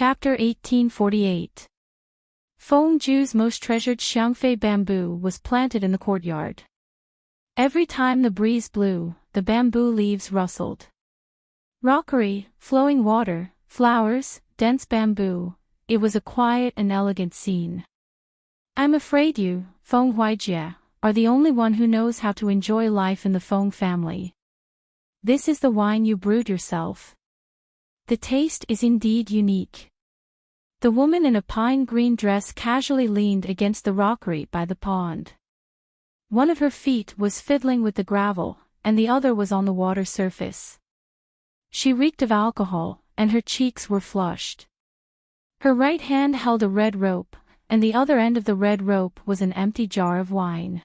Chapter 1848. Feng Zhu's most treasured xiangfei bamboo was planted in the courtyard. Every time the breeze blew, the bamboo leaves rustled. Rockery, flowing water, flowers, dense bamboo, it was a quiet and elegant scene. I'm afraid you, Feng Huijie, are the only one who knows how to enjoy life in the Feng family. This is the wine you brewed yourself. The taste is indeed unique. The woman in a pine green dress casually leaned against the rockery by the pond. One of her feet was fiddling with the gravel, and the other was on the water surface. She reeked of alcohol, and her cheeks were flushed. Her right hand held a red rope, and the other end of the red rope was an empty jar of wine.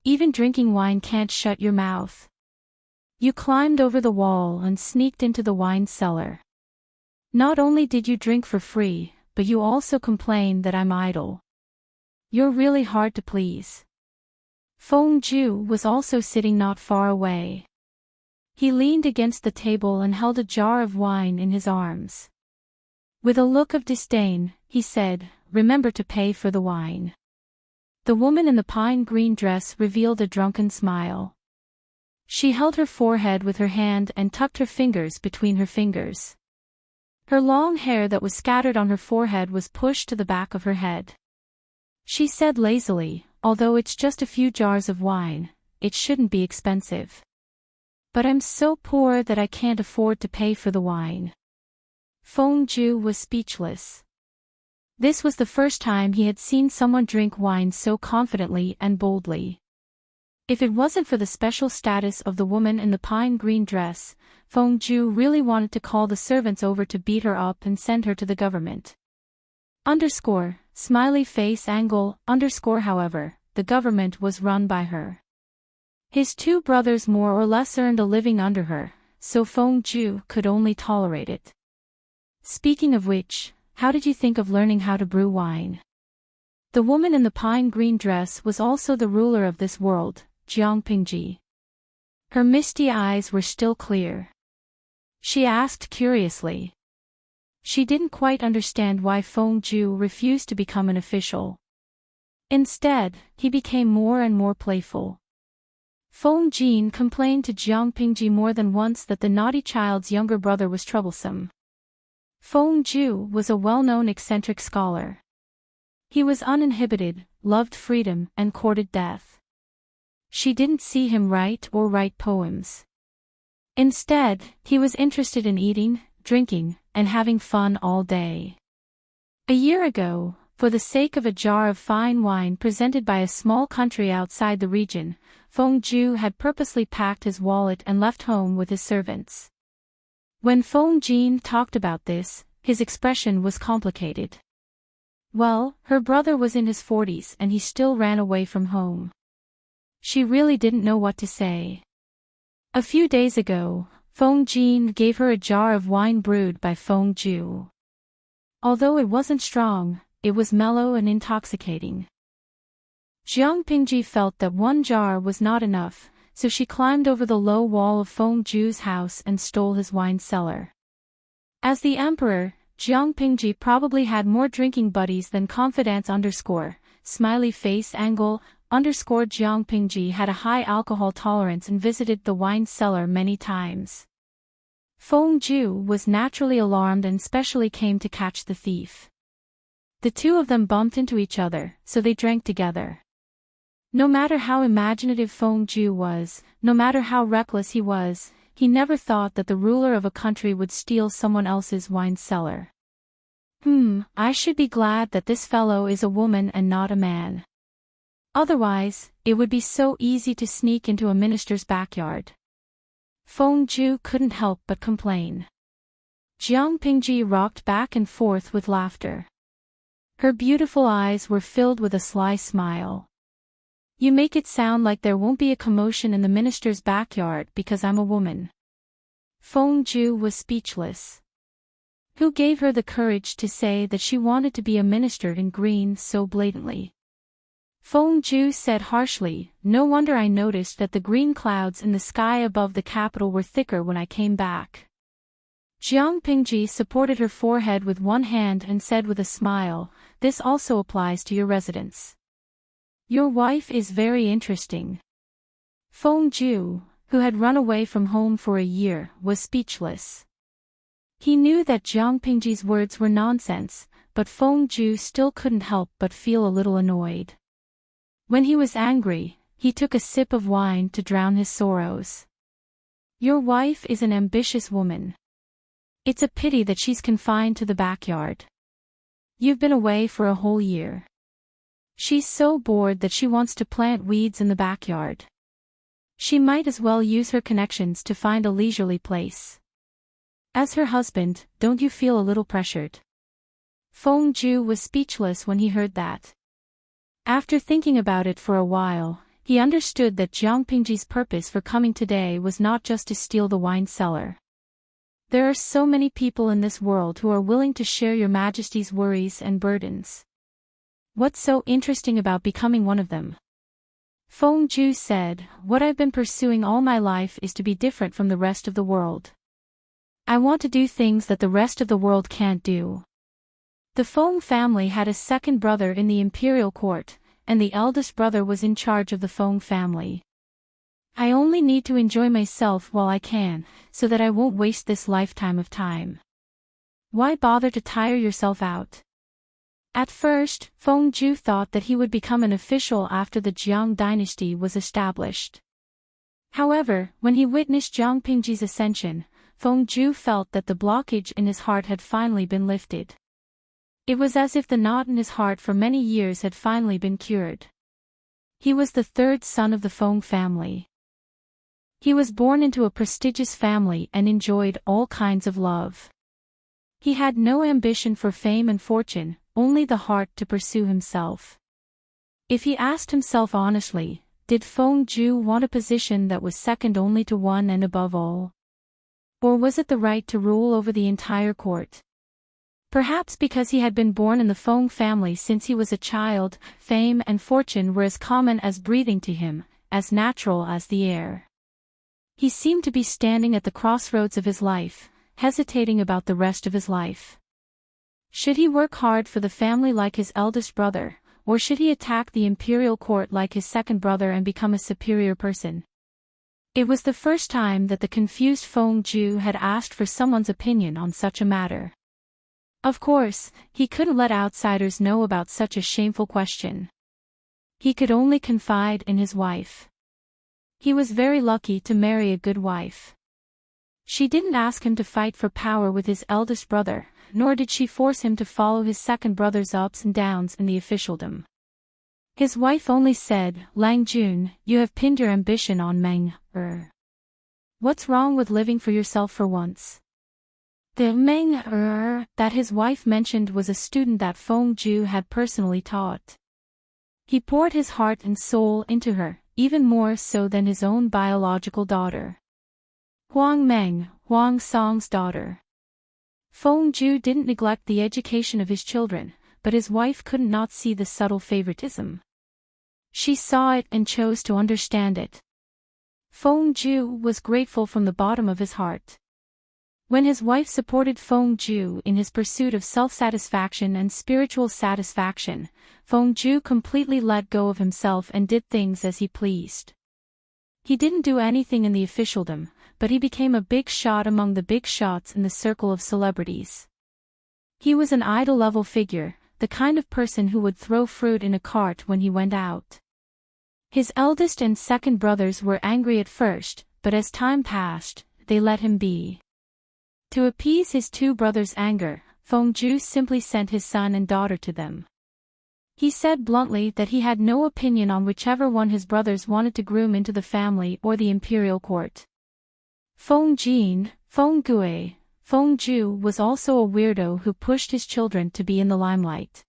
Even drinking wine can't shut your mouth. You climbed over the wall and sneaked into the wine cellar. Not only did you drink for free, but you also complained that I'm idle. You're really hard to please. Feng Zhu was also sitting not far away. He leaned against the table and held a jar of wine in his arms. With a look of disdain, he said, "Remember to pay for the wine." The woman in the pine green dress revealed a drunken smile. She held her forehead with her hand and tucked her fingers between her fingers. Her long hair that was scattered on her forehead was pushed to the back of her head. She said lazily, "Although it's just a few jars of wine, it shouldn't be expensive. But I'm so poor that I can't afford to pay for the wine." Feng Zhu was speechless. This was the first time he had seen someone drink wine so confidently and boldly. If it wasn't for the special status of the woman in the pine green dress, Feng Zhu really wanted to call the servants over to beat her up and send her to the government. Smiley face angle, however, the government was run by her. His two brothers more or less earned a living under her, so Feng Zhu could only tolerate it. Speaking of which, how did you think of learning how to brew wine? The woman in the pine green dress was also the ruler of this world, Jiangpingji. Her misty eyes were still clear. She asked curiously. She didn't quite understand why Feng Zhu refused to become an official. Instead, he became more and more playful. Feng Jin complained to Jiangpingji more than once that the naughty child's younger brother was troublesome. Feng Zhu was a well-known eccentric scholar. He was uninhibited, loved freedom, and courted death. She didn't see him write poems. Instead, he was interested in eating, drinking, and having fun all day. A year ago, for the sake of a jar of fine wine presented by a small country outside the region, Feng Zhu had purposely packed his wallet and left home with his servants. When Feng Jin talked about this, his expression was complicated. Well, her brother was in his 40s and he still ran away from home. She really didn't know what to say. A few days ago, Feng Jin gave her a jar of wine brewed by Feng Zhu. Although it wasn't strong, it was mellow and intoxicating. Jiangpingji felt that one jar was not enough, so she climbed over the low wall of Feng Zhu's house and stole his wine cellar. As the emperor, Jiangpingji probably had more drinking buddies than confidants smiley face angle Jiangpingji had a high alcohol tolerance and visited the wine cellar many times. Feng Zhu was naturally alarmed and specially came to catch the thief. The two of them bumped into each other, so they drank together. No matter how imaginative Feng Zhu was, no matter how reckless he was, he never thought that the ruler of a country would steal someone else's wine cellar. I should be glad that this fellow is a woman and not a man. Otherwise, it would be so easy to sneak into a minister's backyard. Feng Zhu couldn't help but complain. Jiangpingji rocked back and forth with laughter. Her beautiful eyes were filled with a sly smile. You make it sound like there won't be a commotion in the minister's backyard because I'm a woman. Feng Zhu was speechless. Who gave her the courage to say that she wanted to be a minister in green so blatantly? Feng Zhu said harshly, "No wonder I noticed that the green clouds in the sky above the capital were thicker when I came back." Jiang Pingji supported her forehead with one hand and said with a smile, "This also applies to your residence. Your wife is very interesting." Feng Ju, who had run away from home for a year, was speechless. He knew that Jiang Pingji's words were nonsense, but Feng Ju still couldn't help but feel a little annoyed. When he was angry, he took a sip of wine to drown his sorrows. "Your wife is an ambitious woman. It's a pity that she's confined to the backyard. You've been away for a whole year. She's so bored that she wants to plant weeds in the backyard. She might as well use her connections to find a leisurely place. As her husband, don't you feel a little pressured?" Feng Ju was speechless when he heard that. After thinking about it for a while, he understood that Jiang Pingji's purpose for coming today was not just to steal the wine cellar. "There are so many people in this world who are willing to share your Majesty's worries and burdens. What's so interesting about becoming one of them?" Feng Ju said, "What I've been pursuing all my life is to be different from the rest of the world. I want to do things that the rest of the world can't do." The Feng family had a second brother in the imperial court, and the eldest brother was in charge of the Feng family. "I only need to enjoy myself while I can, so that I won't waste this lifetime of time. Why bother to tire yourself out?" At first, Feng Ju thought that he would become an official after the Jiang dynasty was established. However, when he witnessed Jiang Pingji's ascension, Feng Ju felt that the blockage in his heart had finally been lifted. It was as if the knot in his heart for many years had finally been cured. He was the third son of the Feng family. He was born into a prestigious family and enjoyed all kinds of love. He had no ambition for fame and fortune, only the heart to pursue himself. If he asked himself honestly, did Feng Ju want a position that was second only to one and above all? Or was it the right to rule over the entire court? Perhaps because he had been born in the Feng family since he was a child, fame and fortune were as common as breathing to him, as natural as the air. He seemed to be standing at the crossroads of his life, hesitating about the rest of his life. Should he work hard for the family like his eldest brother, or should he attack the imperial court like his second brother and become a superior person? It was the first time that the confused Feng Ju had asked for someone's opinion on such a matter. Of course, he couldn't let outsiders know about such a shameful question. He could only confide in his wife. He was very lucky to marry a good wife. She didn't ask him to fight for power with his eldest brother, nor did she force him to follow his second brother's ups and downs in the officialdom. His wife only said, "Lang Jun, you have pinned your ambition on Meng. What's wrong with living for yourself for once?" The Meng that his wife mentioned was a student that Feng Ju had personally taught. He poured his heart and soul into her, even more so than his own biological daughter. Huang Meng, Huang Song's daughter. Feng Ju didn't neglect the education of his children, but his wife couldn't not see the subtle favoritism. She saw it and chose to understand it. Feng Ju was grateful from the bottom of his heart. When his wife supported Feng Ju in his pursuit of self-satisfaction and spiritual satisfaction, Feng Ju completely let go of himself and did things as he pleased. He didn't do anything in the officialdom, but he became a big shot among the big shots in the circle of celebrities. He was an idol-level figure, the kind of person who would throw fruit in a cart when he went out. His eldest and second brothers were angry at first, but as time passed, they let him be. To appease his two brothers' anger, Feng Ju simply sent his son and daughter to them. He said bluntly that he had no opinion on whichever one his brothers wanted to groom into the family or the imperial court. Feng Jin, Feng Gui, Feng Ju was also a weirdo who pushed his children to be in the limelight.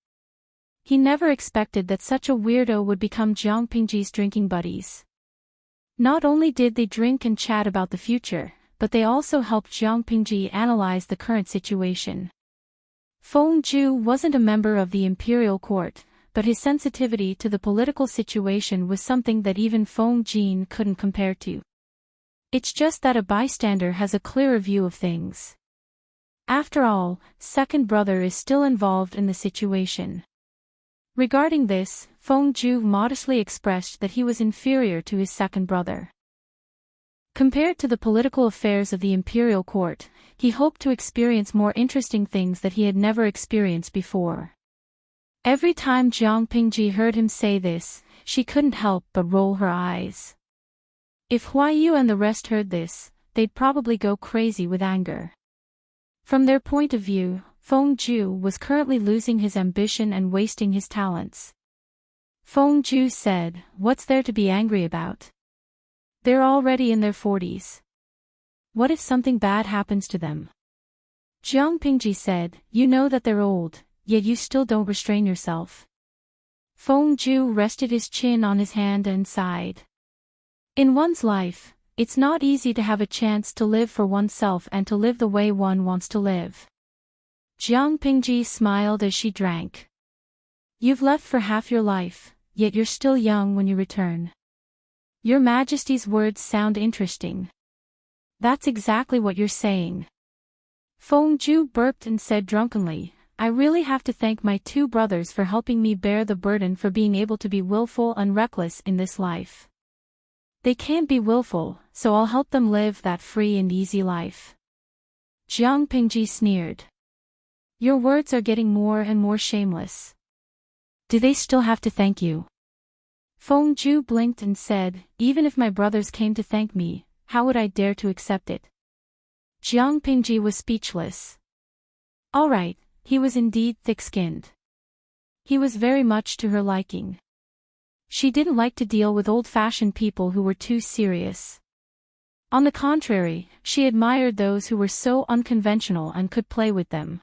He never expected that such a weirdo would become Jiang Pingji's drinking buddies. Not only did they drink and chat about the future, but they also helped Jiang Pingji analyze the current situation. Feng Ju wasn't a member of the imperial court, but his sensitivity to the political situation was something that even Feng Jin couldn't compare to. It's just that a bystander has a clearer view of things. After all, second brother is still involved in the situation. Regarding this, Feng Zhu modestly expressed that he was inferior to his second brother. Compared to the political affairs of the imperial court, he hoped to experience more interesting things that he had never experienced before. Every time Jiang Pingji heard him say this, she couldn't help but roll her eyes. If Huayu and the rest heard this, they'd probably go crazy with anger. From their point of view, Feng Zhu was currently losing his ambition and wasting his talents. Feng Zhu said, "What's there to be angry about? They're already in their 40s. What if something bad happens to them?" Jiang Pingji said, "You know that they're old, yet you still don't restrain yourself." Feng Zhu rested his chin on his hand and sighed. In one's life, it's not easy to have a chance to live for oneself and to live the way one wants to live. Jiang Pingji smiled as she drank. "You've left for half your life, yet you're still young when you return. Your Majesty's words sound interesting." "That's exactly what you're saying." Feng Zhu burped and said drunkenly, "I really have to thank my two brothers for helping me bear the burden for being able to be willful and reckless in this life. They can't be willful, so I'll help them live that free and easy life." Jiang Pingji sneered. "Your words are getting more and more shameless. Do they still have to thank you?" Feng Zhu blinked and said, "Even if my brothers came to thank me, how would I dare to accept it?" Jiang Pingji was speechless. All right, he was indeed thick-skinned. He was very much to her liking. She didn't like to deal with old-fashioned people who were too serious. On the contrary, she admired those who were so unconventional and could play with them.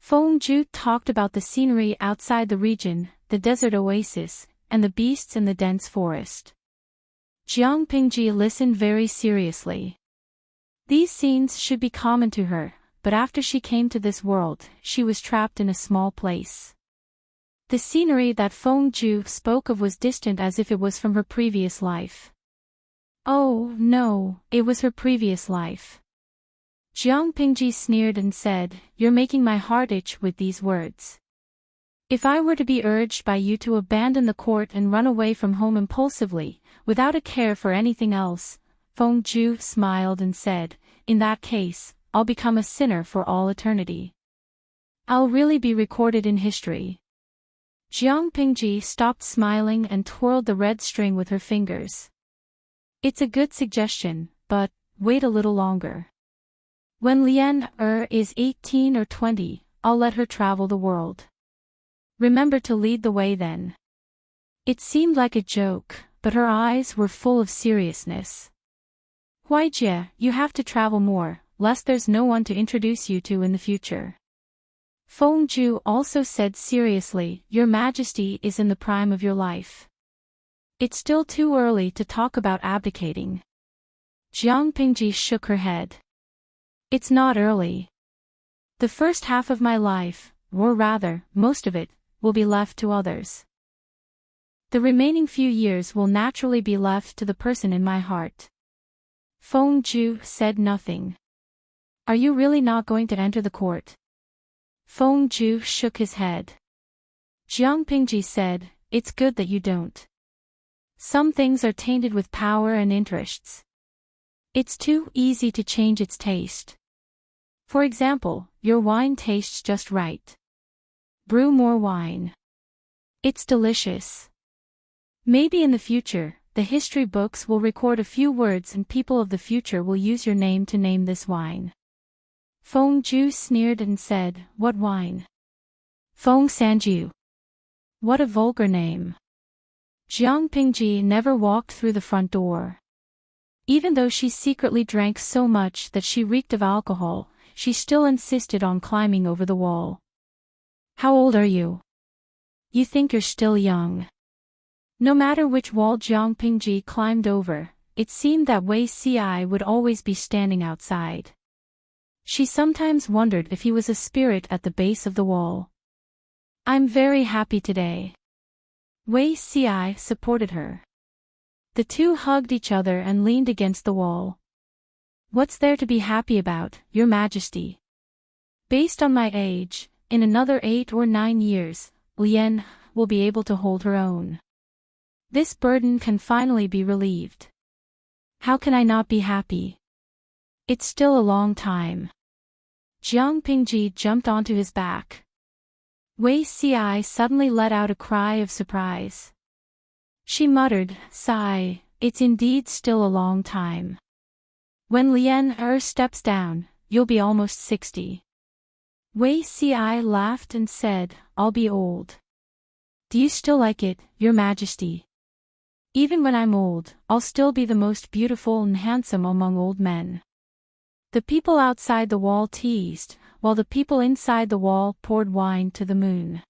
Feng Zhu talked about the scenery outside the region, the desert oasis, and the beasts in the dense forest. Jiang Pingji listened very seriously. These scenes should be common to her, but after she came to this world, she was trapped in a small place. The scenery that Feng Zhu spoke of was distant as if it was from her previous life. Oh, no, it was her previous life. Jiang Pingji sneered and said, "You're making my heart itch with these words. If I were to be urged by you to abandon the court and run away from home impulsively, without a care for anything else," Feng Zhu smiled and said, "in that case, I'll become a sinner for all eternity. I'll really be recorded in history." Jiang Pingji stopped smiling and twirled the red string with her fingers. "It's a good suggestion, but wait a little longer. When Lian is 18 or 20, I'll let her travel the world. Remember to lead the way then." It seemed like a joke, but her eyes were full of seriousness. "Huaijie, you have to travel more, lest there's no one to introduce you to in the future." Feng Zhu also said seriously, "Your Majesty is in the prime of your life. It's still too early to talk about abdicating." Jiang Pingji shook her head. "It's not early. The first half of my life, or rather, most of it, will be left to others. The remaining few years will naturally be left to the person in my heart." Feng Zhu said nothing. "Are you really not going to enter the court?" Feng Zhu shook his head. Jiang Pingji said, "It's good that you don't. Some things are tainted with power and interests. It's too easy to change its taste. For example, your wine tastes just right. Brew more wine. It's delicious. Maybe in the future, the history books will record a few words and people of the future will use your name to name this wine." Feng Zhu sneered and said, "What wine?" "Feng Sanju." What a vulgar name. Jiang Pingji never walked through the front door. Even though she secretly drank so much that she reeked of alcohol, she still insisted on climbing over the wall. "How old are you? You think you're still young." No matter which wall Jiang Pingji climbed over, it seemed that Wei Ci would always be standing outside. She sometimes wondered if he was a spirit at the base of the wall. "I'm very happy today." Wei Ci supported her. The two hugged each other and leaned against the wall. "What's there to be happy about, Your Majesty?" Based on my age, in another 8 or 9 years, Lian will be able to hold her own. This burden can finally be relieved. How can I not be happy? It's still a long time. Jiang Pingji jumped onto his back. Wei Ci suddenly let out a cry of surprise. She muttered, sigh, it's indeed still a long time. When Lian steps down, you'll be almost 60. Wei Ci laughed and said, I'll be old. Do you still like it, Your Majesty? Even when I'm old, I'll still be the most beautiful and handsome among old men. The people outside the wall teased, while the people inside the wall poured wine to the moon.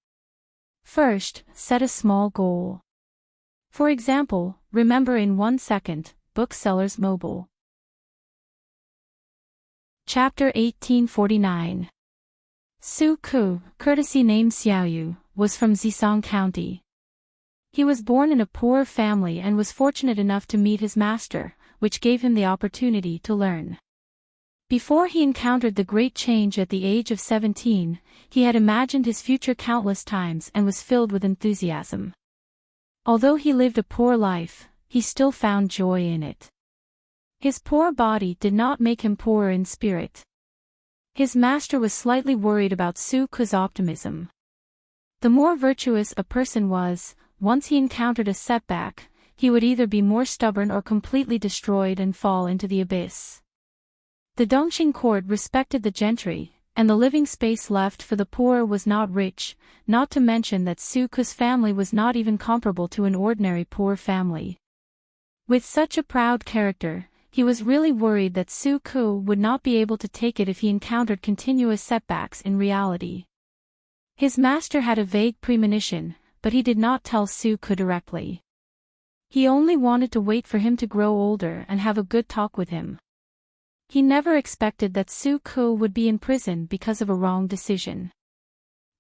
First, set a small goal. For example, remember in 1 second, Booksellers Mobile. Chapter 1849. Su Ku, courtesy name Xiaoyu, was from Zisong County. He was born in a poor family and was fortunate enough to meet his master, which gave him the opportunity to learn. Before he encountered the great change at the age of 17, he had imagined his future countless times and was filled with enthusiasm. Although he lived a poor life, he still found joy in it. His poor body did not make him poor in spirit. His master was slightly worried about Su Ku's optimism. The more virtuous a person was, once he encountered a setback, he would either be more stubborn or completely destroyed and fall into the abyss. The Dongxing court respected the gentry, and the living space left for the poor was not rich, not to mention that Su Ku's family was not even comparable to an ordinary poor family. With such a proud character, he was really worried that Su Ku would not be able to take it if he encountered continuous setbacks in reality. His master had a vague premonition, but he did not tell Su Ku directly. He only wanted to wait for him to grow older and have a good talk with him. He never expected that Su Ku would be in prison because of a wrong decision.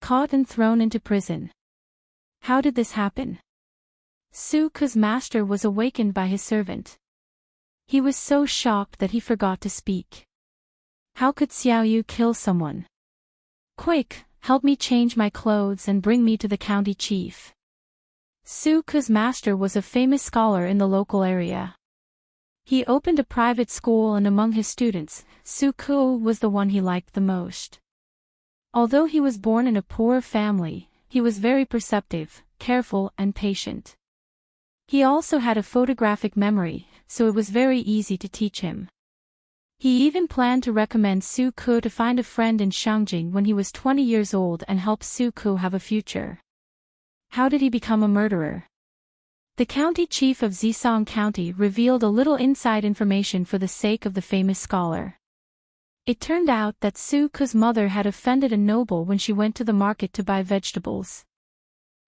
Caught and thrown into prison. How did this happen? Su Ku's master was awakened by his servant. He was so shocked that he forgot to speak. How could Xiaoyu kill someone? Quick, help me change my clothes and bring me to the county chief. Su Ku's master was a famous scholar in the local area. He opened a private school and among his students, Su Ku was the one he liked the most. Although he was born in a poor family, he was very perceptive, careful and patient. He also had a photographic memory, so it was very easy to teach him. He even planned to recommend Su Ku to find a friend in Shangjing when he was 20 years old and help Su Ku have a future. How did he become a murderer? The county chief of Zisong County revealed a little inside information for the sake of the famous scholar. It turned out that Su Ku's mother had offended a noble when she went to the market to buy vegetables.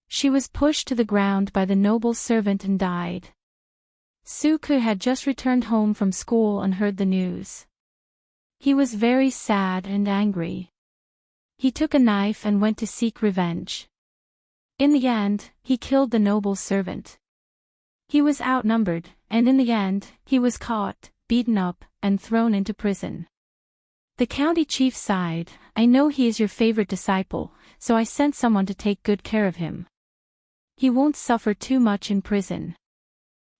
She was pushed to the ground by the noble's servant and died. Su Ku had just returned home from school and heard the news. He was very sad and angry. He took a knife and went to seek revenge. In the end, he killed the noble's servant. He was outnumbered, and in the end, he was caught, beaten up, and thrown into prison. The county chief sighed, I know he is your favorite disciple, so I sent someone to take good care of him. He won't suffer too much in prison.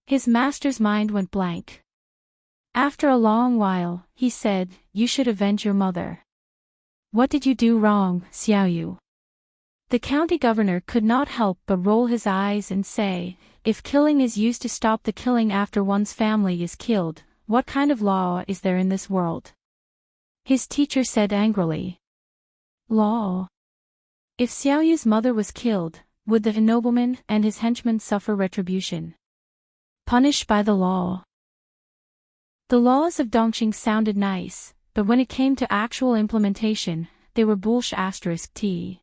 His master's mind went blank. After a long while, he said, you should avenge your mother. What did you do wrong, Xiaoyu? The county governor could not help but roll his eyes and say, if killing is used to stop the killing after one's family is killed, what kind of law is there in this world? His teacher said angrily. Law? If Xiaoyu's mother was killed, would the nobleman and his henchmen suffer retribution? Punished by the law. The laws of Dongxing sounded nice, but when it came to actual implementation, they were bullsh*t.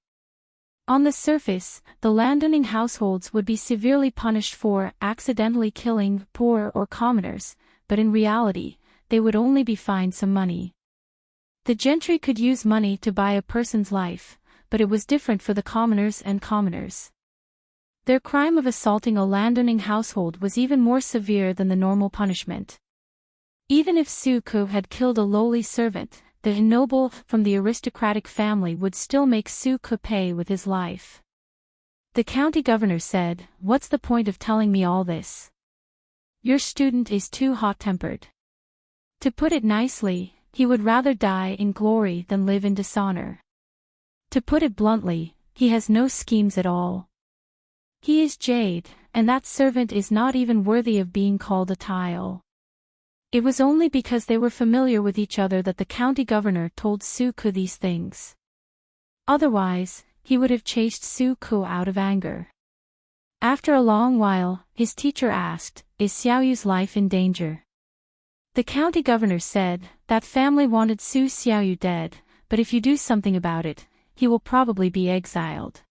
On the surface, the landowning households would be severely punished for accidentally killing poor or commoners, but in reality, they would only be fined some money. The gentry could use money to buy a person's life, but it was different for the commoners and commoners. Their crime of assaulting a landowning household was even more severe than the normal punishment. Even if Su Ku had killed a lowly servant, the noble from the aristocratic family would still make Su-ku pay with his life. The county governor said, "What's the point of telling me all this? Your student is too hot-tempered. To put it nicely, he would rather die in glory than live in dishonor. To put it bluntly, he has no schemes at all. He is jade, and that servant is not even worthy of being called a tile." It was only because they were familiar with each other that the county governor told Su-ku these things. Otherwise, he would have chased Su-ku out of anger. After a long while, his teacher asked, "Is Xiaoyu's life in danger?" The county governor said, "That family wanted Su Xiaoyu dead, but if you do something about it, he will probably be exiled."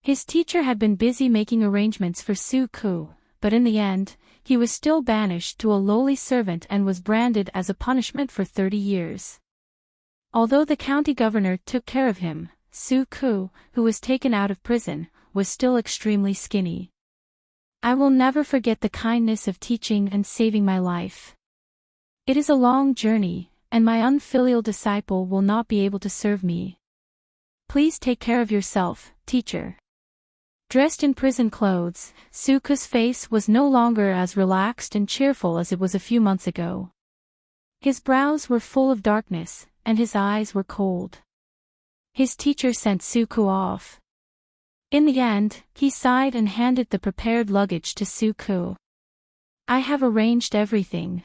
His teacher had been busy making arrangements for Su-ku, but in the end, he was still banished to a lowly servant and was branded as a punishment for 30 years. Although the county governor took care of him, Su-ku, who was taken out of prison, was still extremely skinny. "I will never forget the kindness of teaching and saving my life. It is a long journey, and my unfilial disciple will not be able to serve me. Please take care of yourself, teacher." Dressed in prison clothes, Su-ku's face was no longer as relaxed and cheerful as it was a few months ago. His brows were full of darkness, and his eyes were cold. His teacher sent Su-ku off. In the end, he sighed and handed the prepared luggage to Su-ku. "I have arranged everything.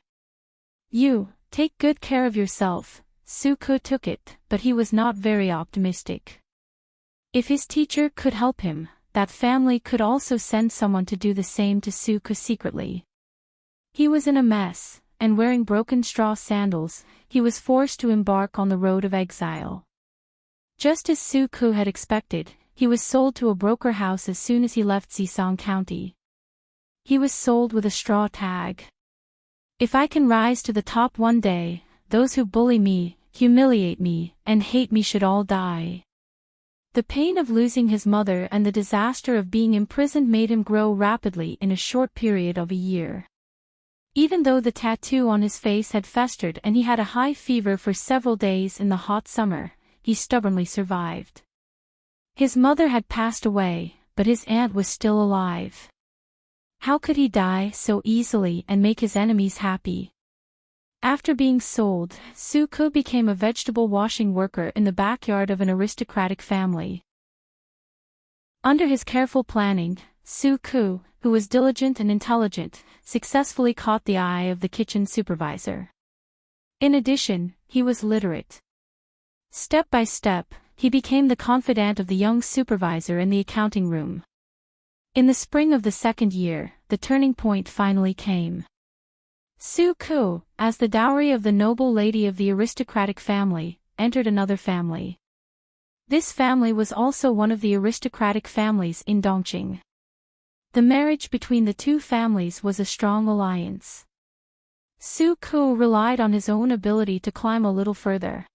You, take good care of yourself." Su-ku took it, but he was not very optimistic. If his teacher could help him, that family could also send someone to do the same to Su-ku secretly. He was in a mess, and wearing broken straw sandals, he was forced to embark on the road of exile. Just as Su-ku had expected, he was sold to a broker house as soon as he left Zisong County. He was sold with a straw tag. "If I can rise to the top one day, those who bully me, humiliate me, and hate me should all die." The pain of losing his mother and the disaster of being imprisoned made him grow rapidly in a short period of a year. Even though the tattoo on his face had festered and he had a high fever for several days in the hot summer, he stubbornly survived. His mother had passed away, but his aunt was still alive. How could he die so easily and make his enemies happy? After being sold, Su-ku became a vegetable washing worker in the backyard of an aristocratic family. Under his careful planning, Su-ku, who was diligent and intelligent, successfully caught the eye of the kitchen supervisor. In addition, he was literate. Step by step, he became the confidant of the young supervisor in the accounting room. In the spring of the second year, the turning point finally came. Su-ku, as the dowry of the noble lady of the aristocratic family, entered another family. This family was also one of the aristocratic families in Dongqing. The marriage between the two families was a strong alliance. Su-ku relied on his own ability to climb a little further.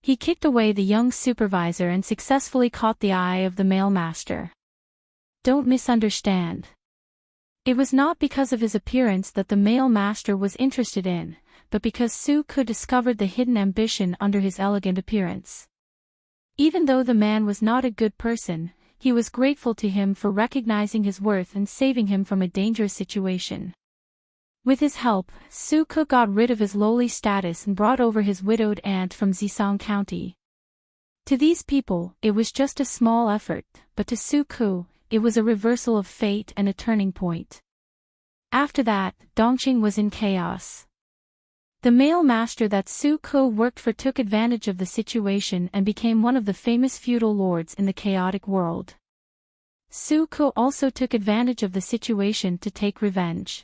He kicked away the young supervisor and successfully caught the eye of the male master. Don't misunderstand. It was not because of his appearance that the male master was interested in, but because Su-ku discovered the hidden ambition under his elegant appearance. Even though the man was not a good person, he was grateful to him for recognizing his worth and saving him from a dangerous situation. With his help, Su-ku got rid of his lowly status and brought over his widowed aunt from Zisong County. To these people, it was just a small effort, but to Su-ku, it was a reversal of fate and a turning point. After that, Dongqing was in chaos. The male master that Su-ku worked for took advantage of the situation and became one of the famous feudal lords in the chaotic world. Su-ku also took advantage of the situation to take revenge.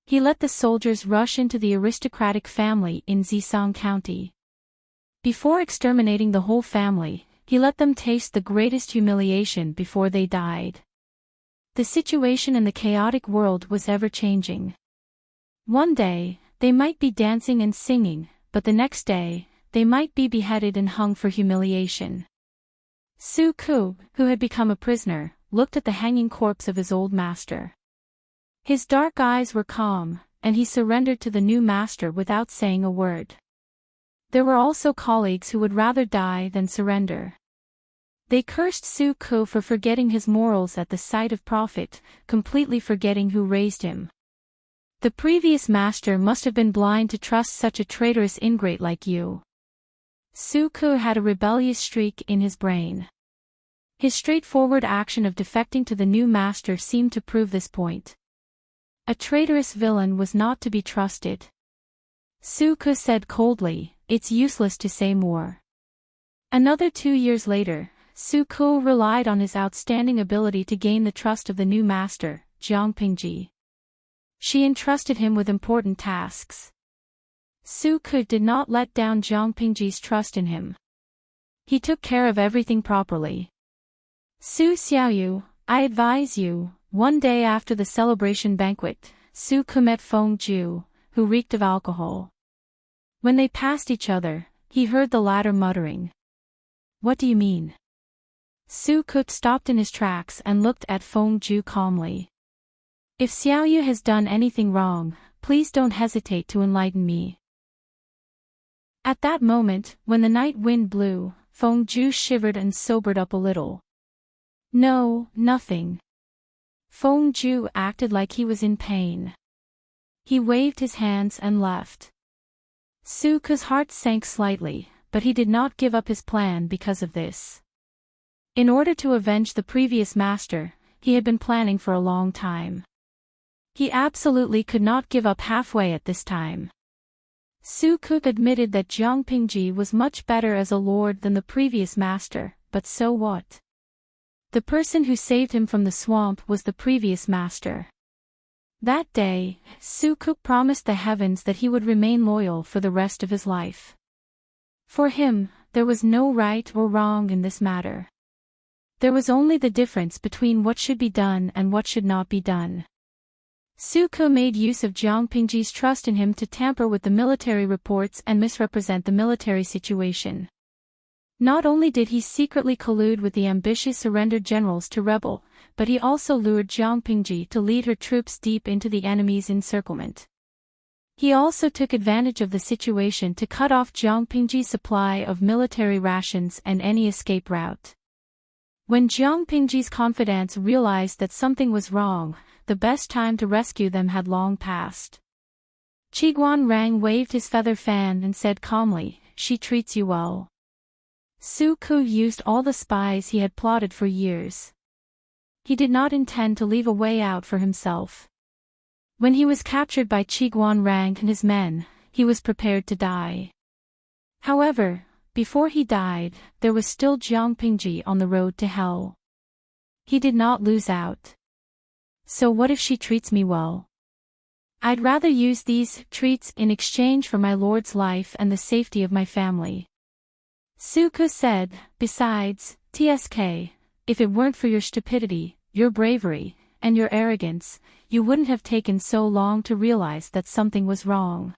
He let the soldiers rush into the aristocratic family in Zisong County. Before exterminating the whole family, he let them taste the greatest humiliation before they died. The situation in the chaotic world was ever-changing. One day, they might be dancing and singing, but the next day, they might be beheaded and hung for humiliation. Su-ku, who had become a prisoner, looked at the hanging corpse of his old master. His dark eyes were calm, and he surrendered to the new master without saying a word. There were also colleagues who would rather die than surrender. They cursed Su Ku for forgetting his morals at the sight of profit, completely forgetting who raised him. The previous master must have been blind to trust such a traitorous ingrate like you. Su Ku had a rebellious streak in his brain. His straightforward action of defecting to the new master seemed to prove this point. A traitorous villain was not to be trusted. Su Ku said coldly, "It's useless to say more." Another 2 years later, Su Ku relied on his outstanding ability to gain the trust of the new master, Jiang Pingji. She entrusted him with important tasks. Su Ku did not let down Jiang Pingji's trust in him. He took care of everything properly. "Su Xiaoyu, I advise you." One day after the celebration banquet, Su Ku met Feng Ju, who reeked of alcohol. When they passed each other, he heard the latter muttering. "What do you mean?" Su Ku stopped in his tracks and looked at Feng Ju calmly. "If Xiaoyu has done anything wrong, please don't hesitate to enlighten me." At that moment, when the night wind blew, Feng Ju shivered and sobered up a little. "No, nothing." Feng Ju acted like he was in pain. He waved his hands and left. Su Ku's heart sank slightly, but he did not give up his plan because of this. In order to avenge the previous master, he had been planning for a long time. He absolutely could not give up halfway at this time. Su Ku admitted that Jiang Pingji was much better as a lord than the previous master, but so what? The person who saved him from the swamp was the previous master. That day, Su Ku promised the heavens that he would remain loyal for the rest of his life. For him, there was no right or wrong in this matter. There was only the difference between what should be done and what should not be done. Su Ku made use of Jiang Pingji's trust in him to tamper with the military reports and misrepresent the military situation. Not only did he secretly collude with the ambitious surrendered generals to rebel, but he also lured Jiang Pingji to lead her troops deep into the enemy's encirclement. He also took advantage of the situation to cut off Jiang Pingji's supply of military rations and any escape route. When Jiang Pingji's confidants realized that something was wrong, the best time to rescue them had long passed. Qiguan Rang waved his feather fan and said calmly, "She treats you well." Su Ku used all the spies he had plotted for years. He did not intend to leave a way out for himself. When he was captured by Qiguan Rang and his men, he was prepared to die. However, before he died, there was still Jiang Pingji on the road to hell. He did not lose out. So what if she treats me well? I'd rather use these treats in exchange for my lord's life and the safety of my family. Su Ku said, "Besides, TSK, if it weren't for your stupidity, your bravery, and your arrogance, you wouldn't have taken so long to realize that something was wrong."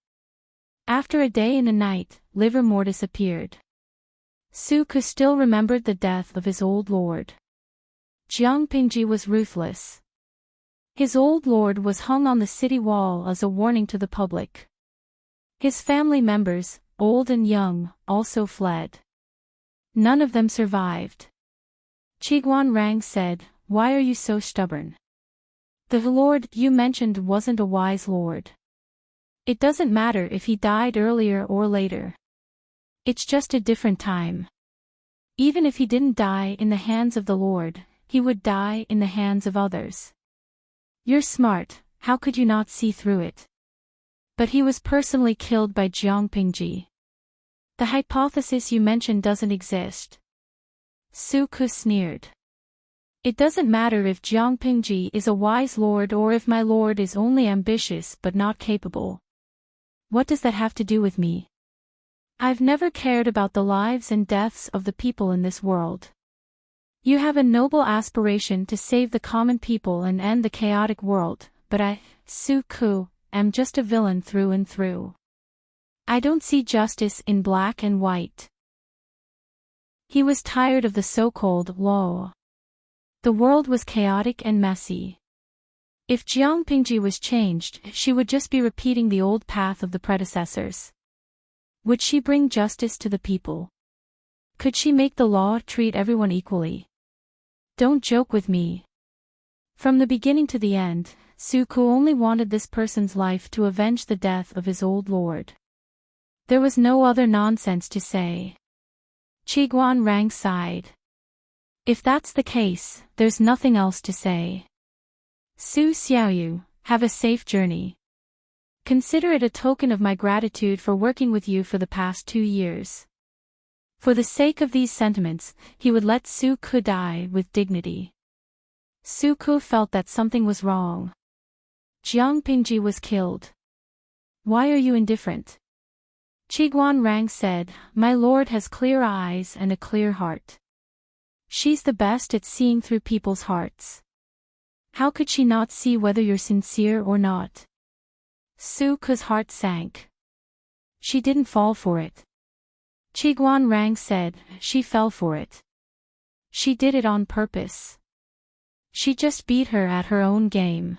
After a day and a night, Livor Mortis appeared. Su Ku still remembered the death of his old lord. Jiang Pingji was ruthless. His old lord was hung on the city wall as a warning to the public. His family members, old and young, also fled. None of them survived. Qiguan Rang said, "Why are you so stubborn? The lord you mentioned wasn't a wise lord. It doesn't matter if he died earlier or later. It's just a different time. Even if he didn't die in the hands of the Lord, he would die in the hands of others. You're smart, how could you not see through it?" But he was personally killed by Jiang Pingji. The hypothesis you mentioned doesn't exist. Su Ku sneered. It doesn't matter if Jiang Pingji is a wise lord or if my lord is only ambitious but not capable. What does that have to do with me? I've never cared about the lives and deaths of the people in this world. You have a noble aspiration to save the common people and end the chaotic world, but I, Su Ku, am just a villain through and through. I don't see justice in black and white. He was tired of the so-called law. The world was chaotic and messy. If Jiang Pingji was changed, she would just be repeating the old path of the predecessors. Would she bring justice to the people? Could she make the law treat everyone equally? Don't joke with me. From the beginning to the end, Suku only wanted this person's life to avenge the death of his old lord. There was no other nonsense to say. Chiguan Rang sighed. If that's the case, there's nothing else to say. Su Xiaoyu, have a safe journey. Consider it a token of my gratitude for working with you for the past 2 years. For the sake of these sentiments, he would let Suku die with dignity. Suku felt that something was wrong. Jiang Pingji was killed. Why are you indifferent? Chiguan Rang said, my lord has clear eyes and a clear heart. She's the best at seeing through people's hearts. How could she not see whether you're sincere or not? Suku's heart sank. She didn't fall for it. Chiguan Rang said, she fell for it. She did it on purpose. She just beat her at her own game.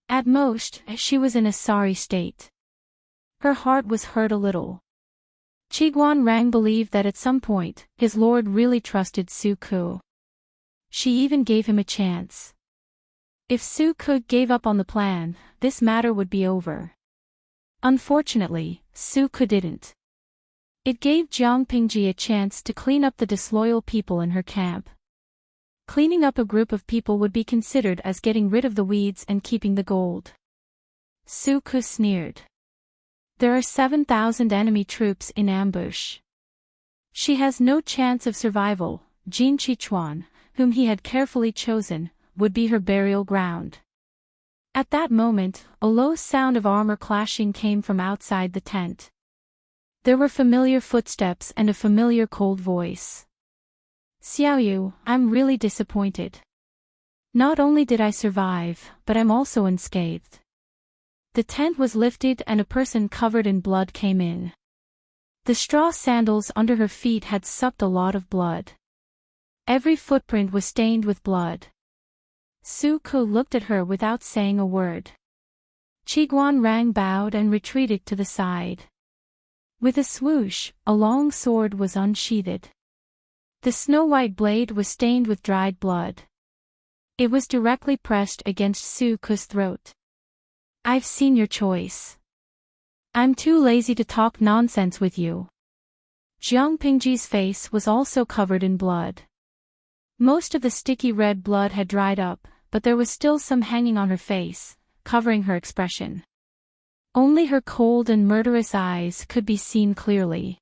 At most, she was in a sorry state. Her heart was hurt a little. Chiguan Rang believed that at some point, his lord really trusted Suku. She even gave him a chance. If Suku gave up on the plan, this matter would be over. Unfortunately, Suku didn't. It gave Jiang Pingji a chance to clean up the disloyal people in her camp. Cleaning up a group of people would be considered as getting rid of the weeds and keeping the gold. Suku sneered. There are 7,000 enemy troops in ambush. She has no chance of survival. Jin Qichuan, whom he had carefully chosen, would be her burial ground. At that moment, a low sound of armor clashing came from outside the tent. There were familiar footsteps and a familiar cold voice. Xiaoyu, I'm really disappointed. Not only did I survive, but I'm also unscathed. The tent was lifted and a person covered in blood came in. The straw sandals under her feet had sucked a lot of blood. Every footprint was stained with blood. Suku looked at her without saying a word. Chiguan Rang bowed and retreated to the side. With a swoosh, a long sword was unsheathed. The snow-white blade was stained with dried blood. It was directly pressed against Suku's throat. I've seen your choice. I'm too lazy to talk nonsense with you. Jiang Pingji's face was also covered in blood. Most of the sticky red blood had dried up, but there was still some hanging on her face, covering her expression. Only her cold and murderous eyes could be seen clearly.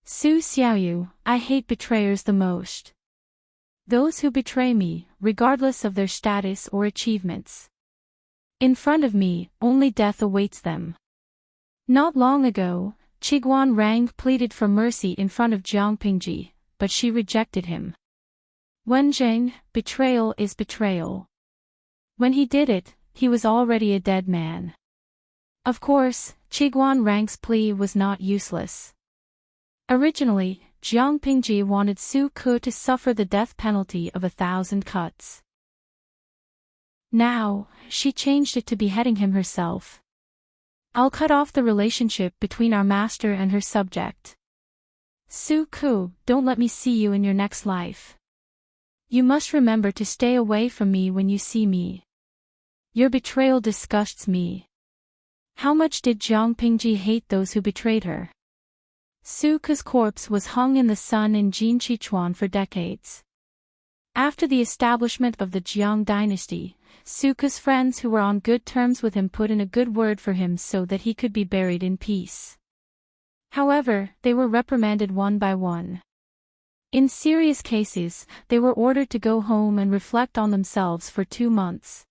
Su Xiaoyu, I hate betrayers the most. Those who betray me, regardless of their status or achievements. In front of me, only death awaits them. Not long ago, Chiguan Rang pleaded for mercy in front of Jiang Pingji, but she rejected him. Wenjing, betrayal is betrayal. When he did it, he was already a dead man. Of course, Chiguan Rang's plea was not useless. Originally, Jiang Pingji wanted Suku to suffer the death penalty of 1,000 cuts. Now, she changed it to beheading him herself. I'll cut off the relationship between our master and her subject. Suku, don't let me see you in your next life. You must remember to stay away from me when you see me. Your betrayal disgusts me. How much did Jiang Pingji hate those who betrayed her? Suku's corpse was hung in the sun in Jinqichuan for decades. After the establishment of the Jiang dynasty, Suku's friends who were on good terms with him put in a good word for him so that he could be buried in peace. However, they were reprimanded one by one. In serious cases, they were ordered to go home and reflect on themselves for 2 months.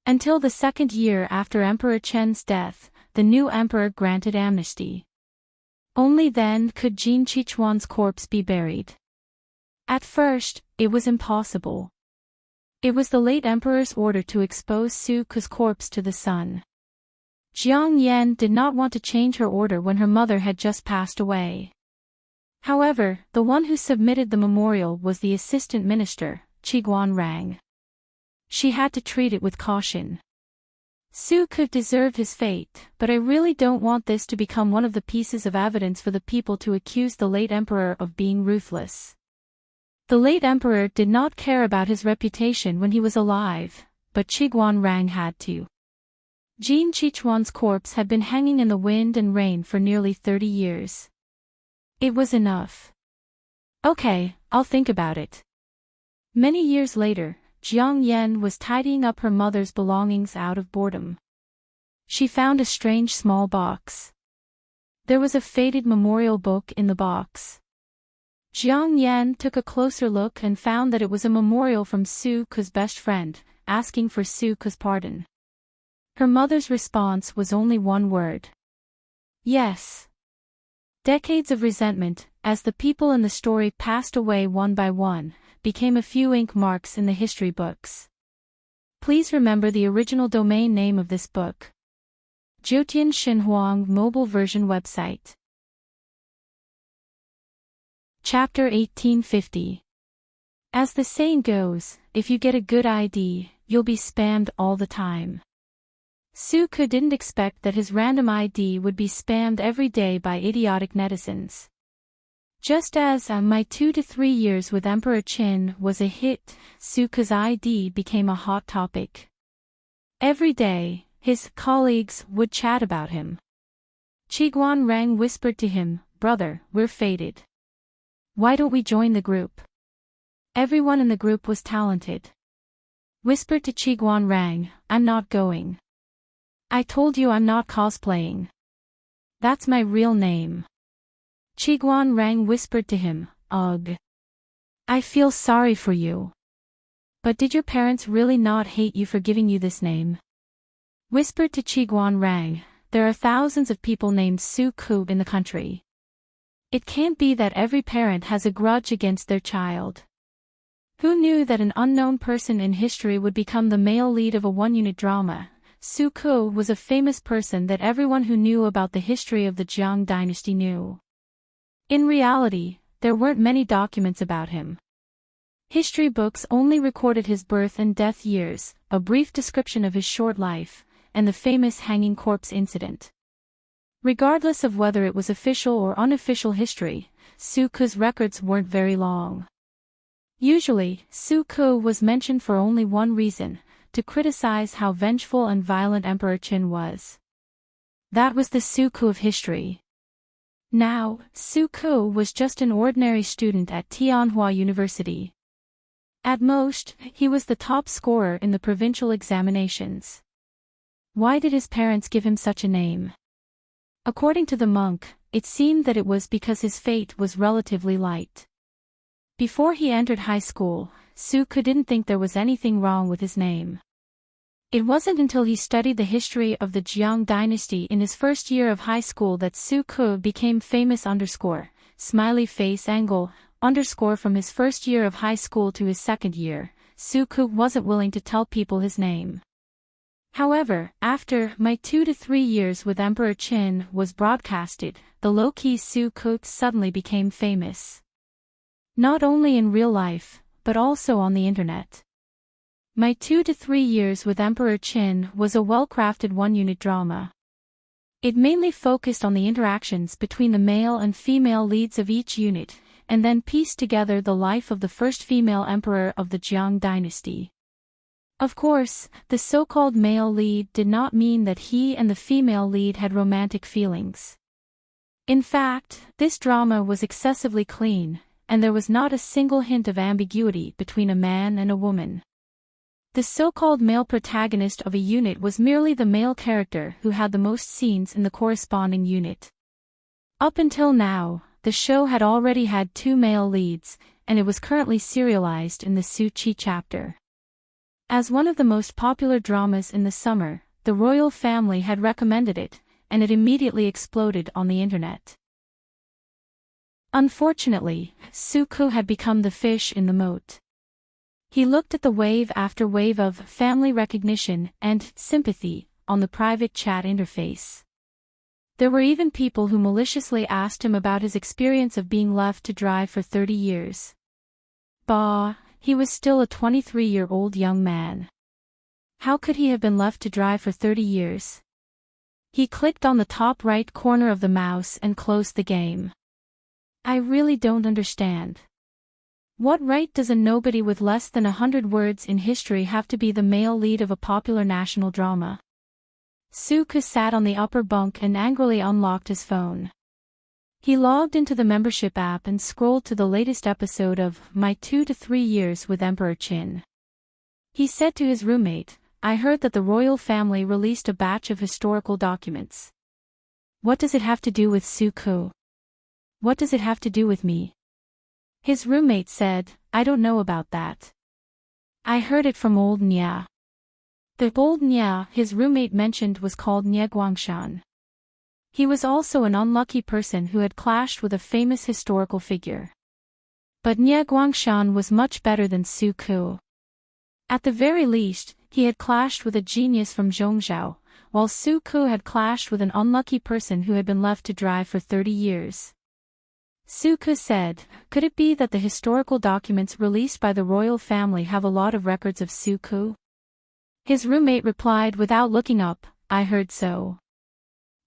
Until the 2nd year after Emperor Chen's death, the new emperor granted amnesty. Only then could Jin Qichuan's corpse be buried. At first, it was impossible. It was the late emperor's order to expose Suku's corpse to the sun. Jiang Yan did not want to change her order when her mother had just passed away. However, the one who submitted the memorial was the assistant minister, Chiguan Rang. She had to treat it with caution. Su could deserve his fate, but I really don't want this to become one of the pieces of evidence for the people to accuse the late emperor of being ruthless. The late emperor did not care about his reputation when he was alive, but Qiguan Rang had to. Jin Qichuan's corpse had been hanging in the wind and rain for nearly 30 years. It was enough. Okay, I'll think about it. Many years later, Jiang Yan was tidying up her mother's belongings out of boredom. She found a strange small box. There was a faded memorial book in the box. Jiang Yan took a closer look and found that it was a memorial from Su Ke's best friend, asking for Su Ke's pardon. Her mother's response was only one word. Yes. Decades of resentment, as the people in the story passed away one by one, became a few ink marks in the history books. Please remember the original domain name of this book. Jiutian Xinhuang Mobile Version Website. Chapter 1850. As the saying goes, if you get a good ID, you'll be spammed all the time. Su Ke didn't expect that his random ID would be spammed every day by idiotic netizens. Just as my 2 to 3 years with Emperor Qin was a hit, Su Ke's ID became a hot topic. Every day, his colleagues would chat about him. Qiguan Rang whispered to him, "Brother, we're fated. Why don't we join the group?" Everyone in the group was talented. Whispered to Qiguan Rang, "I'm not going. I told you I'm not cosplaying. That's my real name." Qiguan Rang whispered to him, "Ugh. I feel sorry for you. But did your parents really not hate you for giving you this name?" Whispered to Qiguan Rang, "There are thousands of people named Su Ke in the country. It can't be that every parent has a grudge against their child." Who knew that an unknown person in history would become the male lead of a one-unit drama? Su Ke was a famous person that everyone who knew about the history of the Jiang dynasty knew. In reality, there weren't many documents about him. History books only recorded his birth and death years, a brief description of his short life, and the famous hanging corpse incident. Regardless of whether it was official or unofficial history, Su Ke's records weren't very long. Usually, Su Ke was mentioned for only one reason, to criticize how vengeful and violent Emperor Qin was. That was the Su Ke of history. Now, Su Ke was just an ordinary student at Tianhua University. At most, he was the top scorer in the provincial examinations. Why did his parents give him such a name? According to the monk, it seemed that it was because his fate was relatively light. Before he entered high school, Su Ke didn't think there was anything wrong with his name. It wasn't until he studied the history of the Jiang dynasty in his first year of high school that Su Ke became famous smiley face angle, from his first year of high school to his second year, Su Ke wasn't willing to tell people his name. However, after my 2 to 3 years with Emperor Qin was broadcasted, the low-key Su Ke suddenly became famous. Not only in real life, but also on the internet. My 2 to 3 years with Emperor Qin was a well-crafted one-unit drama. It mainly focused on the interactions between the male and female leads of each unit, and then pieced together the life of the first female emperor of the Jiang dynasty. Of course, the so-called male lead did not mean that he and the female lead had romantic feelings. In fact, this drama was excessively clean, and there was not a single hint of ambiguity between a man and a woman. The so-called male protagonist of a unit was merely the male character who had the most scenes in the corresponding unit. Up until now, the show had already had 2 male leads, and it was currently serialized in the Su Qi chapter. As one of the most popular dramas in the summer, the royal family had recommended it, and it immediately exploded on the internet. Unfortunately, Su Ke had become the fish in the moat. He looked at the wave after wave of family recognition and sympathy on the private chat interface. There were even people who maliciously asked him about his experience of being left to dry for 30 years. Bah, he was still a 23-year-old young man. How could he have been left to dry for 30 years? He clicked on the top right corner of the mouse and closed the game. I really don't understand. What right does a nobody with less than 100 words in history have to be the male lead of a popular national drama? Suku sat on the upper bunk and angrily unlocked his phone. He logged into the membership app and scrolled to the latest episode of My 2 to 3 Years with Emperor Chin. He said to his roommate, I heard that the royal family released a batch of historical documents. What does it have to do with Suku? What does it have to do with me? His roommate said, I don't know about that. I heard it from old Nya. The old Nya his roommate mentioned was called Nya Guangshan. He was also an unlucky person who had clashed with a famous historical figure. But Nya Guangshan was much better than Suku. At the very least, he had clashed with a genius from Zhongzhou, while Suku had clashed with an unlucky person who had been left to dry for 30 years. Suku said, could it be that the historical documents released by the royal family have a lot of records of Suku? His roommate replied without looking up, I heard so.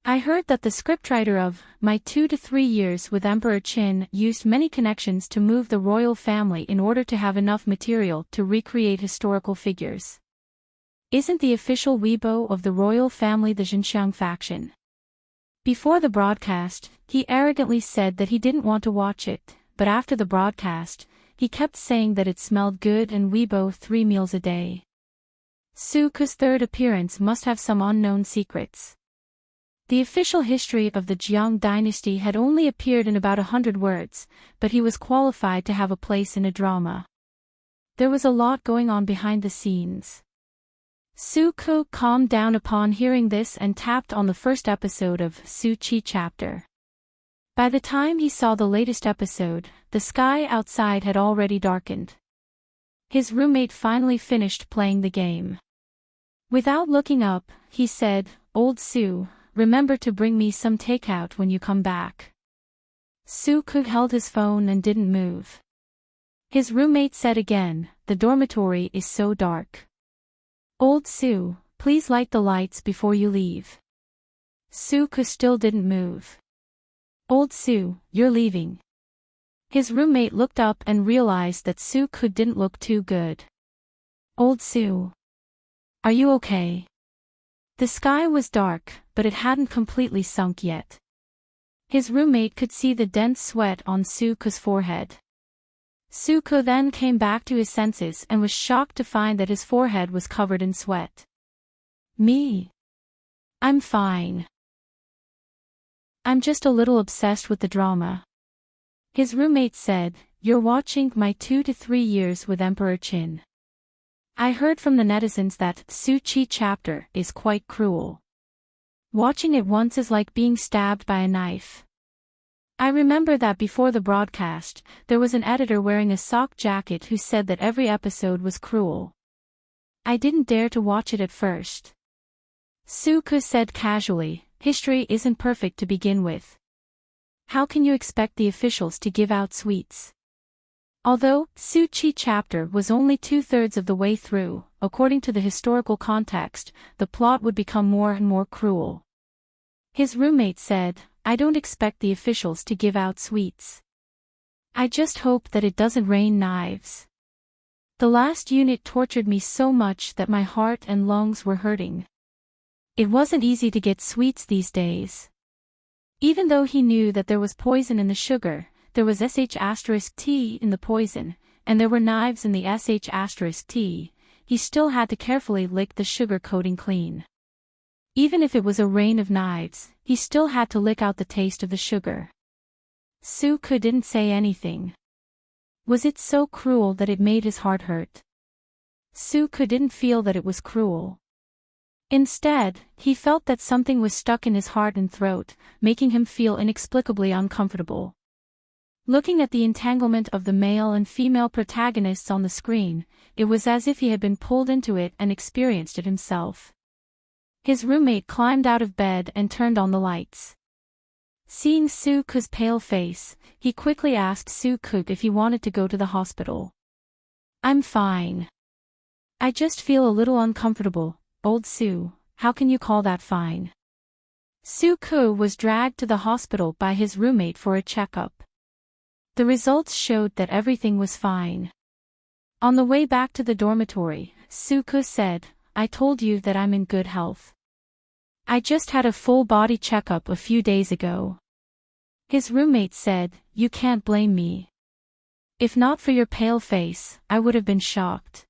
I heard that the scriptwriter of My 2 to 3 Years with Emperor Qin used many connections to move the royal family in order to have enough material to recreate historical figures. Isn't the official Weibo of the royal family the Xinjiang faction? Before the broadcast, he arrogantly said that he didn't want to watch it, but after the broadcast, he kept saying that it smelled good and Weibo 3 meals a day. Suku's third appearance must have some unknown secrets. The official history of the Jiang dynasty had only appeared in about 100 words, but he was qualified to have a place in a drama. There was a lot going on behind the scenes. Suku calmed down upon hearing this and tapped on the first episode of Su Chi chapter. By the time he saw the latest episode, the sky outside had already darkened. His roommate finally finished playing the game. Without looking up, he said, Old Su, remember to bring me some takeout when you come back. Suku held his phone and didn't move. His roommate said again, the dormitory is so dark. Old Su, please light the lights before you leave. Suku still didn't move. Old Su, you're leaving. His roommate looked up and realized that Suku didn't look too good. Old Su. Are you okay? The sky was dark, but it hadn't completely sunk yet. His roommate could see the dense sweat on Suku's forehead. Suku then came back to his senses and was shocked to find that his forehead was covered in sweat. Me? I'm fine. I'm just a little obsessed with the drama. His roommate said, You're watching My 2 to 3 Years with Emperor Qin. I heard from the netizens that Su Chi chapter is quite cruel. Watching it once is like being stabbed by a knife. I remember that before the broadcast, there was an editor wearing a sock jacket who said that every episode was cruel. I didn't dare to watch it at first. Suku said casually, history isn't perfect to begin with. How can you expect the officials to give out sweets? Although Su Chi chapter was only 2/3 of the way through, according to the historical context, the plot would become more and more cruel. His roommate said, I don't expect the officials to give out sweets. I just hope that it doesn't rain knives. The last unit tortured me so much that my heart and lungs were hurting. It wasn't easy to get sweets these days. Even though he knew that there was poison in the sugar, there was sh*T in the poison, and there were knives in the sh*T, he still had to carefully lick the sugar coating clean. Even if it was a rain of knives, he still had to lick out the taste of the sugar. Suku didn't say anything. Was it so cruel that it made his heart hurt? Suku didn't feel that it was cruel. Instead, he felt that something was stuck in his heart and throat, making him feel inexplicably uncomfortable. Looking at the entanglement of the male and female protagonists on the screen, it was as if he had been pulled into it and experienced it himself. His roommate climbed out of bed and turned on the lights. Seeing Suku's pale face, he quickly asked Suku if he wanted to go to the hospital. I'm fine. I just feel a little uncomfortable, old Sue, how can you call that fine? Sue was dragged to the hospital by his roommate for a checkup. The results showed that everything was fine. On the way back to the dormitory, Sue said, I told you that I'm in good health. I just had a full body checkup a few days ago. His roommate said, you can't blame me. If not for your pale face, I would have been shocked.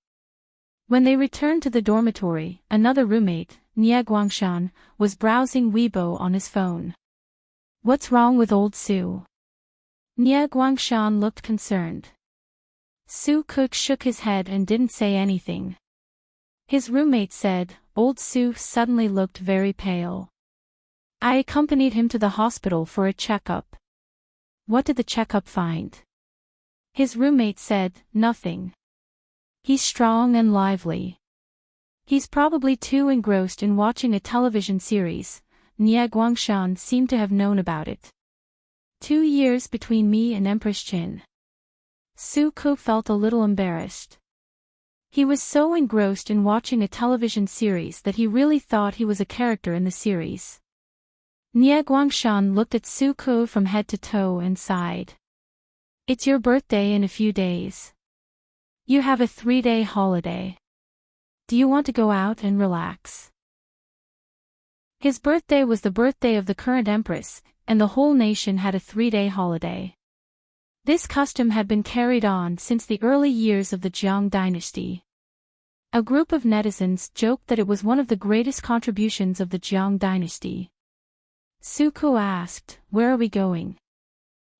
When they returned to the dormitory, another roommate, Nie Guangshan, was browsing Weibo on his phone. What's wrong with old Sue? Nie Guangshan looked concerned. Sue shook his head and didn't say anything. His roommate said, old Sue suddenly looked very pale. I accompanied him to the hospital for a checkup. What did the checkup find? His roommate said, nothing. He's strong and lively. He's probably too engrossed in watching a television series. Nie Guangshan seemed to have known about it. 2 years between me and Empress Chin. Sue felt a little embarrassed. He was so engrossed in watching a television series that he really thought he was a character in the series. Nie Guangshan looked at Sue from head to toe and sighed. It's your birthday in a few days. You have a 3-day holiday. Do you want to go out and relax? His birthday was the birthday of the current empress, and the whole nation had a 3-day holiday. This custom had been carried on since the early years of the Jiang dynasty. A group of netizens joked that it was one of the greatest contributions of the Jiang dynasty. Sue asked, where are we going?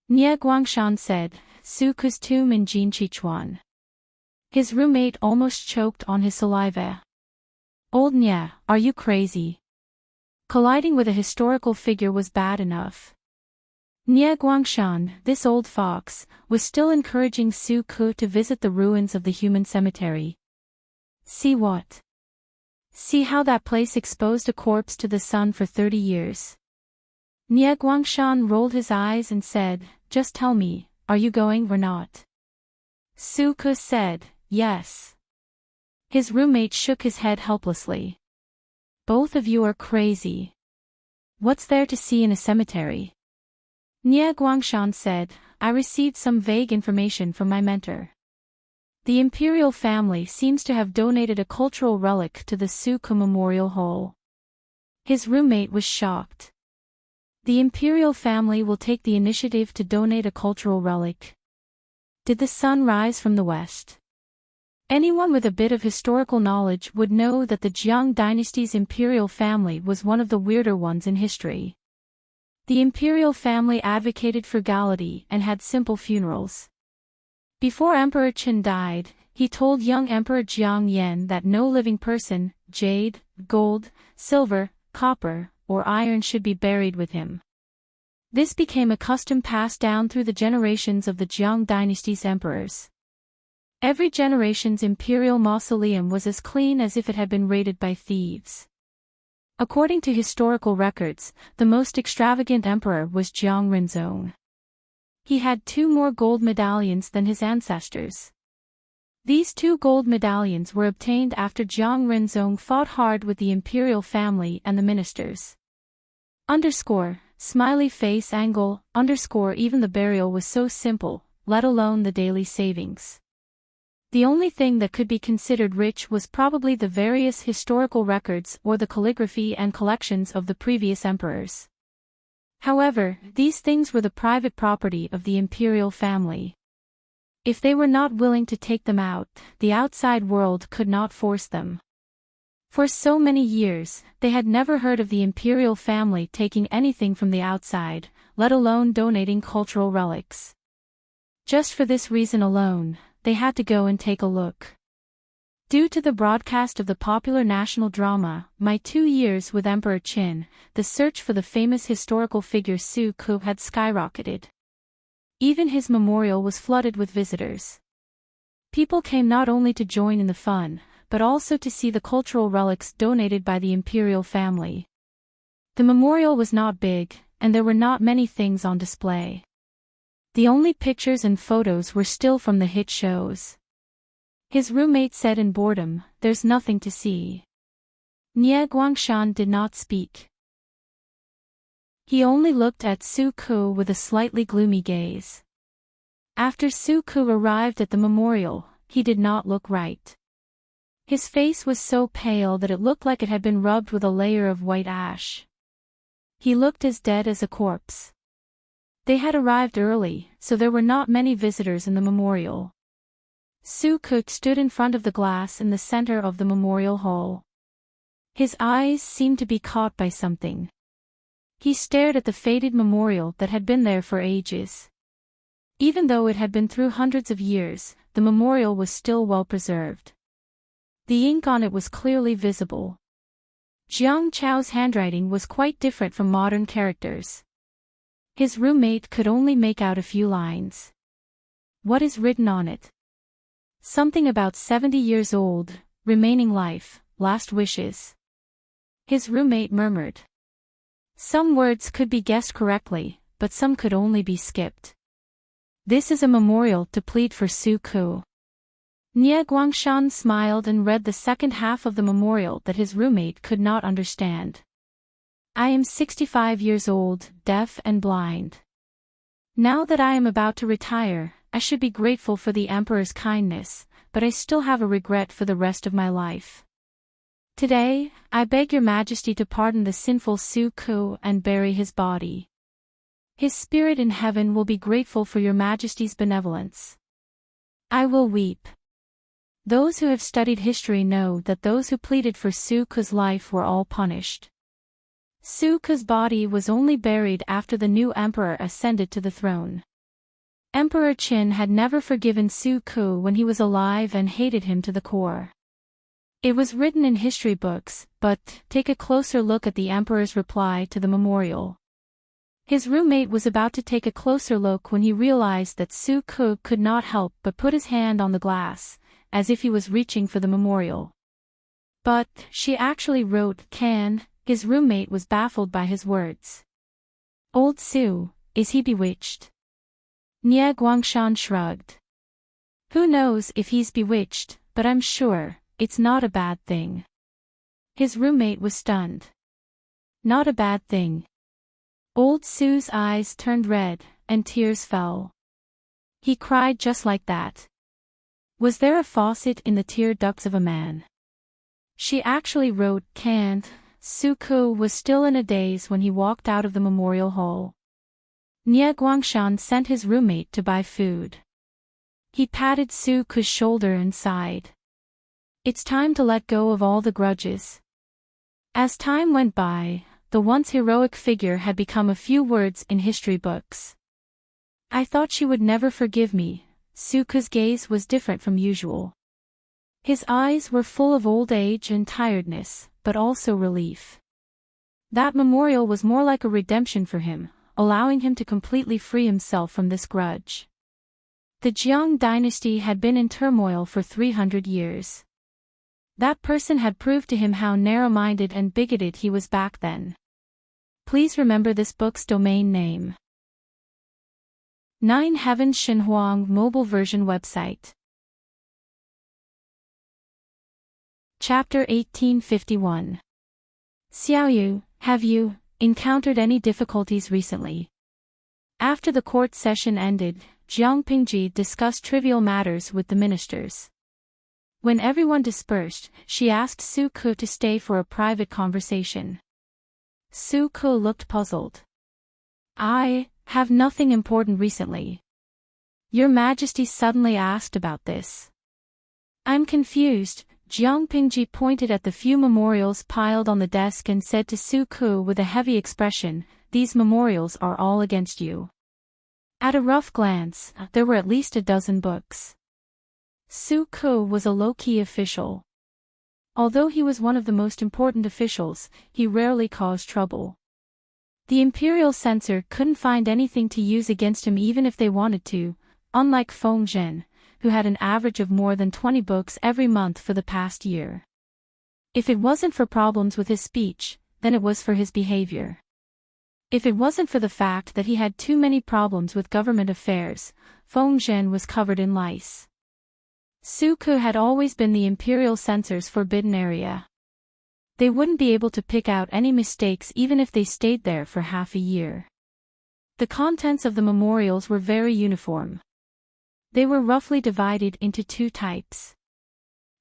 Nie Guangshan said, Suku's tomb in Jinqichuan. His roommate almost choked on his saliva. Old Nie, are you crazy? Colliding with a historical figure was bad enough. Nie Guangshan, this old fox, was still encouraging Sue to visit the ruins of the human cemetery. See what? See how that place exposed a corpse to the sun for 30 years. Nie Guangshan rolled his eyes and said, just tell me, are you going or not? Sue said, yes. His roommate shook his head helplessly. Both of you are crazy. What's there to see in a cemetery? Nie Guangshan said, I received some vague information from my mentor. The imperial family seems to have donated a cultural relic to the Suku Memorial Hall. His roommate was shocked. The imperial family will take the initiative to donate a cultural relic. Did the sun rise from the west? Anyone with a bit of historical knowledge would know that the Jiang dynasty's imperial family was one of the weirder ones in history. The imperial family advocated frugality and had simple funerals. Before Emperor Qin died, he told young Emperor Jiang Yan that no living person, jade, gold, silver, copper, or iron should be buried with him. This became a custom passed down through the generations of the Jiang dynasty's emperors. Every generation's imperial mausoleum was as clean as if it had been raided by thieves. According to historical records, the most extravagant emperor was Jiang Renzong. He had 2 more gold medallions than his ancestors. These 2 gold medallions were obtained after Jiang Renzong fought hard with the imperial family and the ministers. Smiley face angle, even the burial was so simple, let alone the daily savings. The only thing that could be considered rich was probably the various historical records or the calligraphy and collections of the previous emperors. However, these things were the private property of the imperial family. If they were not willing to take them out, the outside world could not force them. For so many years, they had never heard of the imperial family taking anything from the outside, let alone donating cultural relics. Just for this reason alone, they had to go and take a look. Due to the broadcast of the popular national drama, My 2 Years with Emperor Qin, the search for the famous historical figure Su Ku had skyrocketed. Even his memorial was flooded with visitors. People came not only to join in the fun, but also to see the cultural relics donated by the imperial family. The memorial was not big, and there were not many things on display. The only pictures and photos were still from the hit shows. His roommate said in boredom, "There's nothing to see." Nie Guangshan did not speak. He only looked at Su Ku with a slightly gloomy gaze. After Su Ku arrived at the memorial, he did not look right. His face was so pale that it looked like it had been rubbed with a layer of white ash. He looked as dead as a corpse. They had arrived early, so there were not many visitors in the memorial. Su Ku stood in front of the glass in the center of the memorial hall. His eyes seemed to be caught by something. He stared at the faded memorial that had been there for ages. Even though it had been through hundreds of years, the memorial was still well preserved. The ink on it was clearly visible. Jiang Chao's handwriting was quite different from modern characters. His roommate could only make out a few lines. What is written on it? Something about 70 years old, remaining life, last wishes. His roommate murmured. Some words could be guessed correctly, but some could only be skipped. This is a memorial to plead for Su Ku. Nie Guangshan smiled and read the second half of the memorial that his roommate could not understand. I am 65 years old, deaf and blind. Now that I am about to retire, I should be grateful for the Emperor's kindness, but I still have a regret for the rest of my life. Today, I beg your majesty to pardon the sinful Su Ku and bury his body. His spirit in heaven will be grateful for your majesty's benevolence. I will weep. Those who have studied history know that those who pleaded for Su Ku's life were all punished. Su Ku's body was only buried after the new emperor ascended to the throne. Emperor Qin had never forgiven Su Ku when he was alive and hated him to the core. It was written in history books, but take a closer look at the emperor's reply to the memorial. His roommate was about to take a closer look when he realized that Su Ku could not help but put his hand on the glass, as if he was reaching for the memorial. But she actually wrote "can." His roommate was baffled by his words. Old Su, is he bewitched? Nie Guangshan shrugged. Who knows if he's bewitched, but I'm sure it's not a bad thing. His roommate was stunned. Not a bad thing. Old Su's eyes turned red, and tears fell. He cried just like that. Was there a faucet in the tear ducts of a man? She actually wrote "can't." Su Ku was still in a daze when he walked out of the memorial hall. Nie Guangshan sent his roommate to buy food. He patted Su Ku's shoulder and sighed. It's time to let go of all the grudges. As time went by, the once heroic figure had become a few words in history books. I thought she would never forgive me. Su Ku's gaze was different from usual. His eyes were full of old age and tiredness, but also relief. That memorial was more like a redemption for him, allowing him to completely free himself from this grudge. The Jiang dynasty had been in turmoil for 300 years. That person had proved to him how narrow-minded and bigoted he was back then. Please remember this book's domain name. 9 Heavens Xinhuang mobile version website. Chapter 1851. Xiaoyu, have you encountered any difficulties recently? After the court session ended, Jiang Pingji discussed trivial matters with the ministers. When everyone dispersed, she asked Su Ku to stay for a private conversation. Su Ku looked puzzled. I have nothing important recently. Your Majesty suddenly asked about this. I'm confused. Jiang Pingji pointed at the few memorials piled on the desk and said to Su Ku with a heavy expression, these memorials are all against you. At a rough glance, there were at least a dozen books. Su Ku was a low-key official. Although he was one of the most important officials, he rarely caused trouble. The imperial censor couldn't find anything to use against him even if they wanted to, unlike Feng Zhen, who had an average of more than 20 books every month for the past year. If it wasn't for problems with his speech, then it was for his behavior. If it wasn't for the fact that he had too many problems with government affairs, Feng Zhen was covered in lice. Su-ku had always been the imperial censor's forbidden area. They wouldn't be able to pick out any mistakes even if they stayed there for half a year. The contents of the memorials were very uniform. They were roughly divided into two types.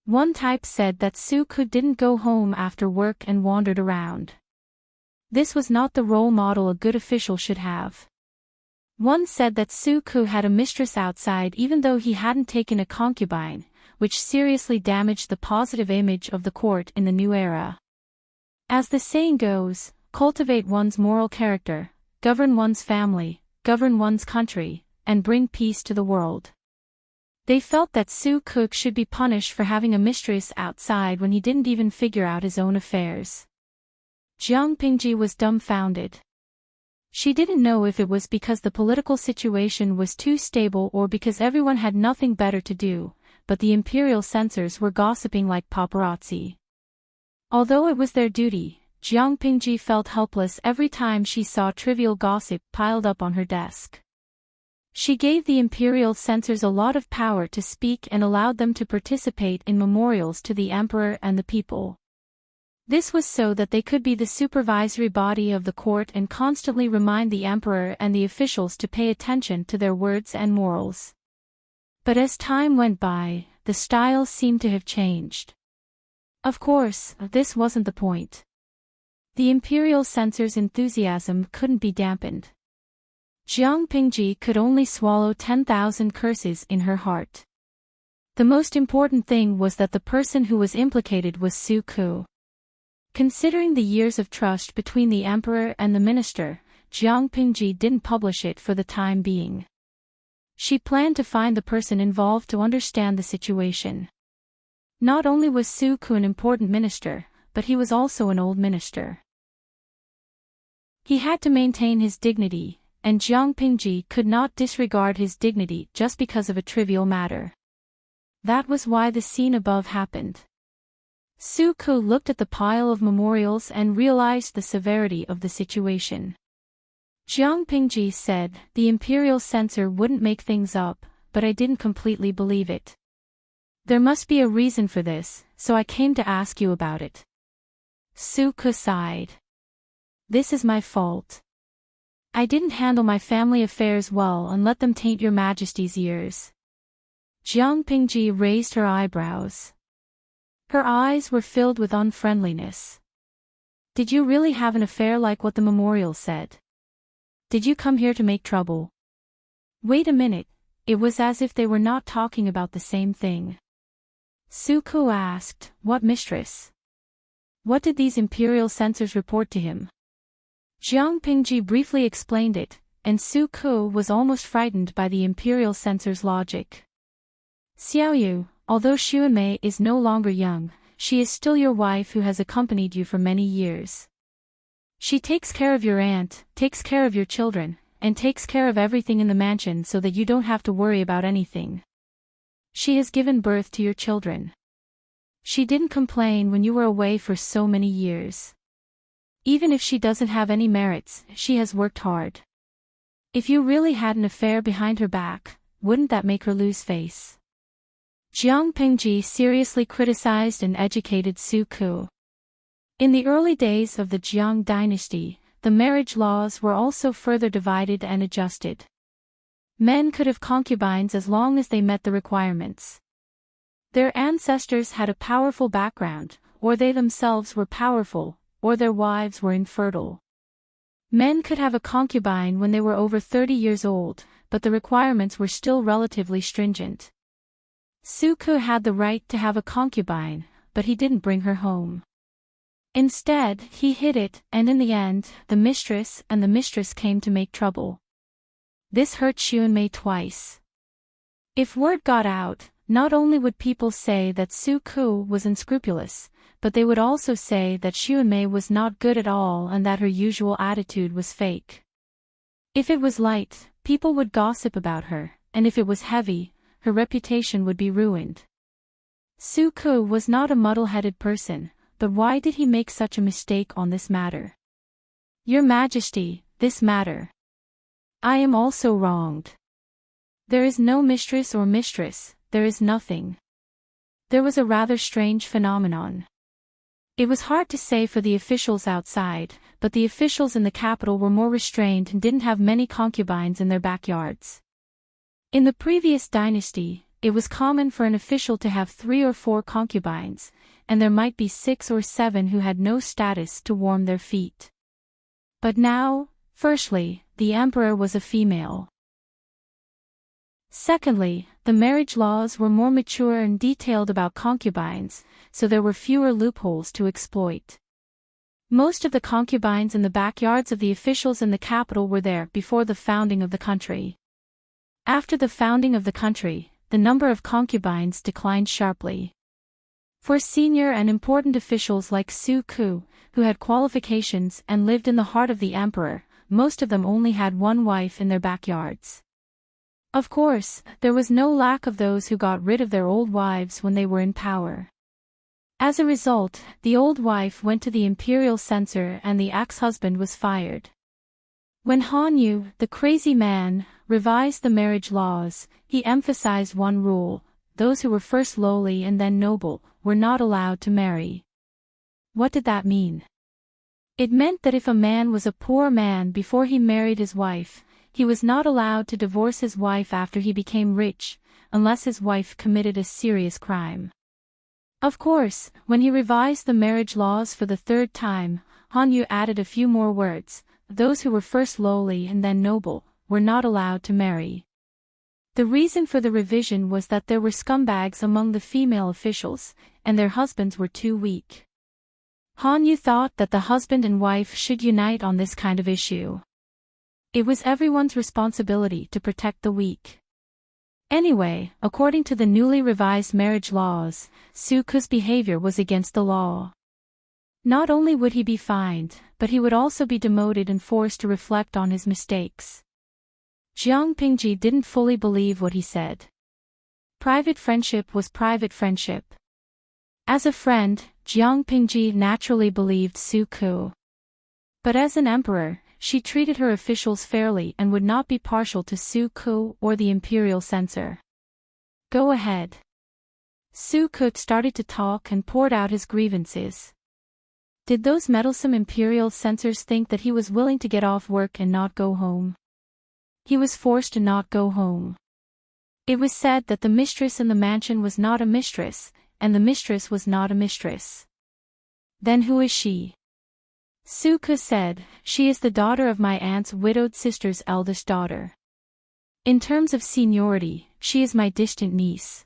One type said that Su-ku didn't go home after work and wandered around. This was not the role model a good official should have. One said that Su-ku had a mistress outside even though he hadn't taken a concubine, which seriously damaged the positive image of the court in the new era. As the saying goes, cultivate one's moral character, govern one's family, govern one's country, and bring peace to the world. They felt that Su-ku should be punished for having a mistress outside when he didn't even figure out his own affairs. Jiang Pingji was dumbfounded. She didn't know if it was because the political situation was too stable or because everyone had nothing better to do, but the imperial censors were gossiping like paparazzi. Although it was their duty, Jiang Pingji felt helpless every time she saw trivial gossip piled up on her desk. She gave the imperial censors a lot of power to speak and allowed them to participate in memorials to the emperor and the people. This was so that they could be the supervisory body of the court and constantly remind the emperor and the officials to pay attention to their words and morals. But as time went by, the style seemed to have changed. Of course, this wasn't the point. The imperial censors' enthusiasm couldn't be dampened. Jiang Pingji could only swallow 10,000 curses in her heart. The most important thing was that the person who was implicated was Su-ku. Considering the years of trust between the emperor and the minister, Jiang Pingji didn't publish it for the time being. She planned to find the person involved to understand the situation. Not only was Su-ku an important minister, but he was also an old minister. He had to maintain his dignity, and Jiang Pingji could not disregard his dignity just because of a trivial matter. That was why the scene above happened. Su-ku looked at the pile of memorials and realized the severity of the situation. Jiang Pingji said, "The imperial censor wouldn't make things up, but I didn't completely believe it. There must be a reason for this, so I came to ask you about it." Su-ku sighed. "This is my fault. I didn't handle my family affairs well and let them taint your majesty's ears." Jiang Pingji raised her eyebrows. Her eyes were filled with unfriendliness. "Did you really have an affair like what the memorial said? Did you come here to make trouble?" Wait a minute, it was as if they were not talking about the same thing. Su-ku asked, "What mistress? What did these imperial censors report to him?" Jiang Pingji briefly explained it, and Su-ku was almost frightened by the imperial censor's logic. "Xiaoyu, although Xuanmei is no longer young, she is still your wife who has accompanied you for many years. She takes care of your aunt, takes care of your children, and takes care of everything in the mansion so that you don't have to worry about anything. She has given birth to your children. She didn't complain when you were away for so many years. Even if she doesn't have any merits, she has worked hard. If you really had an affair behind her back, wouldn't that make her lose face?" Jiang Pingji seriously criticized and educated Su-ku. In the early days of the Jiang dynasty, the marriage laws were also further divided and adjusted. Men could have concubines as long as they met the requirements. Their ancestors had a powerful background, or they themselves were powerful, or their wives were infertile. Men could have a concubine when they were over 30 years old, but the requirements were still relatively stringent. Su-ku had the right to have a concubine, but he didn't bring her home. Instead, he hid it, and in the end, the mistress came to make trouble. This hurt Xuanmei twice. If word got out, not only would people say that Su-ku was unscrupulous, but they would also say that Xuanmei was not good at all and that her usual attitude was fake. If it was light, people would gossip about her, and if it was heavy, her reputation would be ruined. Su-ku was not a muddle-headed person, but why did he make such a mistake on this matter? "Your Majesty, this matter. I am also wronged. There is no mistress or mistress, there is nothing. there was a rather strange phenomenon. It was hard to say for the officials outside, but the officials in the capital were more restrained and didn't have many concubines in their backyards. In the previous dynasty, it was common for an official to have 3 or 4 concubines, and there might be 6 or 7 who had no status to warm their feet. But now, firstly, the emperor was a female. Secondly, the marriage laws were more mature and detailed about concubines, so there were fewer loopholes to exploit. Most of the concubines in the backyards of the officials in the capital were there before the founding of the country. After the founding of the country, the number of concubines declined sharply. For senior and important officials like Su Ku, who had qualifications and lived in the heart of the emperor, most of them only had one wife in their backyards. Of course, there was no lack of those who got rid of their old wives when they were in power. As a result, the old wife went to the imperial censor and the ex-husband was fired. When Han Yu, the crazy man, revised the marriage laws, he emphasized one rule: those who were first lowly and then noble were not allowed to marry. What did that mean? It meant that if a man was a poor man before he married his wife, he was not allowed to divorce his wife after he became rich, unless his wife committed a serious crime. Of course, when he revised the marriage laws for the 3rd time, Han Yu added a few more words: those who were first lowly and then noble were not allowed to marry. The reason for the revision was that there were scumbags among the female officials, and their husbands were too weak. Han Yu thought that the husband and wife should unite on this kind of issue. It was everyone's responsibility to protect the weak. Anyway, according to the newly revised marriage laws, Su Ku's behavior was against the law. Not only would he be fined, but he would also be demoted and forced to reflect on his mistakes. Jiang Pingji didn't fully believe what he said. Private friendship was private friendship. As a friend, Jiang Pingji naturally believed Su Ku. But as an emperor, she treated her officials fairly and would not be partial to Su Ku or the imperial censor. Go ahead. Su Ku started to talk and poured out his grievances. Did those meddlesome imperial censors think that he was willing to get off work and not go home? He was forced to not go home. It was said that the mistress in the mansion was not a mistress, and the mistress was not a mistress. Then who is she? Su Ku said, she is the daughter of my aunt's widowed sister's eldest daughter. In terms of seniority, she is my distant niece.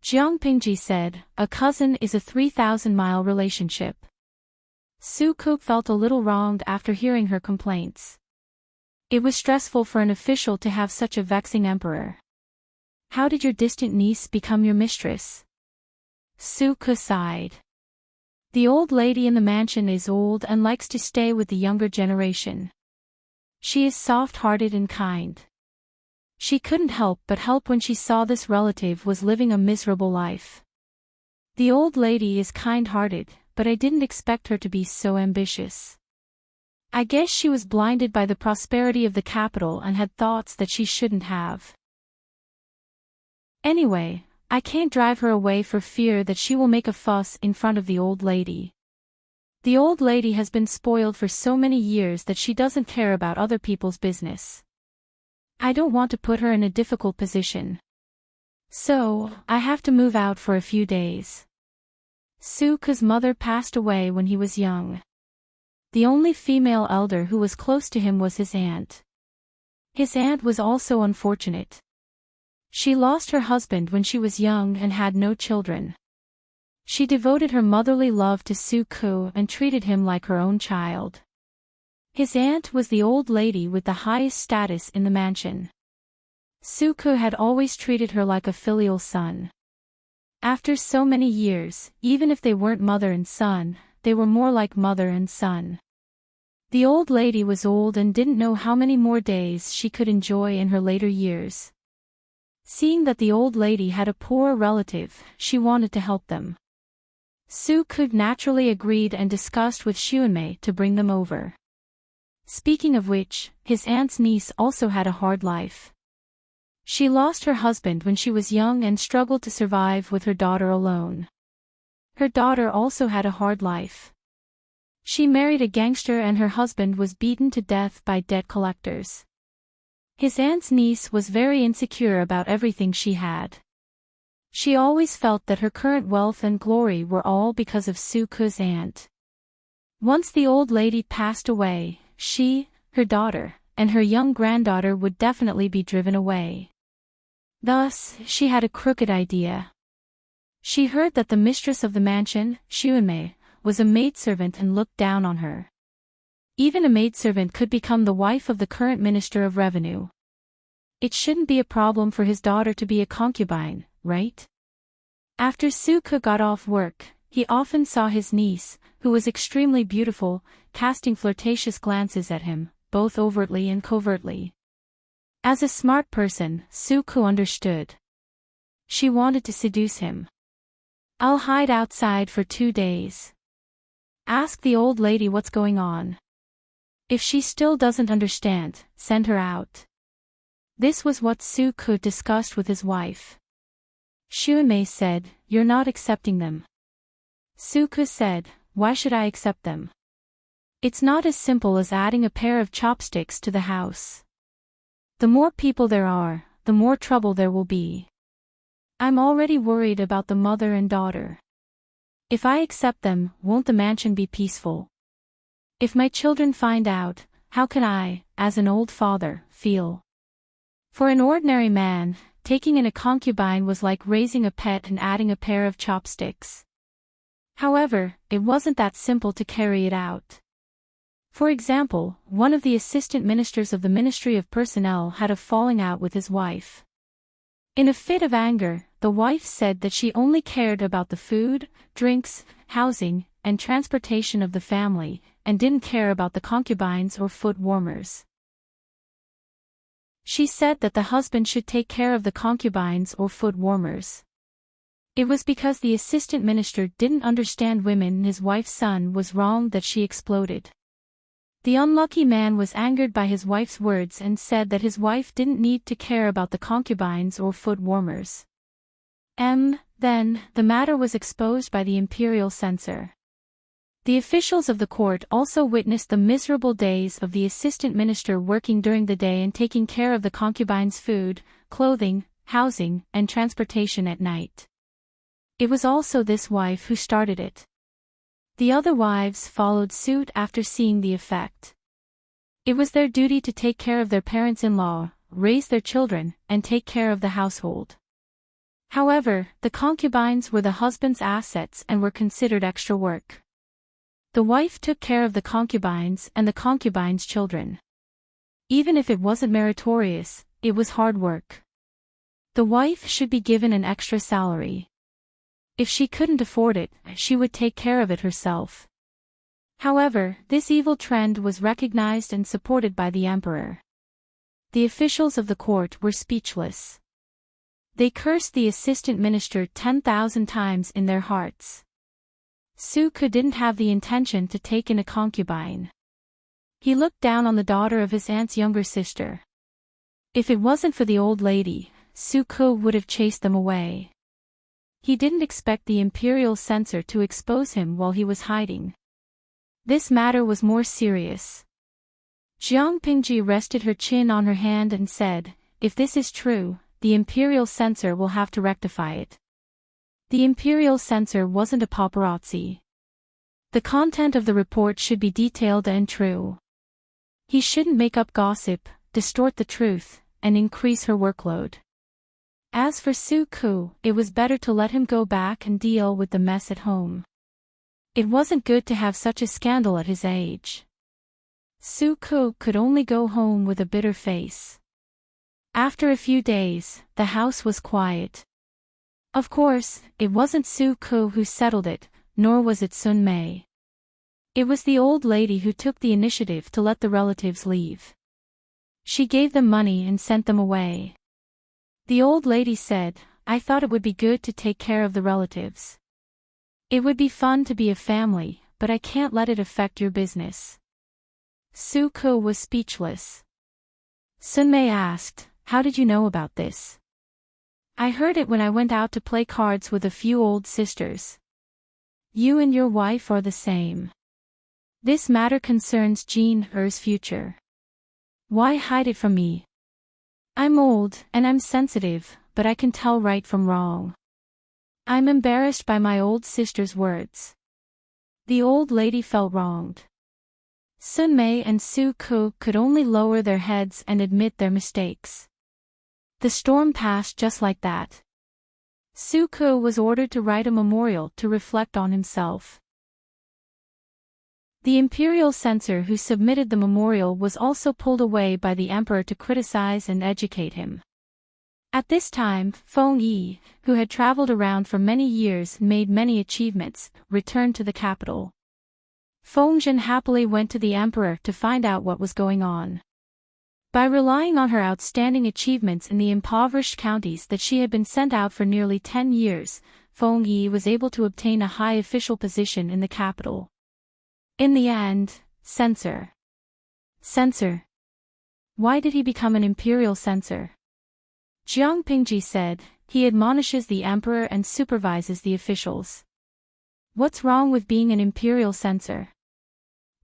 Jiang Pingji said, a cousin is a 3,000-mile relationship. Su Ku felt a little wronged after hearing her complaints. It was stressful for an official to have such a vexing emperor. How did your distant niece become your mistress? Su Ku sighed. The old lady in the mansion is old and likes to stay with the younger generation. She is soft-hearted and kind. She couldn't help but help when she saw this relative was living a miserable life. The old lady is kind-hearted, but I didn't expect her to be so ambitious. I guess she was blinded by the prosperity of the capital and had thoughts that she shouldn't have. Anyway, I can't drive her away for fear that she will make a fuss in front of the old lady. The old lady has been spoiled for so many years that she doesn't care about other people's business. I don't want to put her in a difficult position. So, I have to move out for a few days. Su Ku's mother passed away when he was young. The only female elder who was close to him was his aunt. His aunt was also unfortunate. She lost her husband when she was young and had no children. She devoted her motherly love to Su Ku and treated him like her own child. His aunt was the old lady with the highest status in the mansion. Su Ku had always treated her like a filial son. After so many years, even if they weren't mother and son, they were more like mother and son. The old lady was old and didn't know how many more days she could enjoy in her later years. Seeing that the old lady had a poor relative, she wanted to help them. Su Ku naturally agreed and discussed with Xuanmei to bring them over. Speaking of which, his aunt's niece also had a hard life. She lost her husband when she was young and struggled to survive with her daughter alone. Her daughter also had a hard life. She married a gangster and her husband was beaten to death by debt collectors. His aunt's niece was very insecure about everything she had. She always felt that her current wealth and glory were all because of Suku's aunt. Once the old lady passed away, she, her daughter, and her young granddaughter would definitely be driven away. Thus, she had a crooked idea. She heard that the mistress of the mansion, Shuenmei, was a maidservant and looked down on her. Even a maidservant could become the wife of the current Minister of Revenue. It shouldn't be a problem for his daughter to be a concubine, right? After Suku got off work, he often saw his niece, who was extremely beautiful, casting flirtatious glances at him, both overtly and covertly. As a smart person, Suku understood. She wanted to seduce him. "I'll hide outside for 2 days. Ask the old lady what's going on. If she still doesn't understand, send her out." This was what Suku discussed with his wife. Shuenmei said, "You're not accepting them." Suku said, "Why should I accept them? It's not as simple as adding a pair of chopsticks to the house. The more people there are, the more trouble there will be. I'm already worried about the mother and daughter. If I accept them, won't the mansion be peaceful? If my children find out, how can I, as an old father, feel?" For an ordinary man, taking in a concubine was like raising a pet and adding a pair of chopsticks. However, it wasn't that simple to carry it out. For example, one of the assistant ministers of the Ministry of Personnel had a falling out with his wife. In a fit of anger, the wife said that she only cared about the food, drinks, housing, and transportation of the family, and didn't care about the concubines or foot warmers. She said that the husband should take care of the concubines or foot warmers. It was because the assistant minister didn't understand women and his wife's son was wrong that she exploded. The unlucky man was angered by his wife's words and said that his wife didn't need to care about the concubines or foot warmers. Then, the matter was exposed by the imperial censor. The officials of the court also witnessed the miserable days of the assistant minister working during the day and taking care of the concubines' food, clothing, housing, and transportation at night. It was also this wife who started it. The other wives followed suit after seeing the effect. It was their duty to take care of their parents-in-law, raise their children, and take care of the household. However, the concubines were the husband's assets and were considered extra work. The wife took care of the concubines and the concubines' children. Even if it wasn't meritorious, it was hard work. The wife should be given an extra salary. If she couldn't afford it, she would take care of it herself. However, this evil trend was recognized and supported by the emperor. The officials of the court were speechless. They cursed the assistant minister 10,000 times in their hearts. Suku didn't have the intention to take in a concubine. He looked down on the daughter of his aunt's younger sister. If it wasn't for the old lady, Suku would have chased them away. He didn't expect the imperial censor to expose him while he was hiding. This matter was more serious. Jiang Pingji rested her chin on her hand and said, "If this is true, the imperial censor will have to rectify it." The imperial censor wasn't a paparazzi. The content of the report should be detailed and true. He shouldn't make up gossip, distort the truth, and increase her workload. As for Suku, it was better to let him go back and deal with the mess at home. It wasn't good to have such a scandal at his age. Suku could only go home with a bitter face. After a few days, the house was quiet. Of course, it wasn't Suku who settled it, nor was it Sunmei. It was the old lady who took the initiative to let the relatives leave. She gave them money and sent them away. The old lady said, "I thought it would be good to take care of the relatives. It would be fun to be a family, but I can't let it affect your business." Suku was speechless. Sunmei asked, How did you know about this? I heard it when I went out to play cards with a few old sisters. You and your wife are the same. This matter concerns Jean's future. Why hide it from me? I'm old, and I'm sensitive, but I can tell right from wrong. I'm embarrassed by my old sister's words. The old lady felt wronged. Sun Mei and Su Ku could only lower their heads and admit their mistakes. The storm passed just like that. Su Ku was ordered to write a memorial to reflect on himself. The imperial censor who submitted the memorial was also pulled away by the emperor to criticize and educate him. At this time, Feng Yi, who had traveled around for many years and made many achievements, returned to the capital. Feng Zhen happily went to the emperor to find out what was going on. By relying on her outstanding achievements in the impoverished counties that she had been sent out for nearly 10 years, Feng Yi was able to obtain a high official position in the capital. In the end, censor. Censor. Why did he become an imperial censor? Jiang Pingji said, he admonishes the emperor and supervises the officials. What's wrong with being an imperial censor?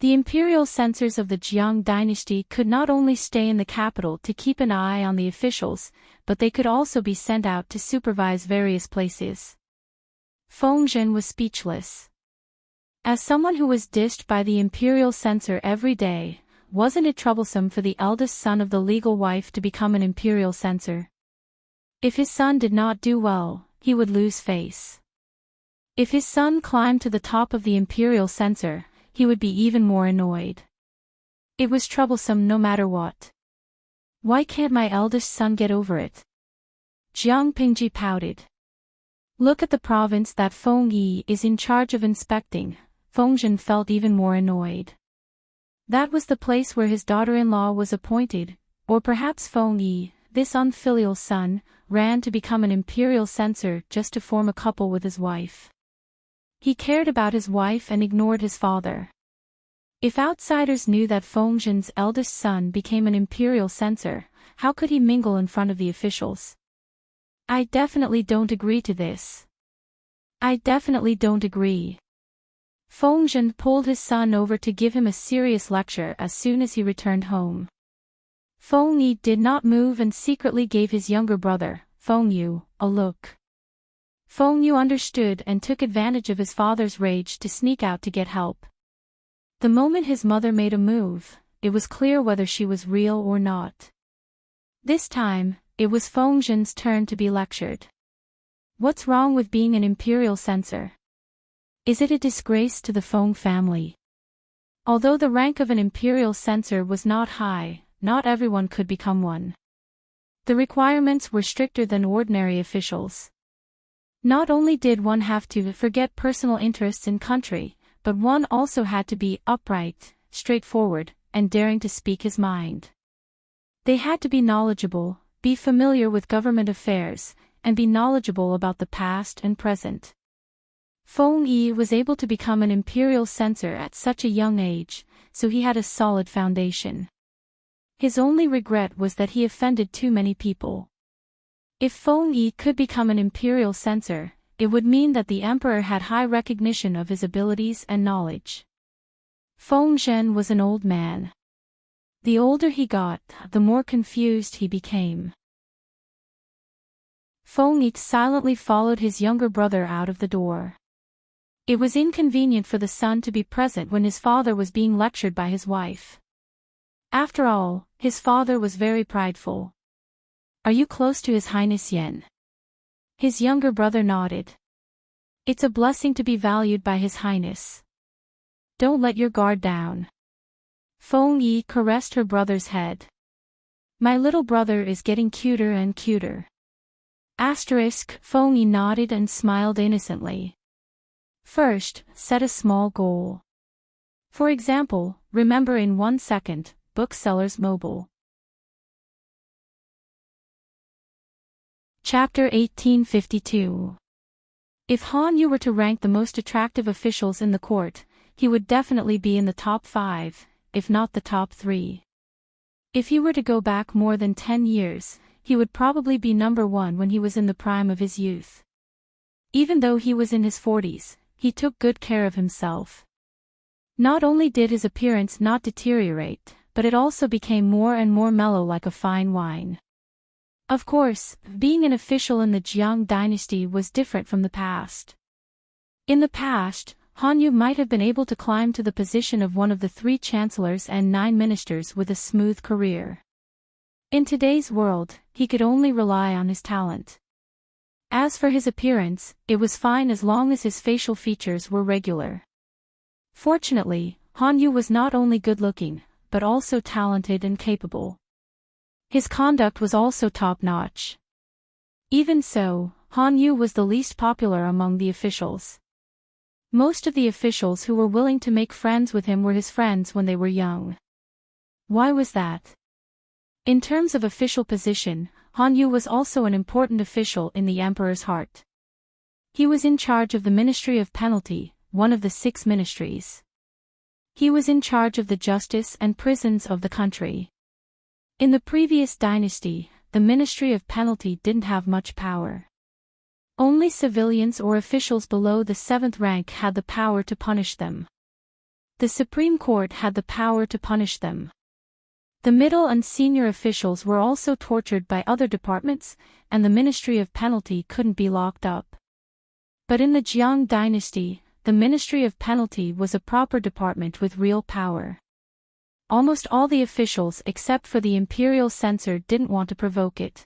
The imperial censors of the Jiang dynasty could not only stay in the capital to keep an eye on the officials, but they could also be sent out to supervise various places. Feng Zhen was speechless. As someone who was dished by the imperial censor every day, wasn't it troublesome for the eldest son of the legal wife to become an imperial censor? If his son did not do well, he would lose face. If his son climbed to the top of the imperial censor, he would be even more annoyed. It was troublesome no matter what. Why can't my eldest son get over it? Jiang Pingji pouted. Look at the province that Feng Yi is in charge of inspecting. Feng Zhen felt even more annoyed. That was the place where his daughter-in-law was appointed, or perhaps Feng Yi, this unfilial son, ran to become an imperial censor just to form a couple with his wife. He cared about his wife and ignored his father. If outsiders knew that Feng Zhen's eldest son became an imperial censor, how could he mingle in front of the officials? I definitely don't agree to this. I definitely don't agree. Feng Zhen pulled his son over to give him a serious lecture as soon as he returned home. Feng Yi did not move and secretly gave his younger brother, Feng Yu, a look. Feng Yu understood and took advantage of his father's rage to sneak out to get help. The moment his mother made a move, it was clear whether she was real or not. This time, it was Feng Zhen's turn to be lectured. What's wrong with being an imperial censor? Is it a disgrace to the Feng family? Although the rank of an imperial censor was not high, not everyone could become one. The requirements were stricter than ordinary officials. Not only did one have to forget personal interests in country, but one also had to be upright, straightforward, and daring to speak his mind. They had to be knowledgeable, be familiar with government affairs, and be knowledgeable about the past and present. Feng Yi was able to become an imperial censor at such a young age, so he had a solid foundation. His only regret was that he offended too many people. If Feng Yi could become an imperial censor, it would mean that the emperor had high recognition of his abilities and knowledge. Feng Zhen was an old man. The older he got, the more confused he became. Feng Yi silently followed his younger brother out of the door. It was inconvenient for the son to be present when his father was being lectured by his wife. After all, his father was very prideful. Are you close to His Highness Yen? His younger brother nodded. It's a blessing to be valued by His Highness. Don't let your guard down. Feng Yi caressed her brother's head. My little brother is getting cuter and cuter. Feng Yi nodded and smiled innocently. First, set a small goal. For example, remember in 1 second, Booksellers Mobile. Chapter 1852. If Han Yu were to rank the most attractive officials in the court, he would definitely be in the top 5, if not the top 3. If he were to go back more than 10 years, he would probably be number one when he was in the prime of his youth. Even though he was in his 40s, he took good care of himself. Not only did his appearance not deteriorate, but it also became more and more mellow like a fine wine. Of course, being an official in the Jiang dynasty was different from the past. In the past, Han Yu might have been able to climb to the position of one of the 3 chancellors and 9 ministers with a smooth career. In today's world, he could only rely on his talent. As for his appearance, it was fine as long as his facial features were regular. Fortunately, Han Yu was not only good-looking, but also talented and capable. His conduct was also top-notch. Even so, Han Yu was the least popular among the officials. Most of the officials who were willing to make friends with him were his friends when they were young. Why was that? In terms of official position, Han Yu was also an important official in the emperor's heart. He was in charge of the Ministry of Penalty, one of the 6 ministries. He was in charge of the justice and prisons of the country. In the previous dynasty, the Ministry of Penalty didn't have much power. Only civilians or officials below the 7th rank had the power to punish them. The Supreme Court had the power to punish them. The middle and senior officials were also tortured by other departments, and the Ministry of Penalty couldn't be locked up. But in the Jiang dynasty, the Ministry of Penalty was a proper department with real power. Almost all the officials except for the imperial censor didn't want to provoke it.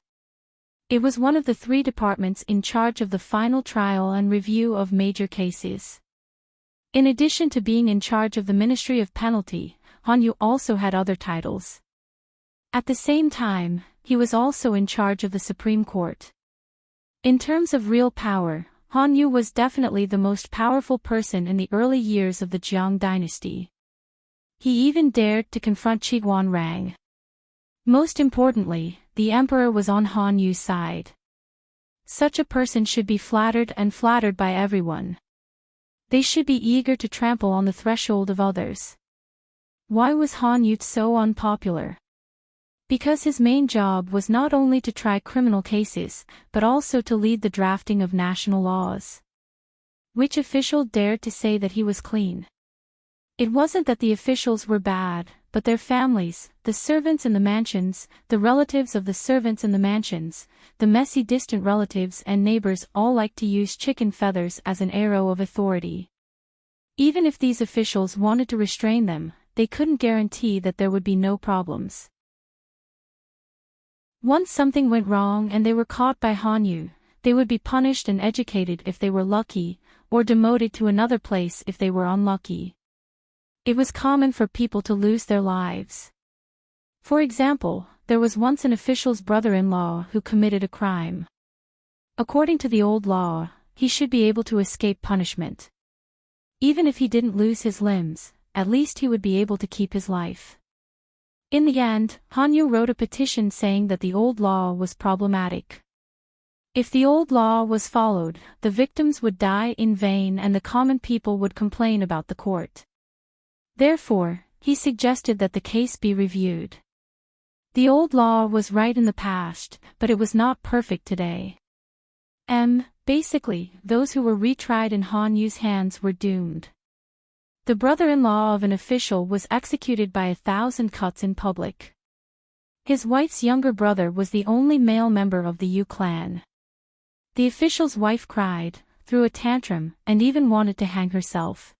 It was one of the 3 departments in charge of the final trial and review of major cases. In addition to being in charge of the Ministry of Penalty, Han Yu also had other titles. At the same time, he was also in charge of the Supreme Court. In terms of real power, Han Yu was definitely the most powerful person in the early years of the Jiang dynasty. He even dared to confront Qiguan Rang. Most importantly, the emperor was on Han Yu's side. Such a person should be flattered and flattered by everyone. They should be eager to trample on the threshold of others. Why was Han Yu so unpopular? Because his main job was not only to try criminal cases, but also to lead the drafting of national laws. Which official dared to say that he was clean? It wasn't that the officials were bad, but their families, the servants in the mansions, the relatives of the servants in the mansions, the messy distant relatives and neighbors all liked to use chicken feathers as an arrow of authority. Even if these officials wanted to restrain them, they couldn't guarantee that there would be no problems. Once something went wrong and they were caught by Han Yu, they would be punished and educated if they were lucky, or demoted to another place if they were unlucky. It was common for people to lose their lives. For example, there was once an official's brother-in-law who committed a crime. According to the old law, he should be able to escape punishment. Even if he didn't lose his limbs, at least he would be able to keep his life. In the end, Han Yu wrote a petition saying that the old law was problematic. If the old law was followed, the victims would die in vain and the common people would complain about the court. Therefore, he suggested that the case be reviewed. The old law was right in the past, but it was not perfect today. Basically, those who were retried in Han Yu's hands were doomed. The brother-in-law of an official was executed by 1,000 cuts in public. His wife's younger brother was the only male member of the Yu clan. The official's wife cried, threw a tantrum, and even wanted to hang herself.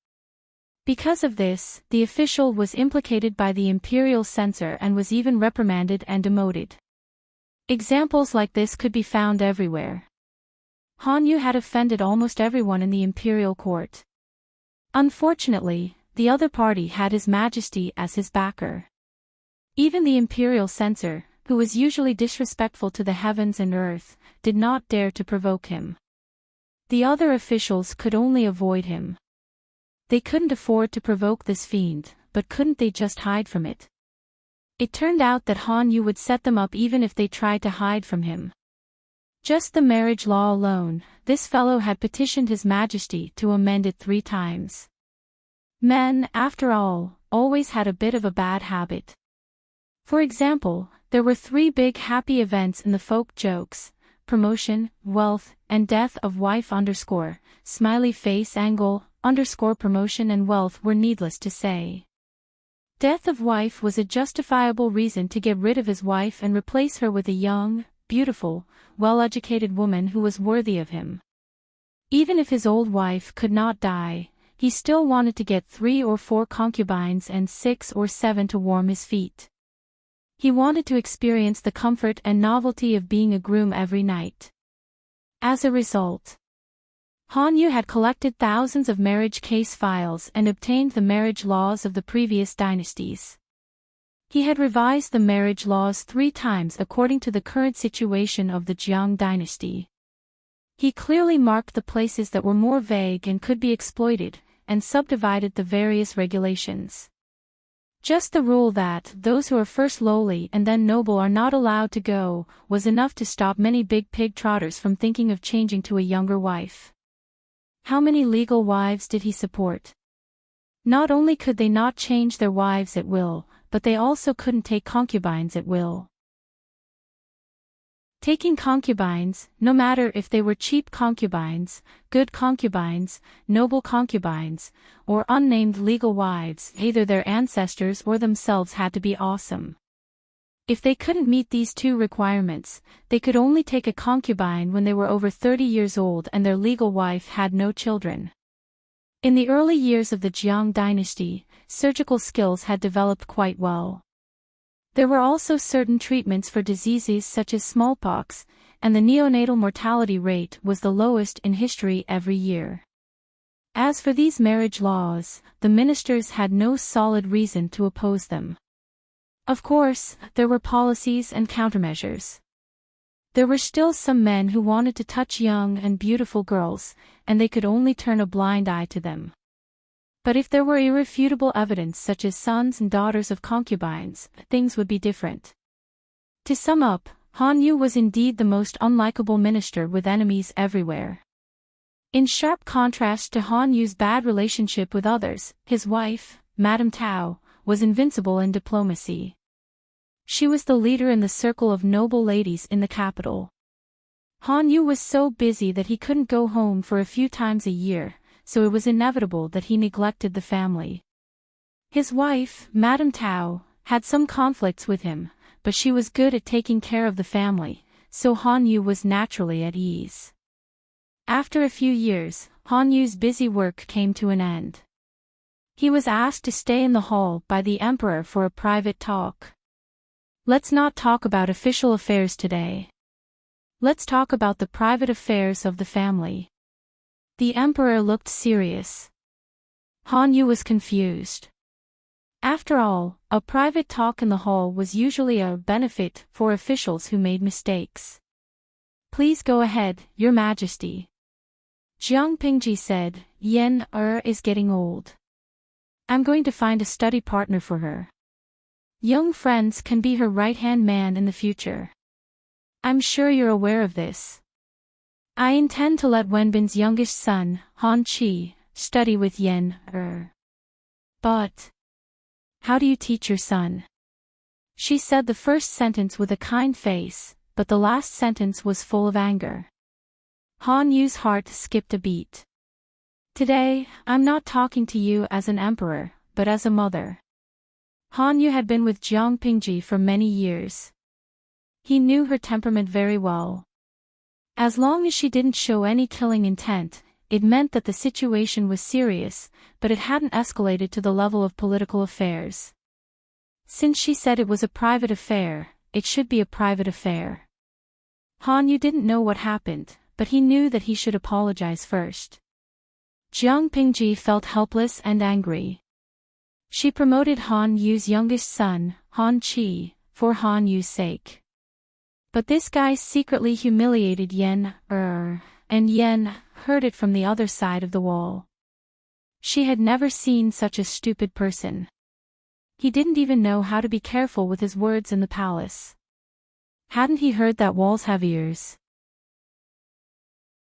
Because of this, the official was implicated by the imperial censor and was even reprimanded and demoted. Examples like this could be found everywhere. Han Yu had offended almost everyone in the imperial court. Unfortunately, the other party had His Majesty as his backer. Even the imperial censor, who was usually disrespectful to the heavens and earth, did not dare to provoke him. The other officials could only avoid him. They couldn't afford to provoke this fiend, but couldn't they just hide from it? It turned out that Han Yu would set them up even if they tried to hide from him. Just the marriage law alone, this fellow had petitioned His Majesty to amend it 3 times. Men, after all, always had a bit of a bad habit. For example, There were 3 big happy events in the folk jokes: promotion, wealth, and death of wife _ smiley face angle _ promotion and wealth were needless to say. Death of wife was a justifiable reason to get rid of his wife and replace her with a young, beautiful, well-educated woman who was worthy of him. Even if his old wife could not die, he still wanted to get 3 or 4 concubines and 6 or 7 to warm his feet. He wanted to experience the comfort and novelty of being a groom every night. As a result, Hanyu had collected thousands of marriage case files and obtained the marriage laws of the previous dynasties. He had revised the marriage laws 3 times according to the current situation of the Jiang dynasty. He clearly marked the places that were more vague and could be exploited, and subdivided the various regulations. Just the rule that those who are first lowly and then noble are not allowed to go was enough to stop many big pig trotters from thinking of changing to a younger wife. How many legal wives did he support? Not only could they not change their wives at will, but they also couldn't take concubines at will. Taking concubines, no matter if they were cheap concubines, good concubines, noble concubines, or unnamed legal wives, either their ancestors or themselves had to be awesome. If they couldn't meet these 2 requirements, they could only take a concubine when they were over 30 years old and their legal wife had no children. In the early years of the Jiang dynasty, surgical skills had developed quite well. There were also certain treatments for diseases such as smallpox, and the neonatal mortality rate was the lowest in history every year. As for these marriage laws, the ministers had no solid reason to oppose them. Of course, there were policies and countermeasures. There were still some men who wanted to touch young and beautiful girls, and they could only turn a blind eye to them. But if there were irrefutable evidence such as sons and daughters of concubines, things would be different. To sum up, Hanyu was indeed the most unlikable minister with enemies everywhere. In sharp contrast to Hanyu's bad relationship with others, his wife, Madame Tao, was invincible in diplomacy. She was the leader in the circle of noble ladies in the capital. Hanyu was so busy that he couldn't go home for a few times a year, so it was inevitable that he neglected the family. His wife, Madame Tao, had some conflicts with him, but she was good at taking care of the family, so Hanyu was naturally at ease. After a few years, Hanyu's busy work came to an end. He was asked to stay in the hall by the emperor for a private talk. Let's not talk about official affairs today. Let's talk about the private affairs of the family. The emperor looked serious. Hanyu was confused. After all, a private talk in the hall was usually a benefit for officials who made mistakes. Please go ahead, Your Majesty. Jiang Pingji said, Yen is getting old. I'm going to find a study partner for her. Young friends can be her right-hand man in the future. I'm sure you're aware of this. I intend to let Wenbin's youngest son, Han Qi, study with Yen But how do you teach your son? She said the first sentence with a kind face, but the last sentence was full of anger. Han Yu's heart skipped a beat. Today, I'm not talking to you as an emperor, but as a mother. Han Yu had been with Jiang Pingji for many years. He knew her temperament very well. As long as she didn't show any killing intent, it meant that the situation was serious, but it hadn't escalated to the level of political affairs. Since she said it was a private affair, it should be a private affair. Han Yu didn't know what happened, but he knew that he should apologize first. Jiang Pingji felt helpless and angry. She promoted Han Yu's youngest son, Han Qi, for Han Yu's sake. But this guy secretly humiliated Yen and Yen heard it from the other side of the wall. She had never seen such a stupid person. He didn't even know how to be careful with his words in the palace. Hadn't he heard that walls have ears?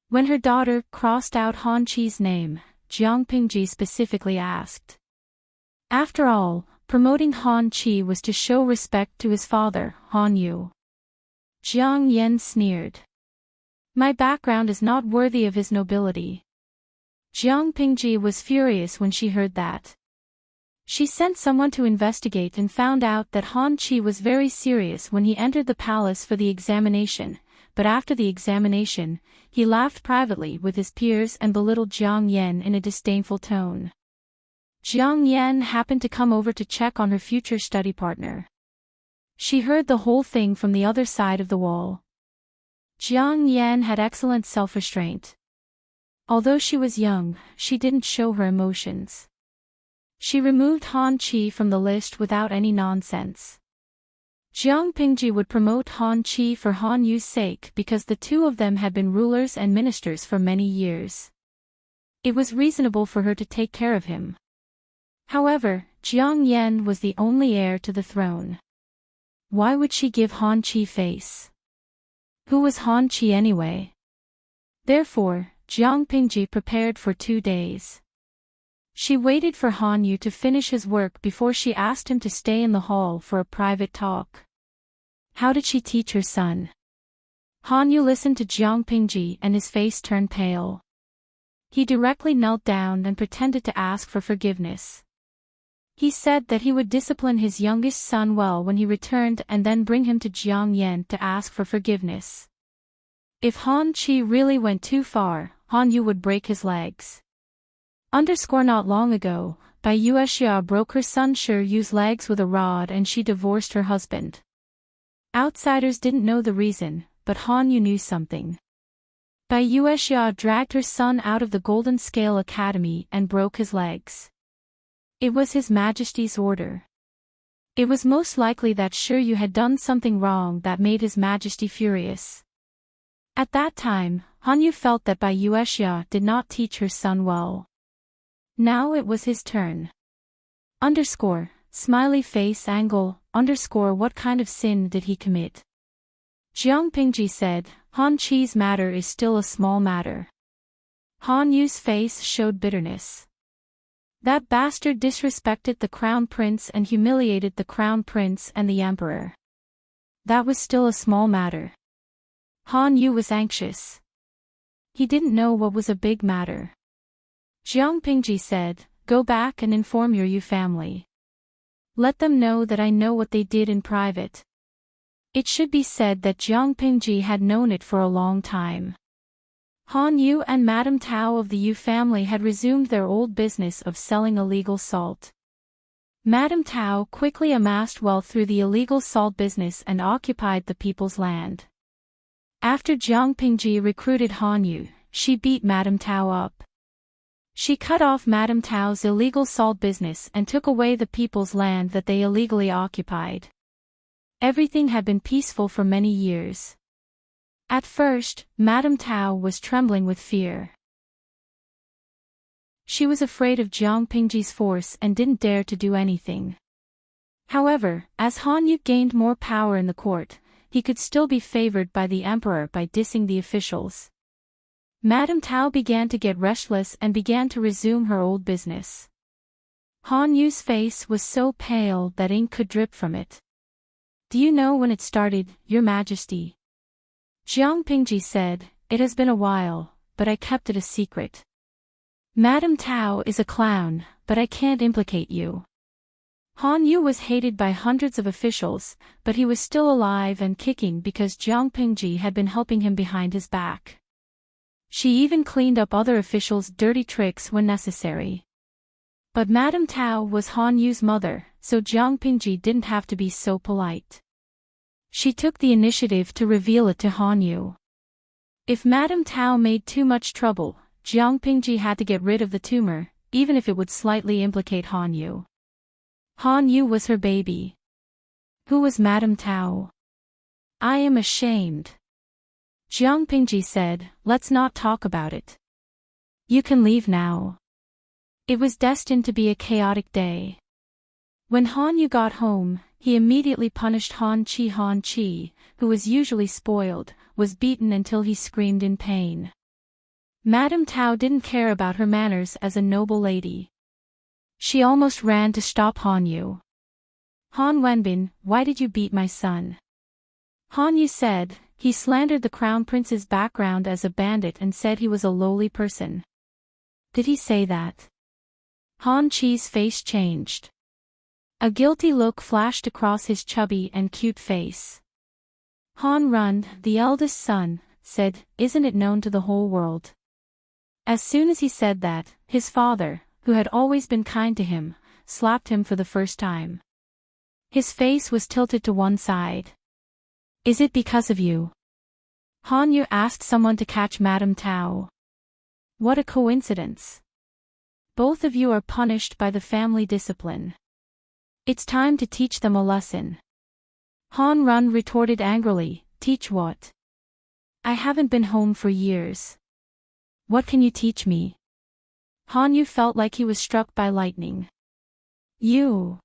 When her daughter crossed out Han Qi's name, Jiang Pingji specifically asked. After all, promoting Han Chi was to show respect to his father, Han Yu. Jiang Yan sneered. My background is not worthy of his nobility. Jiang Pingji was furious when she heard that. She sent someone to investigate and found out that Han Chi was very serious when he entered the palace for the examination, but after the examination, he laughed privately with his peers and belittled Jiang Yan in a disdainful tone. Jiang Yan happened to come over to check on her future study partner. She heard the whole thing from the other side of the wall. Jiang Yan had excellent self-restraint. Although she was young, she didn't show her emotions. She removed Han Chi from the list without any nonsense. Jiang Pingji would promote Han Chi for Han Yu's sake because the two of them had been rulers and ministers for many years. It was reasonable for her to take care of him. However, Jiang Yan was the only heir to the throne. Why would she give Han Chi face? Who was Han Chi anyway? Therefore, Jiang Pingji prepared for 2 days. She waited for Han Yu to finish his work before she asked him to stay in the hall for a private talk. How did she teach her son? Han Yu listened to Jiang Pingji and his face turned pale. He directly knelt down and pretended to ask for forgiveness. He said that he would discipline his youngest son well when he returned and then bring him to Jiang Yan to ask for forgiveness. If Han Chi really went too far, Han Yu would break his legs. Not long ago, Bai Yuexia broke her son Shi Yu's legs with a rod and she divorced her husband. Outsiders didn't know the reason, but Han Yu knew something. Bai Yuexia dragged her son out of the Golden Scale Academy and broke his legs. It was His Majesty's order. It was most likely that Shi Yu had done something wrong that made His Majesty furious. At that time, Han Yu felt that Bai Yuexia did not teach her son well. Now it was his turn. Smiley face angle, what kind of sin did he commit? Jiang Pingji said, Han Chi's matter is still a small matter. Han Yu's face showed bitterness. That bastard disrespected the crown prince and humiliated the crown prince and the emperor. That was still a small matter. Han Yu was anxious. He didn't know what was a big matter. Jiang Pingji said, go back and inform your Yu family. Let them know that I know what they did in private. It should be said that Jiang Pingji had known it for a long time. Han Yu and Madame Tao of the Yu family had resumed their old business of selling illegal salt. Madame Tao quickly amassed wealth through the illegal salt business and occupied the people's land. After Jiang Pingji recruited Han Yu, she beat Madame Tao up. She cut off Madame Tao's illegal salt business and took away the people's land that they illegally occupied. Everything had been peaceful for many years. At first, Madame Tao was trembling with fear. She was afraid of Jiang Pingji's force and didn't dare to do anything. However, as Han Yu gained more power in the court, he could still be favored by the emperor by dissing the officials. Madame Tao began to get restless and began to resume her old business. Han Yu's face was so pale that ink could drip from it. Do you know when it started, Your Majesty? Jiang Pingji said, it has been a while, but I kept it a secret. Madame Tao is a clown, but I can't implicate you. Han Yu was hated by hundreds of officials, but he was still alive and kicking because Jiang Pingji had been helping him behind his back. She even cleaned up other officials' dirty tricks when necessary. But Madame Tao was Han Yu's mother, so Jiang Pingji didn't have to be so polite. She took the initiative to reveal it to Han Yu. If Madame Tao made too much trouble, Jiang Pingji had to get rid of the tumor, even if it would slightly implicate Han Yu. Han Yu was her baby. Who was Madame Tao? I am ashamed. Jiang Pingji said, let's not talk about it. You can leave now. It was destined to be a chaotic day. When Han Yu got home, he immediately punished Han Chi. Han Chi, who was usually spoiled, was beaten until he screamed in pain. Madame Tao didn't care about her manners as a noble lady. She almost ran to stop Han Yu. Han Wenbin, why did you beat my son? Han Yu said, he slandered the crown prince's background as a bandit and said he was a lowly person. Did he say that? Han Chi's face changed. A guilty look flashed across his chubby and cute face. Han Run, the eldest son, said, isn't it known to the whole world? As soon as he said that, his father, who had always been kind to him, slapped him for the first time. His face was tilted to one side. Is it because of you? Han Yu asked someone to catch Madame Tao. What a coincidence. Both of you are punished by the family discipline. It's time to teach them a lesson. Han Run retorted angrily, teach what? I haven't been home for years. What can you teach me? Han Yu felt like he was struck by lightning. You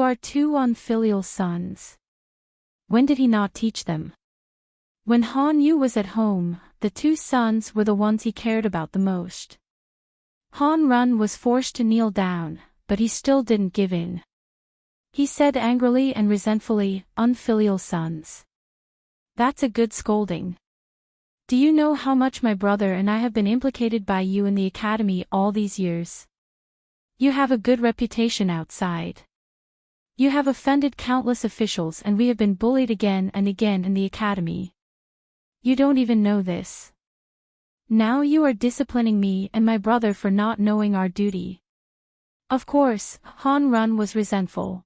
are two unfilial sons. When did he not teach them? When Han Yu was at home, the two sons were the ones he cared about the most. Han Run was forced to kneel down, but he still didn't give in. He said angrily and resentfully, unfilial sons. That's a good scolding. Do you know how much my brother and I have been implicated by you in the academy all these years? You have a good reputation outside. You have offended countless officials and we have been bullied again and again in the academy. You don't even know this. Now you are disciplining me and my brother for not knowing our duty. Of course, Han Run was resentful.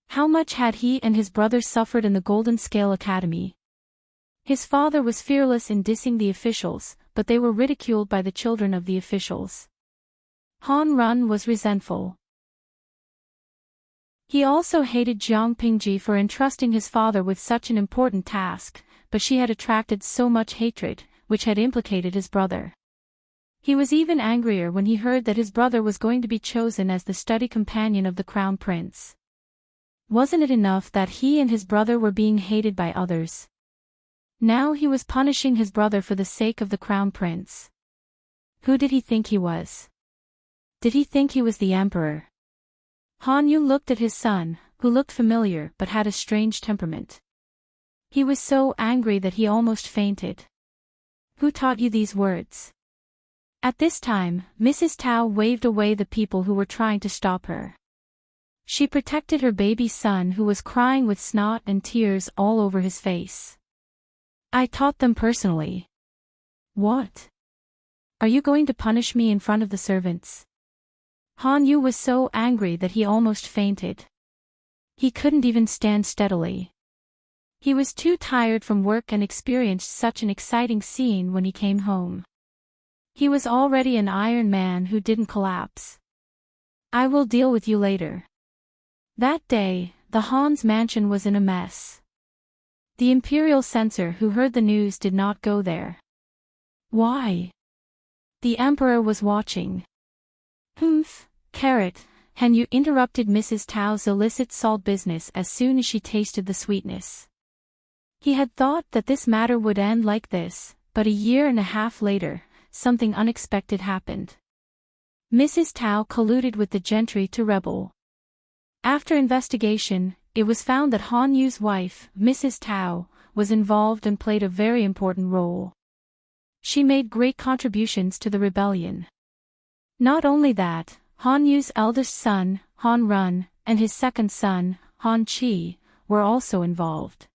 How much had he and his brother suffered in the Golden Scale Academy? His father was fearless in dissing the officials, but they were ridiculed by the children of the officials. Han Run was resentful. He also hated Jiang Pingji for entrusting his father with such an important task, but she had attracted so much hatred, which had implicated his brother. He was even angrier when he heard that his brother was going to be chosen as the study companion of the crown prince. Wasn't it enough that he and his brother were being hated by others? Now he was punishing his brother for the sake of the crown prince. Who did he think he was? Did he think he was the emperor? Han Yu looked at his son, who looked familiar but had a strange temperament. He was so angry that he almost fainted. Who taught you these words? At this time, Mrs. Tao waved away the people who were trying to stop her. She protected her baby son who was crying with snot and tears all over his face. I taught them personally. What? Are you going to punish me in front of the servants? Han Yu was so angry that he almost fainted. He couldn't even stand steadily. He was too tired from work and experienced such an exciting scene when he came home. He was already an Iron Man who didn't collapse. I will deal with you later. That day, the Han's mansion was in a mess. The imperial censor who heard the news did not go there. Why? The emperor was watching. Humph, carrot, Han Yu interrupted Mrs. Tao's illicit salt business as soon as she tasted the sweetness. He had thought that this matter would end like this, but a year and a half later, something unexpected happened. Mrs. Tao colluded with the gentry to rebel. After investigation, it was found that Han Yu's wife, Mrs. Tao, was involved and played a very important role. She made great contributions to the rebellion. Not only that, Han Yu's eldest son, Han Run, and his second son, Han Chi, were also involved.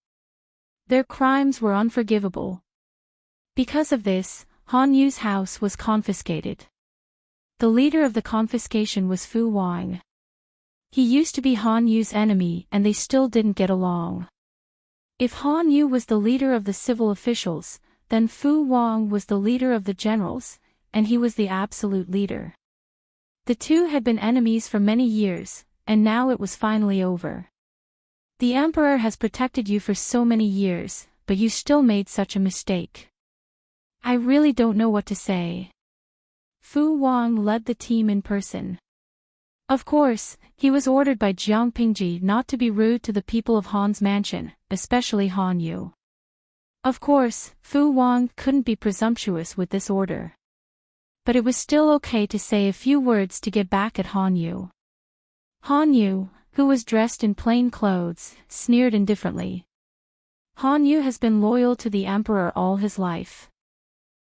Their crimes were unforgivable. Because of this, Han Yu's house was confiscated. The leader of the confiscation was Fu Wang. He used to be Han Yu's enemy and they still didn't get along. If Han Yu was the leader of the civil officials, then Fu Wang was the leader of the generals, and he was the absolute leader. The two had been enemies for many years, and now it was finally over. The emperor has protected you for so many years, but you still made such a mistake. I really don't know what to say. Fu Wang led the team in person. Of course, he was ordered by Jiang Pingji not to be rude to the people of Han's mansion, especially Han Yu. Of course, Fu Wang couldn't be presumptuous with this order. But it was still okay to say a few words to get back at Han Yu. Han Yu, who was dressed in plain clothes, sneered indifferently. Han Yu has been loyal to the emperor all his life.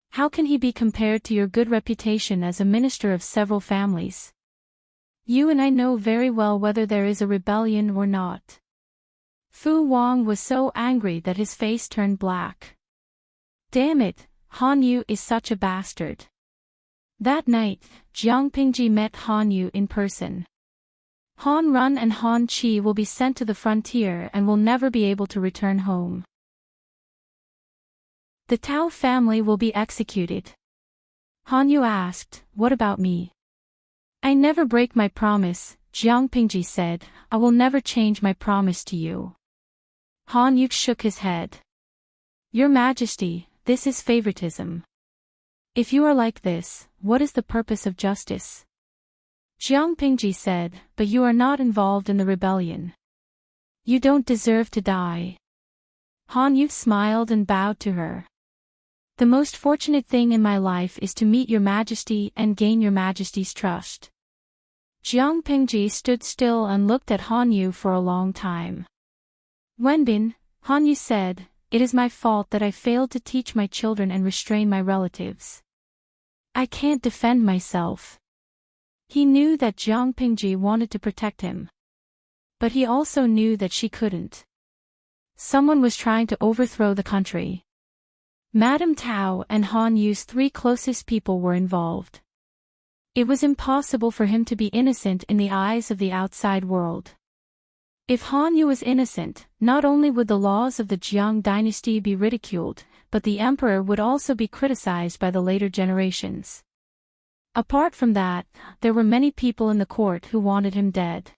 How can he be compared to your good reputation as a minister of several families? You and I know very well whether there is a rebellion or not. Fu Wang was so angry that his face turned black. Damn it, Han Yu is such a bastard. That night, Jiang Pingji met Han Yu in person. Han Run and Han Qi will be sent to the frontier and will never be able to return home. The Tao family will be executed. Han Yu asked, "What about me?" "I never break my promise," Jiang Pingji said. "I will never change my promise to you." Han Yu shook his head. "Your Majesty, this is favoritism. If you are like this, what is the purpose of justice?" Jiang Pingji said, "But you are not involved in the rebellion. You don't deserve to die." Han Yu smiled and bowed to her. "The most fortunate thing in my life is to meet your Majesty and gain your Majesty's trust." Jiang Pingji stood still and looked at Han Yu for a long time. "Wenbin," Han Yu said, "it is my fault that I failed to teach my children and restrain my relatives. I can't defend myself." He knew that Jiang Pingji wanted to protect him. But he also knew that she couldn't. Someone was trying to overthrow the country. Madame Tao and Han Yu's three closest people were involved. It was impossible for him to be innocent in the eyes of the outside world. If Han Yu was innocent, not only would the laws of the Jiang dynasty be ridiculed, but the emperor would also be criticized by the later generations. Apart from that, there were many people in the court who wanted him dead.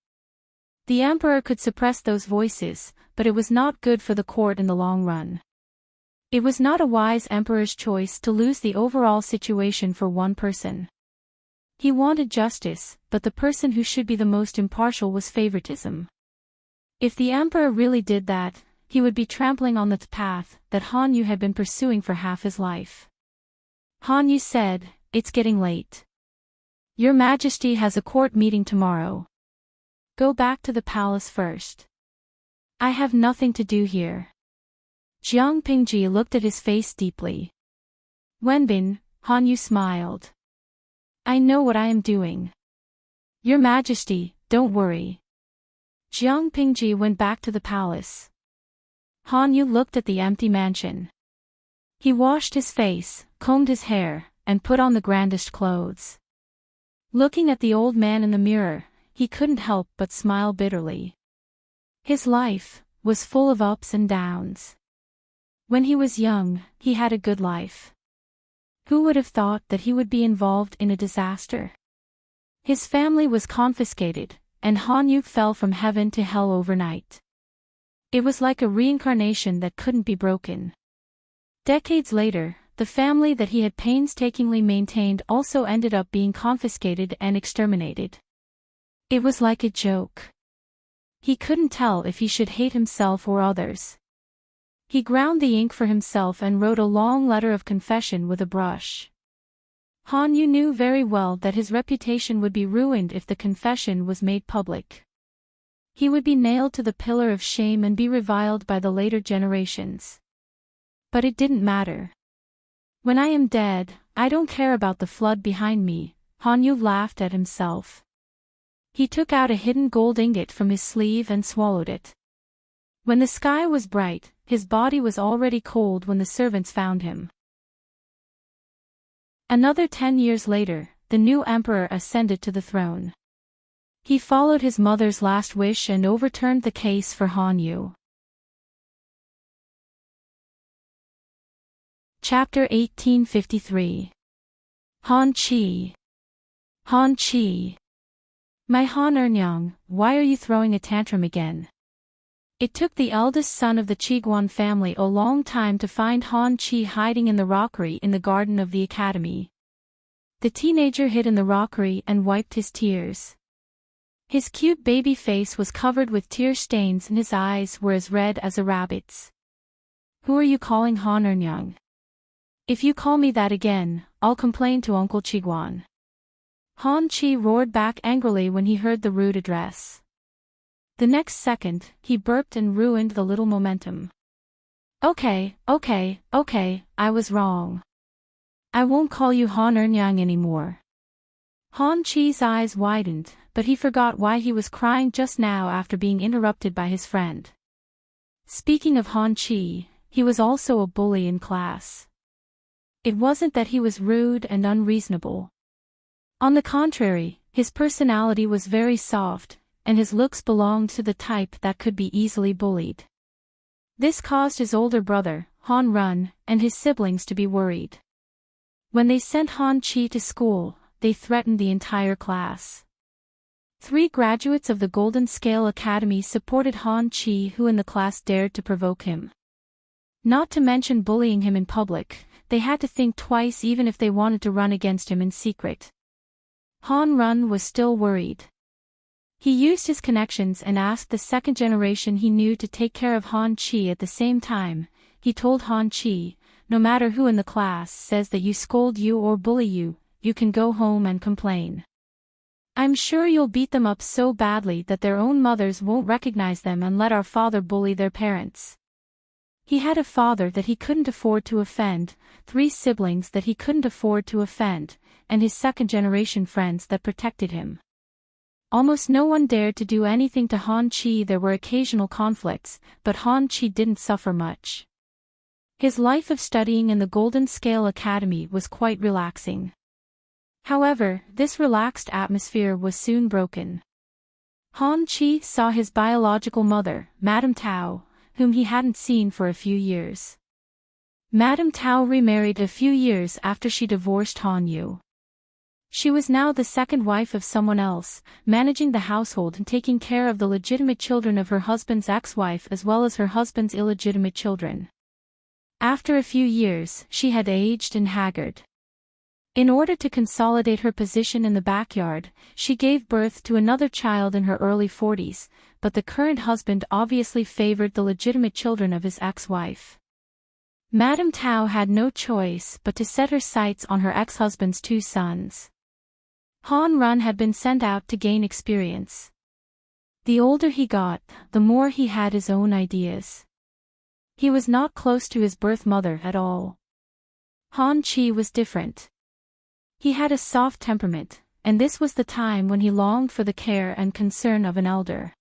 The emperor could suppress those voices, but it was not good for the court in the long run. It was not a wise emperor's choice to lose the overall situation for one person. He wanted justice, but the person who should be the most impartial was favoritism. If the emperor really did that, he would be trampling on the path that Han Yu had been pursuing for half his life. Han Yu said, "It's getting late. Your Majesty has a court meeting tomorrow. Go back to the palace first. I have nothing to do here." Jiang Pingji looked at his face deeply. "Wenbin," Han Yu smiled. "I know what I am doing. Your Majesty, don't worry." Jiang Pingji went back to the palace. Han Yu looked at the empty mansion. He washed his face, combed his hair, and put on the grandest clothes. Looking at the old man in the mirror, he couldn't help but smile bitterly. His life was full of ups and downs. When he was young, he had a good life. Who would have thought that he would be involved in a disaster? His family was confiscated, and Han Yu fell from heaven to hell overnight. It was like a reincarnation that couldn't be broken. Decades later, the family that he had painstakingly maintained also ended up being confiscated and exterminated. It was like a joke. He couldn't tell if he should hate himself or others. He ground the ink for himself and wrote a long letter of confession with a brush. Han Yu knew very well that his reputation would be ruined if the confession was made public. He would be nailed to the pillar of shame and be reviled by the later generations. But it didn't matter. "When I am dead, I don't care about the flood behind me," Han Yu laughed at himself. He took out a hidden gold ingot from his sleeve and swallowed it. When the sky was bright, his body was already cold when the servants found him. Another 10 years later, the new emperor ascended to the throne. He followed his mother's last wish and overturned the case for Han Yu. Chapter 1853. Han Qi. Han Qi. My Han Ernyang, why are you throwing a tantrum again? It took the eldest son of the Qiguan family a long time to find Han Qi hiding in the rockery in the garden of the academy. The teenager hid in the rockery and wiped his tears. His cute baby face was covered with tear stains and his eyes were as red as a rabbit's. Who are you calling Han Ernyang? If you call me that again, I'll complain to Uncle Qiguan. Han Chi roared back angrily when he heard the rude address. The next second, he burped and ruined the little momentum. Okay, I was wrong. I won't call you Han Ernyang anymore. Han Chi's eyes widened, but he forgot why he was crying just now after being interrupted by his friend. Speaking of Han Chi, he was also a bully in class. It wasn't that he was rude and unreasonable. On the contrary, his personality was very soft, and his looks belonged to the type that could be easily bullied. This caused his older brother, Han Run, and his siblings to be worried. When they sent Han Chi to school, they threatened the entire class. 3 graduates of the Golden Scale Academy supported Han Chi, who in the class dared to provoke him. Not to mention bullying him in public, they had to think twice even if they wanted to run against him in secret. Han Run was still worried. He used his connections and asked the second generation he knew to take care of Han Chi at the same time. He told Han Chi, no matter who in the class says that you scold you or bully you, you can go home and complain. I'm sure you'll beat them up so badly that their own mothers won't recognize them and let our father bully their parents. He had a father that he couldn't afford to offend, 3 siblings that he couldn't afford to offend, and his second-generation friends that protected him. Almost no one dared to do anything to Han Chi. There were occasional conflicts, but Han Chi didn't suffer much. His life of studying in the Golden Scale Academy was quite relaxing. However, this relaxed atmosphere was soon broken. Han Chi saw his biological mother, Madame Tao, whom he hadn't seen for a few years. Madame Tao remarried a few years after she divorced Han Yu. She was now the second wife of someone else, managing the household and taking care of the legitimate children of her husband's ex-wife as well as her husband's illegitimate children. After a few years, she had aged and haggard. In order to consolidate her position in the backyard, she gave birth to another child in her early 40s, but the current husband obviously favored the legitimate children of his ex-wife. Madame Tao had no choice but to set her sights on her ex-husband's 2 sons. Han Run had been sent out to gain experience. The older he got, the more he had his own ideas. He was not close to his birth mother at all. Han Chi was different. He had a soft temperament, and this was the time when he longed for the care and concern of an elder.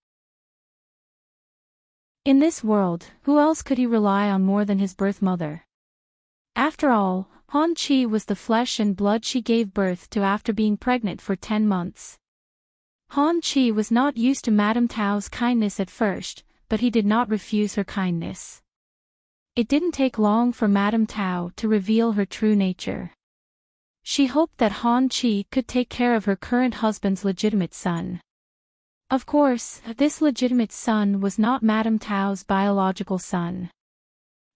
In this world, who else could he rely on more than his birth mother? After all, Han Chi was the flesh and blood she gave birth to after being pregnant for 10 months. Han Chi was not used to Madame Tao's kindness at first, but he did not refuse her kindness. It didn't take long for Madame Tao to reveal her true nature. She hoped that Han Chi could take care of her current husband's legitimate son. Of course, this legitimate son was not Madame Tao's biological son.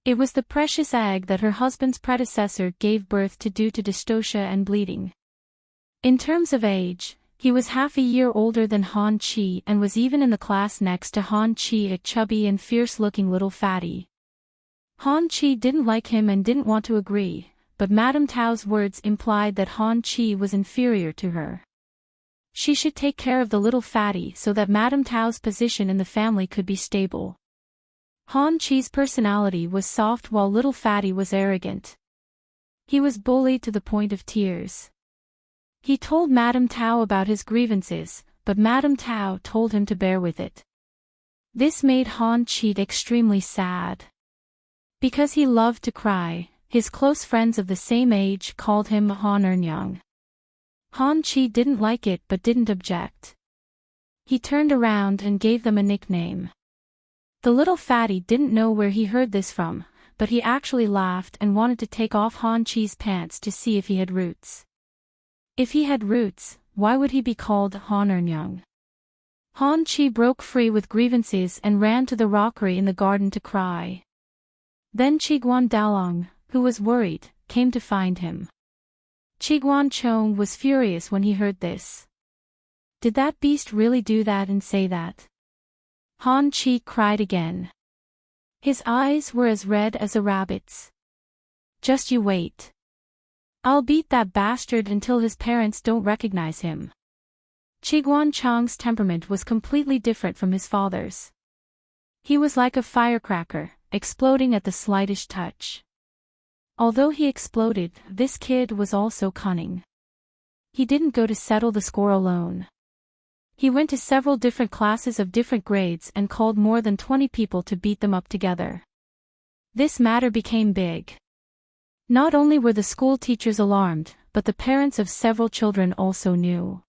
It was the precious egg that her husband's predecessor gave birth to due to dystocia and bleeding. In terms of age, he was half a year older than Han Chi and was even in the class next to Han Chi, a chubby and fierce-looking little fatty. Han Chi didn't like him and didn't want to agree, but Madame Tao's words implied that Han Chi was inferior to her. She should take care of the little fatty so that Madame Tao's position in the family could be stable. Han Chi's personality was soft while little fatty was arrogant. He was bullied to the point of tears. He told Madame Tao about his grievances, but Madame Tao told him to bear with it. This made Han Chi extremely sad. Because he loved to cry, his close friends of the same age called him Han Ernyang. Han Chi didn't like it but didn't object. He turned around and gave them a nickname. The little fatty didn't know where he heard this from, but he actually laughed and wanted to take off Han Chi's pants to see if he had roots. If he had roots, why would he be called Han Ernyang? Han Chi broke free with grievances and ran to the rockery in the garden to cry. Then Chiguan Dalong, who was worried, came to find him. Chiguan Chong was furious when he heard this. Did that beast really do that and say that? Han Chi cried again. His eyes were as red as a rabbit's. Just you wait. I'll beat that bastard until his parents don't recognize him. Chiguan Chang's temperament was completely different from his father's. He was like a firecracker, exploding at the slightest touch. Although he exploded, this kid was also cunning. He didn't go to settle the score alone. He went to several different classes of different grades and called more than 20 people to beat them up together. This matter became big. Not only were the school teachers alarmed, but the parents of several children also knew.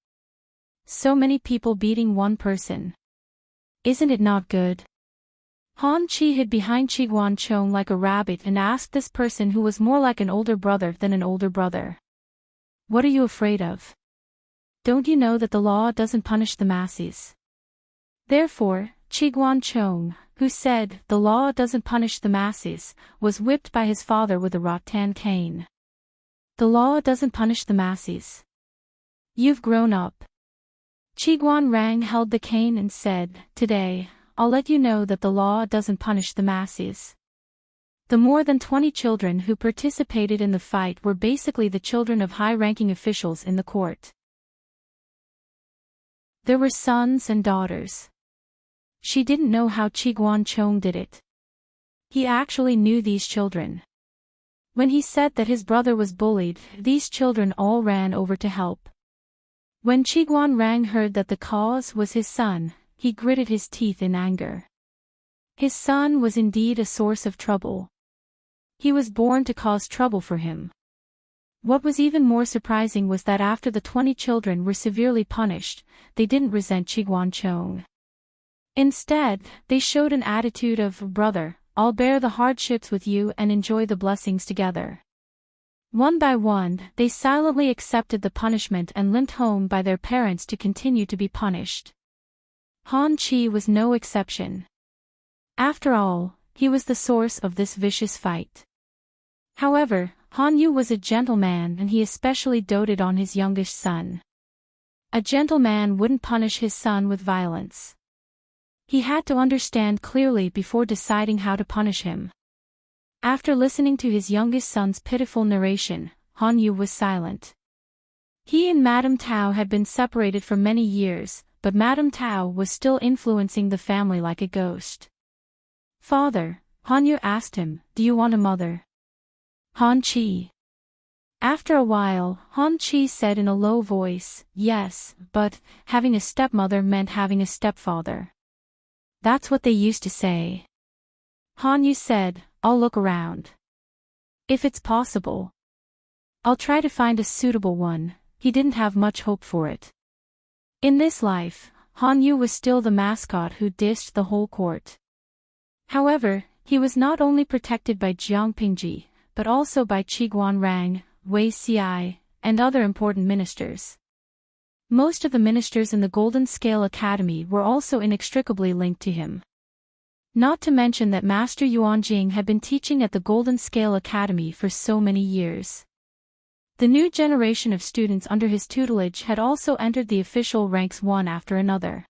So many people beating one person. Isn't it not good? Han Chi hid behind Chiguan Chong like a rabbit and asked this person who was more like an older brother than an older brother. What are you afraid of? Don't you know that the law doesn't punish the masses? Therefore, Chiguan Chong, who said, the law doesn't punish the masses, was whipped by his father with a rattan cane. The law doesn't punish the masses. You've grown up. Chiguan Rang held the cane and said, today, I'll let you know that the law doesn't punish the masses. The more than 20 children who participated in the fight were basically the children of high-ranking officials in the court. There were sons and daughters. She didn't know how Chiguan Chong did it. He actually knew these children. When he said that his brother was bullied, these children all ran over to help. When Chiguan Rang heard that the cause was his son, he gritted his teeth in anger. His son was indeed a source of trouble. He was born to cause trouble for him. What was even more surprising was that after the 20 children were severely punished, they didn't resent Chiguan Chong. Instead, they showed an attitude of, brother, I'll bear the hardships with you and enjoy the blessings together. One by one, they silently accepted the punishment and limped home by their parents to continue to be punished. Han Chi was no exception. After all, he was the source of this vicious fight. However, Han Yu was a gentleman and he especially doted on his youngest son. A gentleman wouldn't punish his son with violence. He had to understand clearly before deciding how to punish him. After listening to his youngest son's pitiful narration, Han Yu was silent. He and Madame Tao had been separated for many years, but Madame Tao was still influencing the family like a ghost. Father, Han Yu asked him, do you want a mother? Han Chi. After a while, Han Chi said in a low voice, yes, but having a stepmother meant having a stepfather. That's what they used to say. Han Yu said, I'll look around. If it's possible. I'll try to find a suitable one. He didn't have much hope for it. In this life, Han Yu was still the mascot who dished the whole court. However, he was not only protected by Jiang Pingji, but also by Chiguan Rang, Wei Xiai, and other important ministers. Most of the ministers in the Golden Scale Academy were also inextricably linked to him. Not to mention that Master Yuanjing had been teaching at the Golden Scale Academy for so many years. The new generation of students under his tutelage had also entered the official ranks one after another.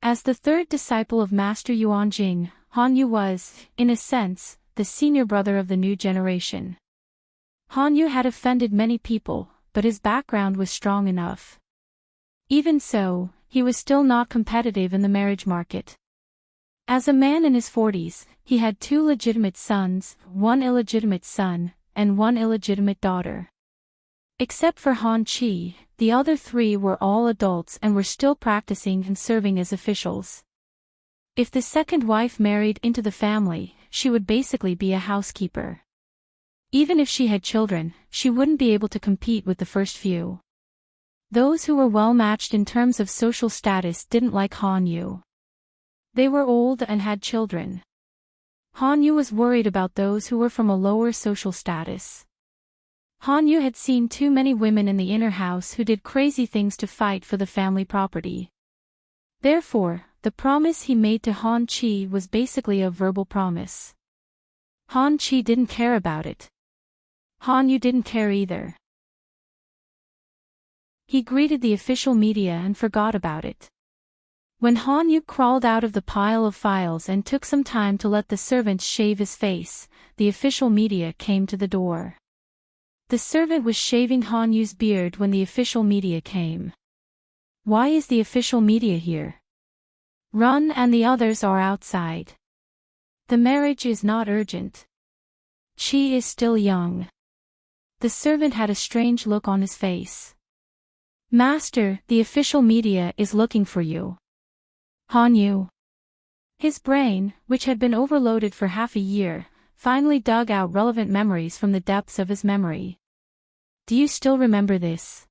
As the third disciple of Master Yuanjing, Han Yu was, in a sense, the senior brother of the new generation. Han Yu had offended many people, but his background was strong enough. Even so, he was still not competitive in the marriage market. As a man in his 40s, he had 2 legitimate sons, 1 illegitimate son, and 1 illegitimate daughter. Except for Han Chi, the other 3 were all adults and were still practicing and serving as officials. If the second wife married into the family, she would basically be a housekeeper. Even if she had children, she wouldn't be able to compete with the first few. Those who were well matched in terms of social status didn't like Han Yu. They were old and had children. Han Yu was worried about those who were from a lower social status. Han Yu had seen too many women in the inner house who did crazy things to fight for the family property. Therefore, the promise he made to Han Chi was basically a verbal promise. Han Chi didn't care about it. Han Yu didn't care either. He greeted the official media and forgot about it. When Han Yu crawled out of the pile of files and took some time to let the servants shave his face, the official media came to the door. The servant was shaving Han Yu's beard when the official media came. Why is the official media here? Run and the others are outside. The marriage is not urgent. She is still young. The servant had a strange look on his face. Master, the official media is looking for you. Han Yu. His brain, which had been overloaded for half a year, finally dug out relevant memories from the depths of his memory. Do you still remember this?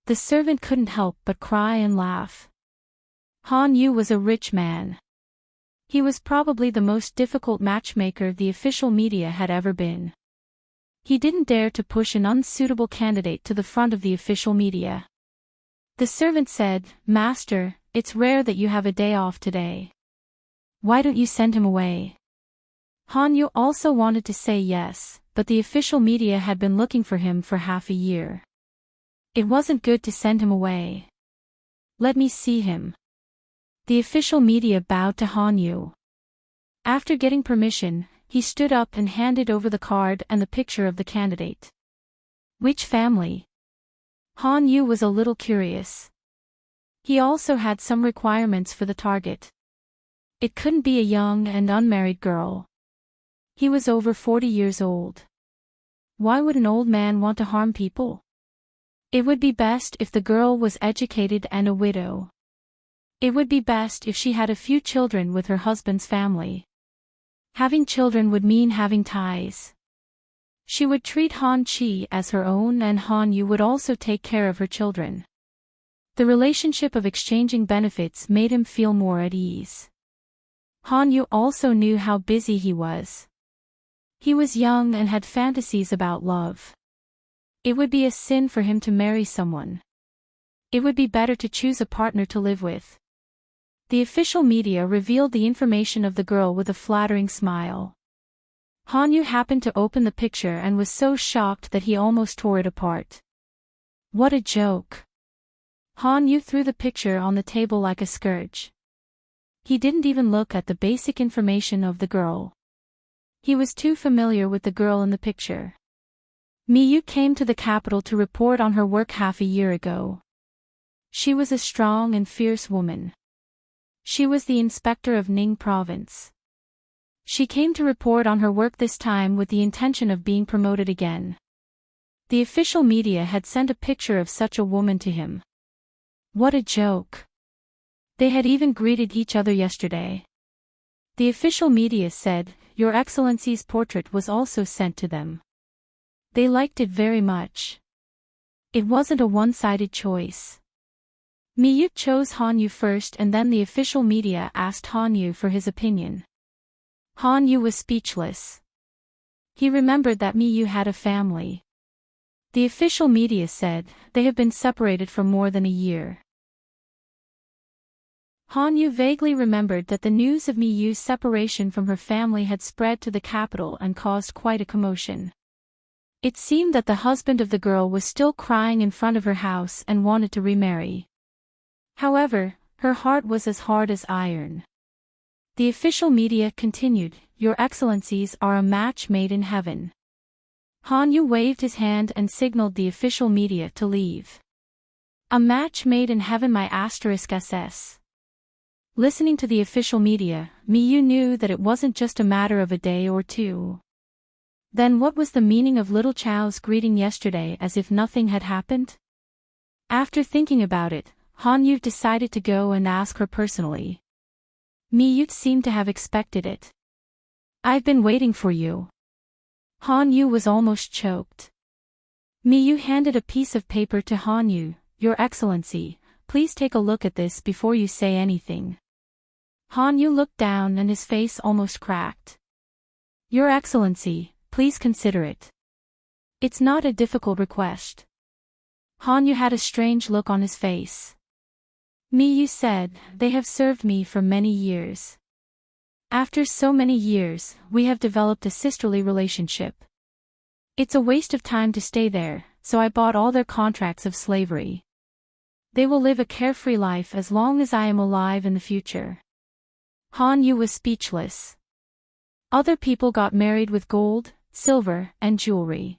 The servant couldn't help but cry and laugh. Han Yu was a rich man. He was probably the most difficult matchmaker the official media had ever been. He didn't dare to push an unsuitable candidate to the front of the official media. The servant said, Master, it's rare that you have a day off today. Why don't you send him away? Han Yu also wanted to say yes, but the official media had been looking for him for half a year. It wasn't good to send him away. Let me see him. The official media bowed to Han Yu. After getting permission, he stood up and handed over the card and the picture of the candidate. Which family? Han Yu was a little curious. He also had some requirements for the target. It couldn't be a young and unmarried girl. He was over 40 years old. Why would an old man want to harm people? It would be best if the girl was educated and a widow. It would be best if she had a few children with her husband's family. Having children would mean having ties. She would treat Han Chi as her own and Han Yu would also take care of her children. The relationship of exchanging benefits made him feel more at ease. Han Yu also knew how busy he was. He was young and had fantasies about love. It would be a sin for him to marry someone. It would be better to choose a partner to live with. The official media revealed the information of the girl with a flattering smile. Han Yu happened to open the picture and was so shocked that he almost tore it apart. What a joke. Han Yu threw the picture on the table like a scourge. He didn't even look at the basic information of the girl. He was too familiar with the girl in the picture. Miyu came to the capital to report on her work half a year ago. She was a strong and fierce woman. She was the inspector of Ning province. She came to report on her work this time with the intention of being promoted again. The official media had sent a picture of such a woman to him. What a joke. They had even greeted each other yesterday. The official media said, Your Excellency's portrait was also sent to them. They liked it very much. It wasn't a one-sided choice. Miyu chose Han Yu first and then the official media asked Han Yu for his opinion. Han Yu was speechless. He remembered that Miyu had a family. The official media said, they have been separated for more than a year. Han Yu vaguely remembered that the news of Miyu's separation from her family had spread to the capital and caused quite a commotion. It seemed that the husband of the girl was still crying in front of her house and wanted to remarry. However, her heart was as hard as iron. The official media continued, Your Excellencies are a match made in heaven. Han Yu waved his hand and signaled the official media to leave. A match made in heaven my *SS. Listening to the official media, Miyu knew that it wasn't just a matter of a day or two. Then what was the meaning of little Chao's greeting yesterday as if nothing had happened? After thinking about it, Han Yu decided to go and ask her personally. Miyu seemed to have expected it. I've been waiting for you. Han Yu was almost choked. Miyu handed a piece of paper to Han Yu. Your Excellency, please take a look at this before you say anything. Han Yu looked down and his face almost cracked. Your Excellency, please consider it. It's not a difficult request. Han Yu had a strange look on his face. Miyu said, They have served me for many years. After so many years, we have developed a sisterly relationship. It's a waste of time to stay there, so I bought all their contracts of slavery. They will live a carefree life as long as I am alive in the future. Han Yu was speechless. Other people got married with gold, silver, and jewelry.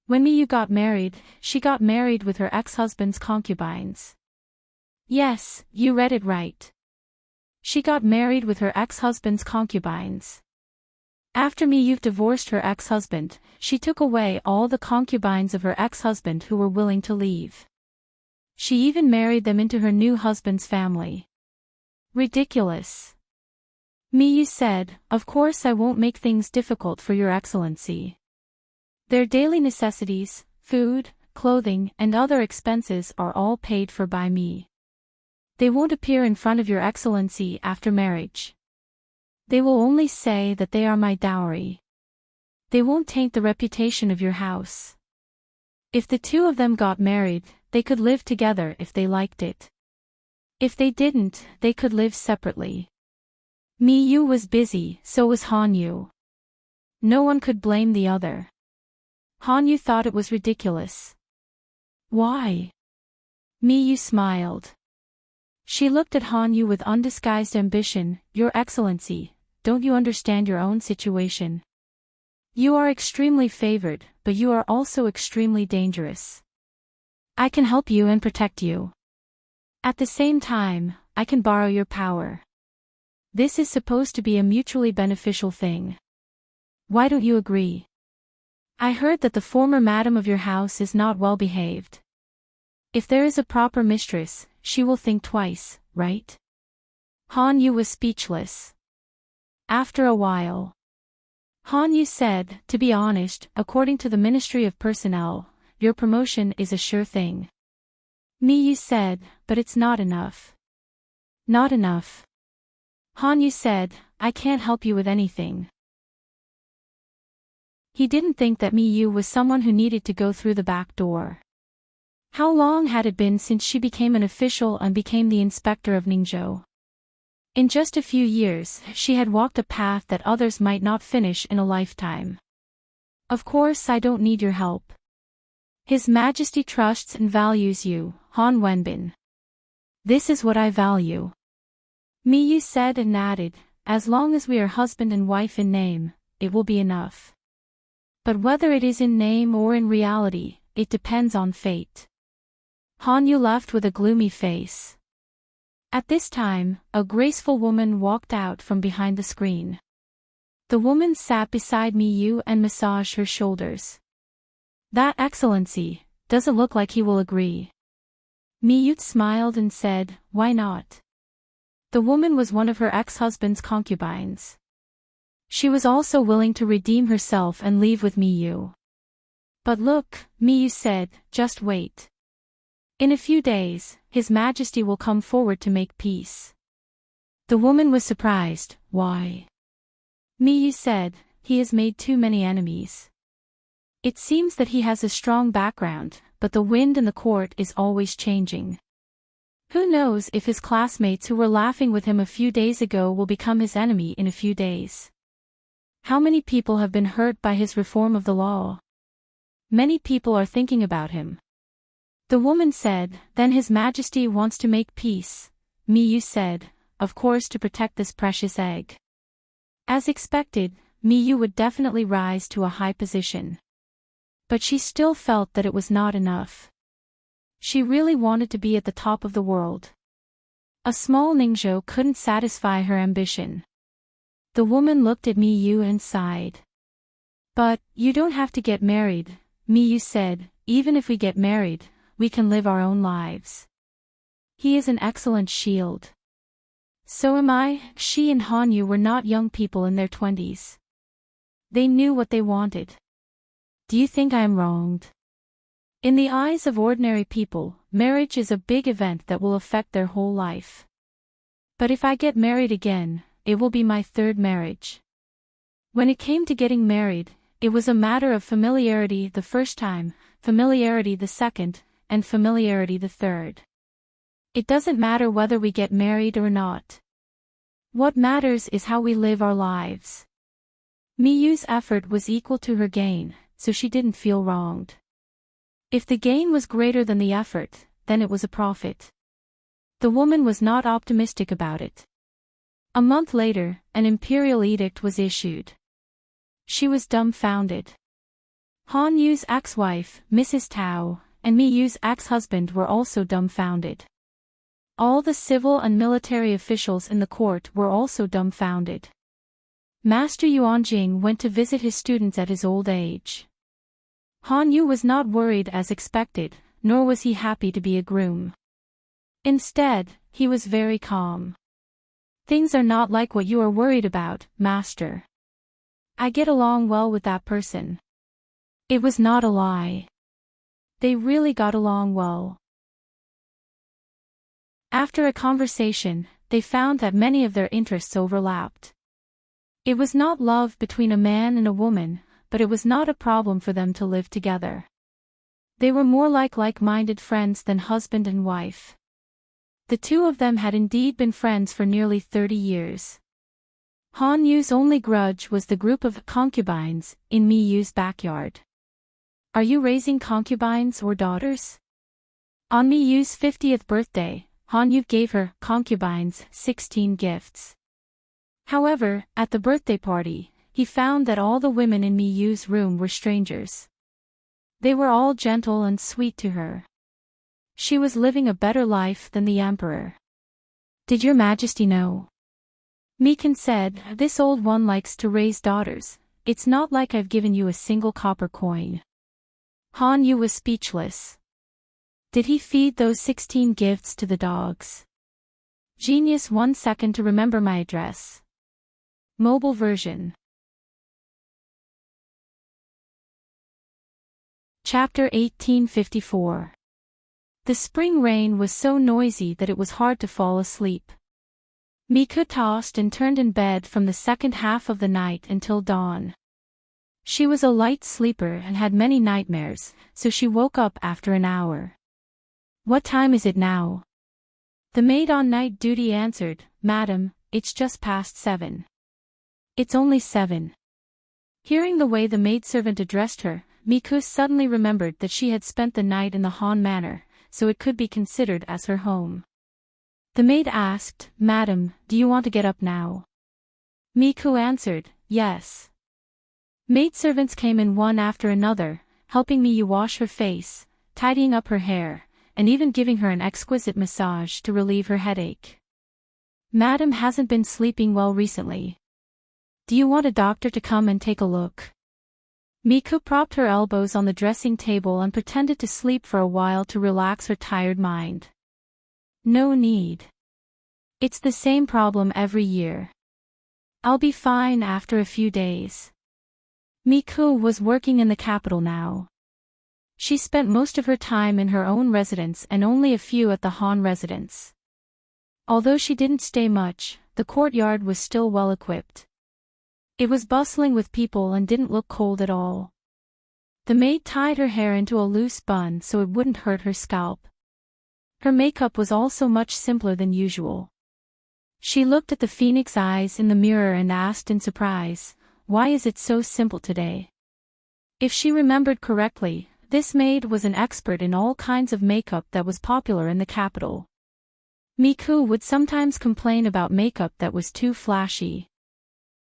When Miyu got married, she got married with her ex-husband's concubines. Yes, you read it right. She got married with her ex-husband's concubines. After Miyu divorced her ex-husband, she took away all the concubines of her ex-husband who were willing to leave. She even married them into her new husband's family. Ridiculous. Miyu said, "Of course I won't make things difficult for your excellency. Their daily necessities, food, clothing, and other expenses are all paid for by me. They won't appear in front of your excellency after marriage. They will only say that they are my dowry. They won't taint the reputation of your house. If the two of them got married, they could live together if they liked it. If they didn't, they could live separately." Miyu was busy, so was Hanyu. No one could blame the other. Hanyu thought it was ridiculous. Why? Miyu smiled. She looked at Hanyu with undisguised ambition. "Your Excellency, don't you understand your own situation? You are extremely favored, but you are also extremely dangerous. I can help you and protect you. At the same time, I can borrow your power. This is supposed to be a mutually beneficial thing. Why don't you agree? I heard that the former madam of your house is not well behaved. If there is a proper mistress, she will think twice, right?" Hanyu was speechless. After a while, Hanyu said, "To be honest, according to the Ministry of Personnel, your promotion is a sure thing." Miyu said, "But it's not enough." "Not enough?" Hanyu said, "I can't help you with anything." He didn't think that Miyu was someone who needed to go through the back door. How long had it been since she became an official and became the inspector of Ningzhou? In just a few years, she had walked a path that others might not finish in a lifetime. "Of course I don't need your help. His Majesty trusts and values you, Han Wenbin. This is what I value." Miyu said and added, "As long as we are husband and wife in name, it will be enough. But whether it is in name or in reality, it depends on fate." Hanyu left with a gloomy face. At this time, a graceful woman walked out from behind the screen. The woman sat beside Miyu and massaged her shoulders. "That Excellency, doesn't look like he will agree." Miyu smiled and said, "Why not?" The woman was one of her ex-husband's concubines. She was also willing to redeem herself and leave with Miyu. "But look," Miyu said, "just wait. In a few days, His Majesty will come forward to make peace." The woman was surprised. "Why?" Miyu said, "He has made too many enemies. It seems that he has a strong background, but the wind in the court is always changing. Who knows if his classmates who were laughing with him a few days ago will become his enemy in a few days. How many people have been hurt by his reform of the law? Many people are thinking about him." The woman said, "Then His Majesty wants to make peace." Miyu said, "Of course, to protect this precious egg." As expected, Miyu would definitely rise to a high position. But she still felt that it was not enough. She really wanted to be at the top of the world. A small Ningzhou couldn't satisfy her ambition. The woman looked at Miyu and sighed. "But, you don't have to get married," Miyu said. "Even if we get married, we can live our own lives. He is an excellent shield. So am I." She and Hanyu were not young people in their 20s. They knew what they wanted. "Do you think I am wronged?" In the eyes of ordinary people, marriage is a big event that will affect their whole life. But if I get married again, it will be my third marriage. When it came to getting married, it was a matter of familiarity the first time, familiarity the second, and familiarity the third. It doesn't matter whether we get married or not. What matters is how we live our lives. Miyu's effort was equal to her gain, so she didn't feel wronged. If the gain was greater than the effort, then it was a profit. The woman was not optimistic about it. A month later, an imperial edict was issued. She was dumbfounded. Han Yu's ex-wife, Mrs. Tao, and Mi Yu's ex-husband were also dumbfounded. All the civil and military officials in the court were also dumbfounded. Master Yuanjing went to visit his students at his old age. Han Yu was not worried as expected, nor was he happy to be a groom. Instead, he was very calm. Things are not like what you are worried about, master. I get along well with that person. It was not a lie. They really got along well. After a conversation, they found that many of their interests overlapped. It was not love between a man and a woman, but it was not a problem for them to live together. They were more like-minded friends than husband and wife. The two of them had indeed been friends for nearly 30 years. Han Yu's only grudge was the group of concubines in Mi Yu's backyard. Are you raising concubines or daughters? On Mi Yu's 50th birthday, Han Yu gave her concubines 16 gifts. However, at the birthday party, he found that all the women in Mi Yu's room were strangers. They were all gentle and sweet to her. She was living a better life than the emperor. Did your majesty know? Mikan said, this old one likes to raise daughters. It's not like I've given you a single copper coin. Han Yu was speechless. Did he feed those 16 gifts to the dogs? Genius. 1 second to remember my address. Mobile version. Chapter 1854. The spring rain was so noisy that it was hard to fall asleep. Miku tossed and turned in bed from the second half of the night until dawn. She was a light sleeper and had many nightmares, so she woke up after an hour. What time is it now? The maid on night duty answered, Madam, it's just past 7. It's only 7. Hearing the way the maidservant addressed her, Miku suddenly remembered that she had spent the night in the Han Manor, so it could be considered as her home. The maid asked, Madam, do you want to get up now? Miku answered, yes. Maidservants came in one after another, helping Miyu wash her face, tidying up her hair, and even giving her an exquisite massage to relieve her headache. Madam hasn't been sleeping well recently. Do you want a doctor to come and take a look? Miku propped her elbows on the dressing table and pretended to sleep for a while to relax her tired mind. No need. It's the same problem every year. I'll be fine after a few days. Miku was working in the capital now. She spent most of her time in her own residence and only a few at the Han residence. Although she didn't stay much, the courtyard was still well equipped. It was bustling with people and didn't look cold at all. The maid tied her hair into a loose bun so it wouldn't hurt her scalp. Her makeup was also much simpler than usual. She looked at the phoenix eyes in the mirror and asked in surprise, why is it so simple today? If she remembered correctly, this maid was an expert in all kinds of makeup that was popular in the capital. Miku would sometimes complain about makeup that was too flashy.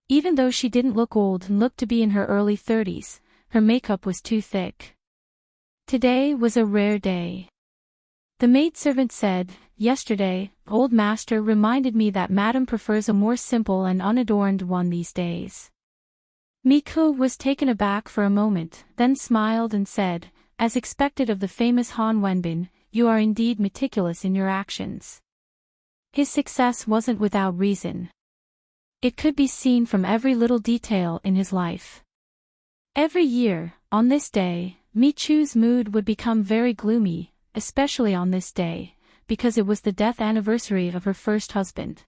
Even though she didn't look old and looked to be in her early 30s, her makeup was too thick. Today was a rare day. The maidservant said, yesterday, old master reminded me that madam prefers a more simple and unadorned one these days. Miku was taken aback for a moment, then smiled and said, as expected of the famous Han Wenbin, you are indeed meticulous in your actions. His success wasn't without reason. It could be seen from every little detail in his life. Every year, on this day, Michu's mood would become very gloomy, especially on this day, because it was the death anniversary of her first husband.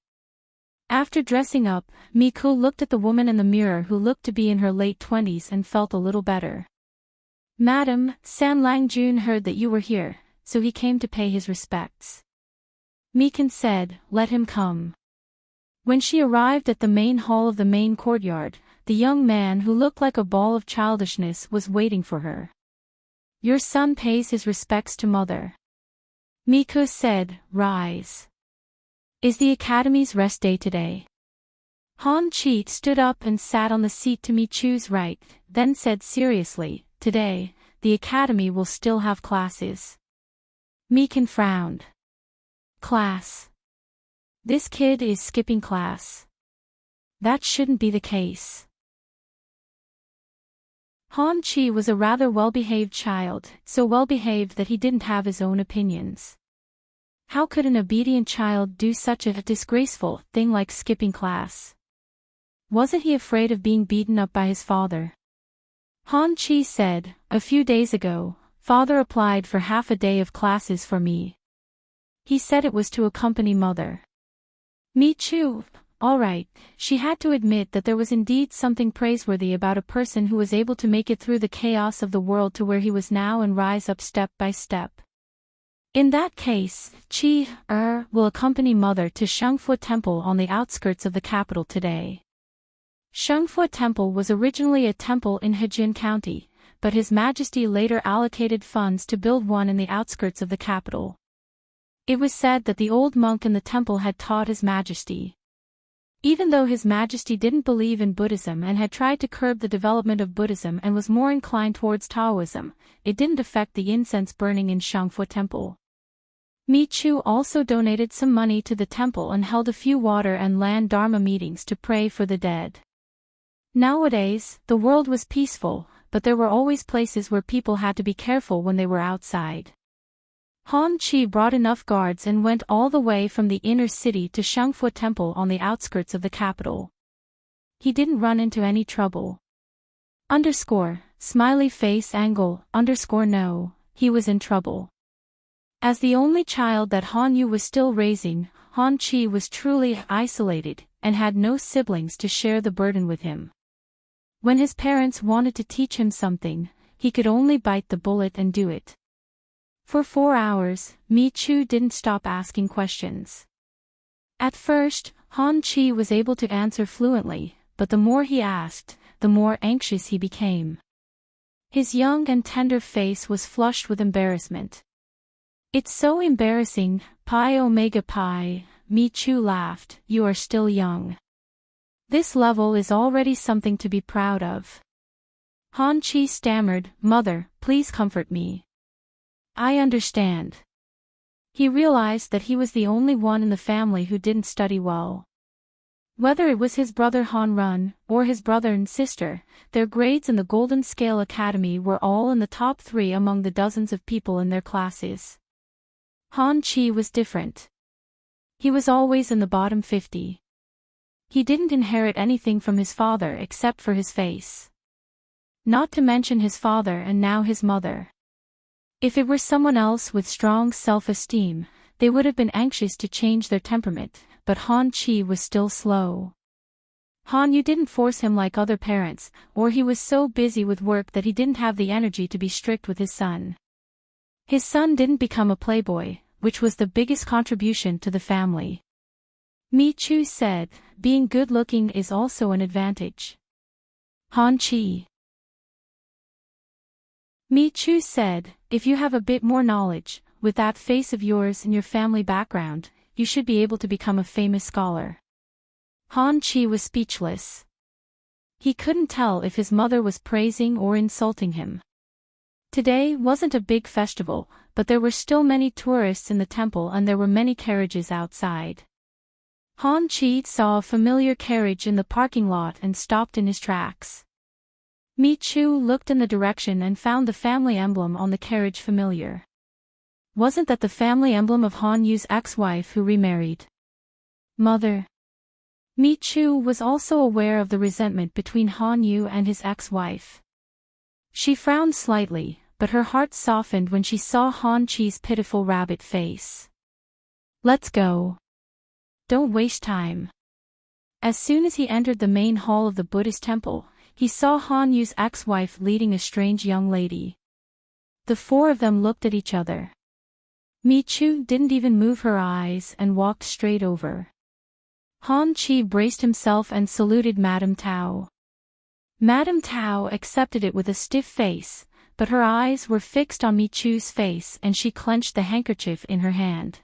After dressing up, Miku looked at the woman in the mirror who looked to be in her late 20s and felt a little better. Madam, San Langjun heard that you were here, so he came to pay his respects. Mikan said, let him come. When she arrived at the main hall of the main courtyard, the young man who looked like a ball of childishness was waiting for her. Your son pays his respects to mother. Miku said, rise. Is the academy's rest day today? Han Chi stood up and sat on the seat to Michu's right, then said seriously, today, the academy will still have classes. Meekin frowned. Class. This kid is skipping class. That shouldn't be the case. Han Chi was a rather well-behaved child, so well-behaved that he didn't have his own opinions. How could an obedient child do such a disgraceful thing like skipping class? Wasn't he afraid of being beaten up by his father? Han Chi said, "A few days ago, father applied for half a day of classes for me. He said it was to accompany mother." Me too. All right, she had to admit that there was indeed something praiseworthy about a person who was able to make it through the chaos of the world to where he was now and rise up step by step. In that case, Chi will accompany mother to Shangfu Temple on the outskirts of the capital today. Shangfu Temple was originally a temple in Hejin County, but His Majesty later allocated funds to build one in the outskirts of the capital. It was said that the old monk in the temple had taught His Majesty. Even though His Majesty didn't believe in Buddhism and had tried to curb the development of Buddhism and was more inclined towards Taoism, it didn't affect the incense burning in Shangfu Temple. Mi Chu also donated some money to the temple and held a few water and land dharma meetings to pray for the dead. Nowadays, the world was peaceful, but there were always places where people had to be careful when they were outside. Han Chi brought enough guards and went all the way from the inner city to Shangfu Temple on the outskirts of the capital. He didn't run into any trouble. Smiley face angle, no, he was in trouble. As the only child that Han Yu was still raising, Han Chi was truly isolated, and had no siblings to share the burden with him. When his parents wanted to teach him something, he could only bite the bullet and do it. For 4 hours, Mi Chu didn't stop asking questions. At first, Han Chi was able to answer fluently, but the more he asked, the more anxious he became. His young and tender face was flushed with embarrassment. "It's so embarrassing, pi omega pi," Mi Chu laughed, "you are still young. This level is already something to be proud of." Han Chi stammered, "Mother, please comfort me. I understand." He realized that he was the only one in the family who didn't study well. Whether it was his brother Han Run, or his brother and sister, their grades in the Golden Scale Academy were all in the top 3 among the dozens of people in their classes. Han Chi was different. He was always in the bottom 50. He didn't inherit anything from his father except for his face. Not to mention his father and now his mother. If it were someone else with strong self-esteem, they would have been anxious to change their temperament, but Han Chi was still slow. Han Yu didn't force him like other parents, or he was so busy with work that he didn't have the energy to be strict with his son. His son didn't become a playboy, which was the biggest contribution to the family. Mi Chu said, "Being good-looking is also an advantage." Han Chi. Mi Chu said, "If you have a bit more knowledge, with that face of yours and your family background, you should be able to become a famous scholar." Han Chi was speechless. He couldn't tell if his mother was praising or insulting him. Today wasn't a big festival, but there were still many tourists in the temple and there were many carriages outside. Han Chi saw a familiar carriage in the parking lot and stopped in his tracks. Mi Chu looked in the direction and found the family emblem on the carriage familiar. Wasn't that the family emblem of Han Yu's ex-wife who remarried? Mother. Mi Chu was also aware of the resentment between Han Yu and his ex-wife. She frowned slightly, but her heart softened when she saw Han Chi's pitiful rabbit face. "Let's go. Don't waste time." As soon as he entered the main hall of the Buddhist temple, he saw Han Yu's ex-wife leading a strange young lady. The 4 of them looked at each other. Mi Chu didn't even move her eyes and walked straight over. Han Chi braced himself and saluted Madame Tao. Madame Tao accepted it with a stiff face, but her eyes were fixed on Mi Chu's face and she clenched the handkerchief in her hand.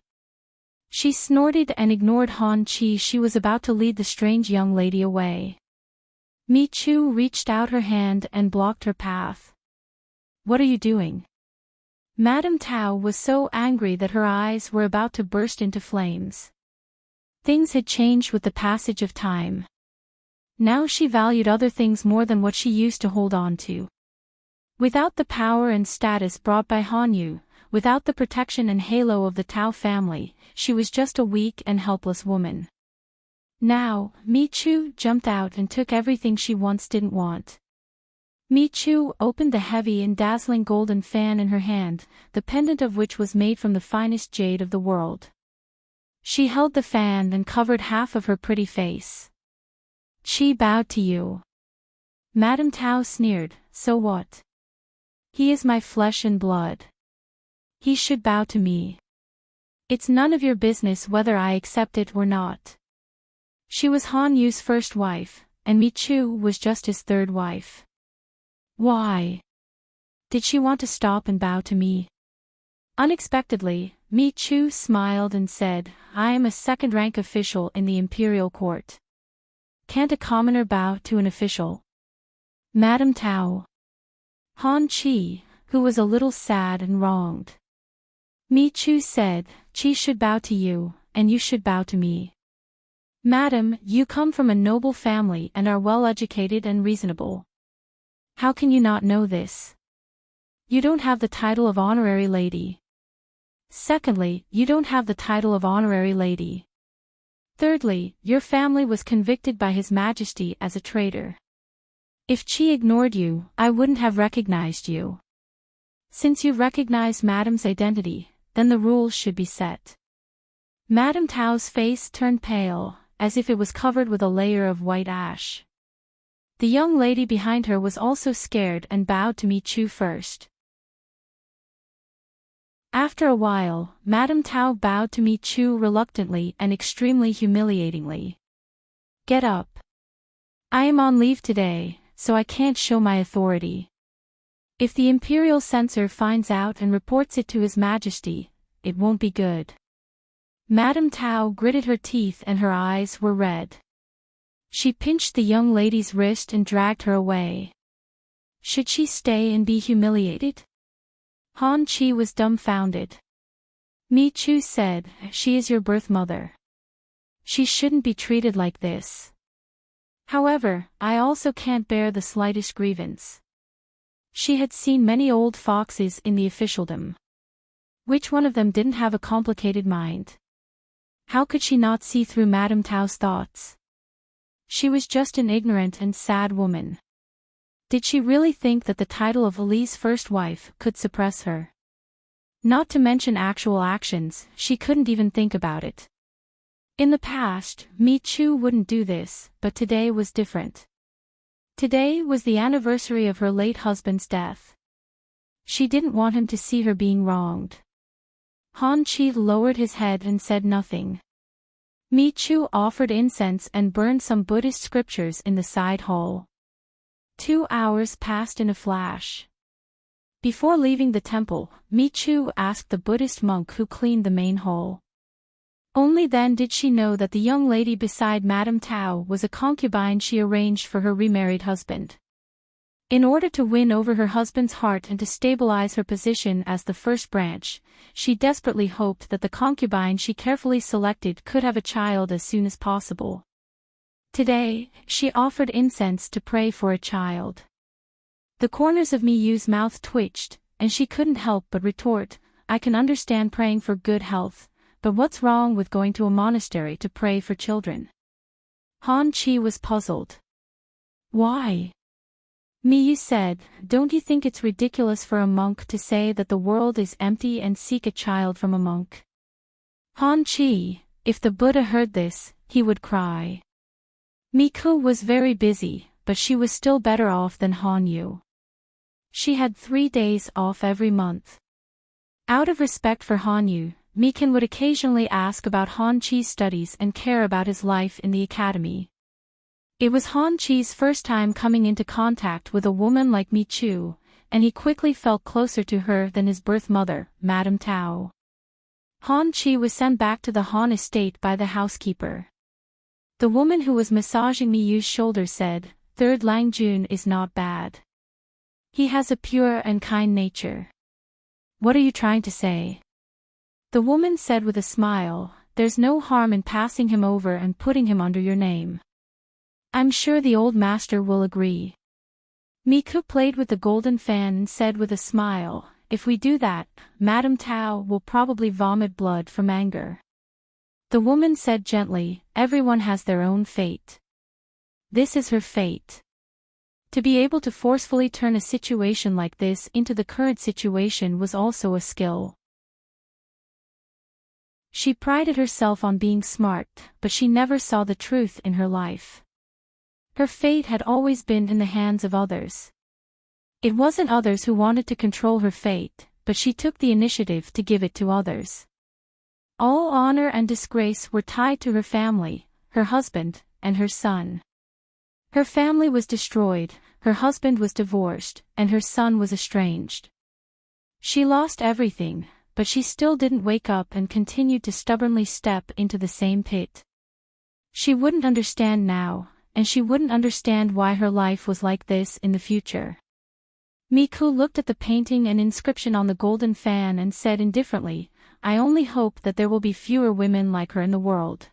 She snorted and ignored Han Chi. She was about to lead the strange young lady away. Mi Chu reached out her hand and blocked her path. what are you doing? Madame Tao was so angry that her eyes were about to burst into flames. Things had changed with the passage of time. Now she valued other things more than what she used to hold on to. Without the power and status brought by Han Yu, without the protection and halo of the Tao family, she was just a weak and helpless woman. Now, Mi Chu jumped out and took everything she once didn't want. Mi Chu opened the heavy and dazzling golden fan in her hand, the pendant of which was made from the finest jade of the world. She held the fan and covered half of her pretty face. She bowed to you. Madame Tao sneered, so what? He is my flesh and blood. He should bow to me. It's none of your business whether I accept it or not. She was Han Yu's first wife, and Mi Chu was just his third wife. Why? Did she want to stop and bow to me? Unexpectedly, Mi Chu smiled and said, I am a second-rank official in the imperial court. Can't a commoner bow to an official? Madame Tao. Han Chi, who was a little sad and wronged. Mi Chu said, Chi should bow to you, and you should bow to me. Madam, you come from a noble family and are well-educated and reasonable. How can you not know this? You don't have the title of honorary lady. Secondly, you don't have the title of honorary lady. Thirdly, your family was convicted by His Majesty as a traitor. If Chi ignored you, I wouldn't have recognized you. Since you recognize Madam's identity, then the rules should be set. Madame Tao's face turned pale, as if it was covered with a layer of white ash. The young lady behind her was also scared and bowed to Mi Chu first. After a while, Madame Tao bowed to Mi Chu reluctantly and extremely humiliatingly. Get up. I am on leave today, so I can't show my authority. If the imperial censor finds out and reports it to His Majesty, it won't be good. Madame Tao gritted her teeth and her eyes were red. She pinched the young lady's wrist and dragged her away. Should she stay and be humiliated? Han Chi was dumbfounded. Mi Chu said, she is your birth mother. She shouldn't be treated like this. However, I also can't bear the slightest grievance. She had seen many old foxes in the officialdom. Which one of them didn't have a complicated mind? How could she not see through Madame Tao's thoughts? She was just an ignorant and sad woman. Did she really think that the title of Ali's first wife could suppress her? Not to mention actual actions, she couldn't even think about it. In the past, Mi Chu wouldn't do this, but today was different. Today was the anniversary of her late husband's death. She didn't want him to see her being wronged. Han Chi lowered his head and said nothing. Mi Chu offered incense and burned some Buddhist scriptures in the side hall. 2 hours passed in a flash. Before leaving the temple, Mi Chu asked the Buddhist monk who cleaned the main hall. Only then did she know that the young lady beside Madame Tao was a concubine she arranged for her remarried husband. In order to win over her husband's heart and to stabilize her position as the first branch, she desperately hoped that the concubine she carefully selected could have a child as soon as possible. Today, she offered incense to pray for a child. The corners of Mi Yu's mouth twitched, and she couldn't help but retort, I can understand praying for good health, but what's wrong with going to a monastery to pray for children? Han Chi was puzzled. Why? Mi Yu said, don't you think it's ridiculous for a monk to say that the world is empty and seek a child from a monk? Han Chi, if the Buddha heard this, he would cry. Mi Ku was very busy, but she was still better off than Han Yu. She had 3 days off every month. Out of respect for Han Yu, Mi Kan would occasionally ask about Han Chi's studies and care about his life in the academy. It was Han Chi's first time coming into contact with a woman like Mi Chu, and he quickly felt closer to her than his birth mother, Madame Tao. Han Chi was sent back to the Han estate by the housekeeper. The woman who was massaging Mi Yu's shoulder said, Third Lang Jun is not bad. He has a pure and kind nature. What are you trying to say? The woman said with a smile, there's no harm in passing him over and putting him under your name. I'm sure the old master will agree. Miku played with the golden fan and said with a smile, if we do that, Madame Tao will probably vomit blood from anger. The woman said gently, everyone has their own fate. This is her fate. To be able to forcefully turn a situation like this into the current situation was also a skill. She prided herself on being smart, but she never saw the truth in her life. Her fate had always been in the hands of others. It wasn't others who wanted to control her fate, but she took the initiative to give it to others. All honor and disgrace were tied to her family, her husband, and her son. Her family was destroyed, her husband was divorced, and her son was estranged. She lost everything, but she still didn't wake up and continued to stubbornly step into the same pit. She wouldn't understand now, and she wouldn't understand why her life was like this in the future. Miku looked at the painting and inscription on the golden fan and said indifferently, I only hope that there will be fewer women like her in the world.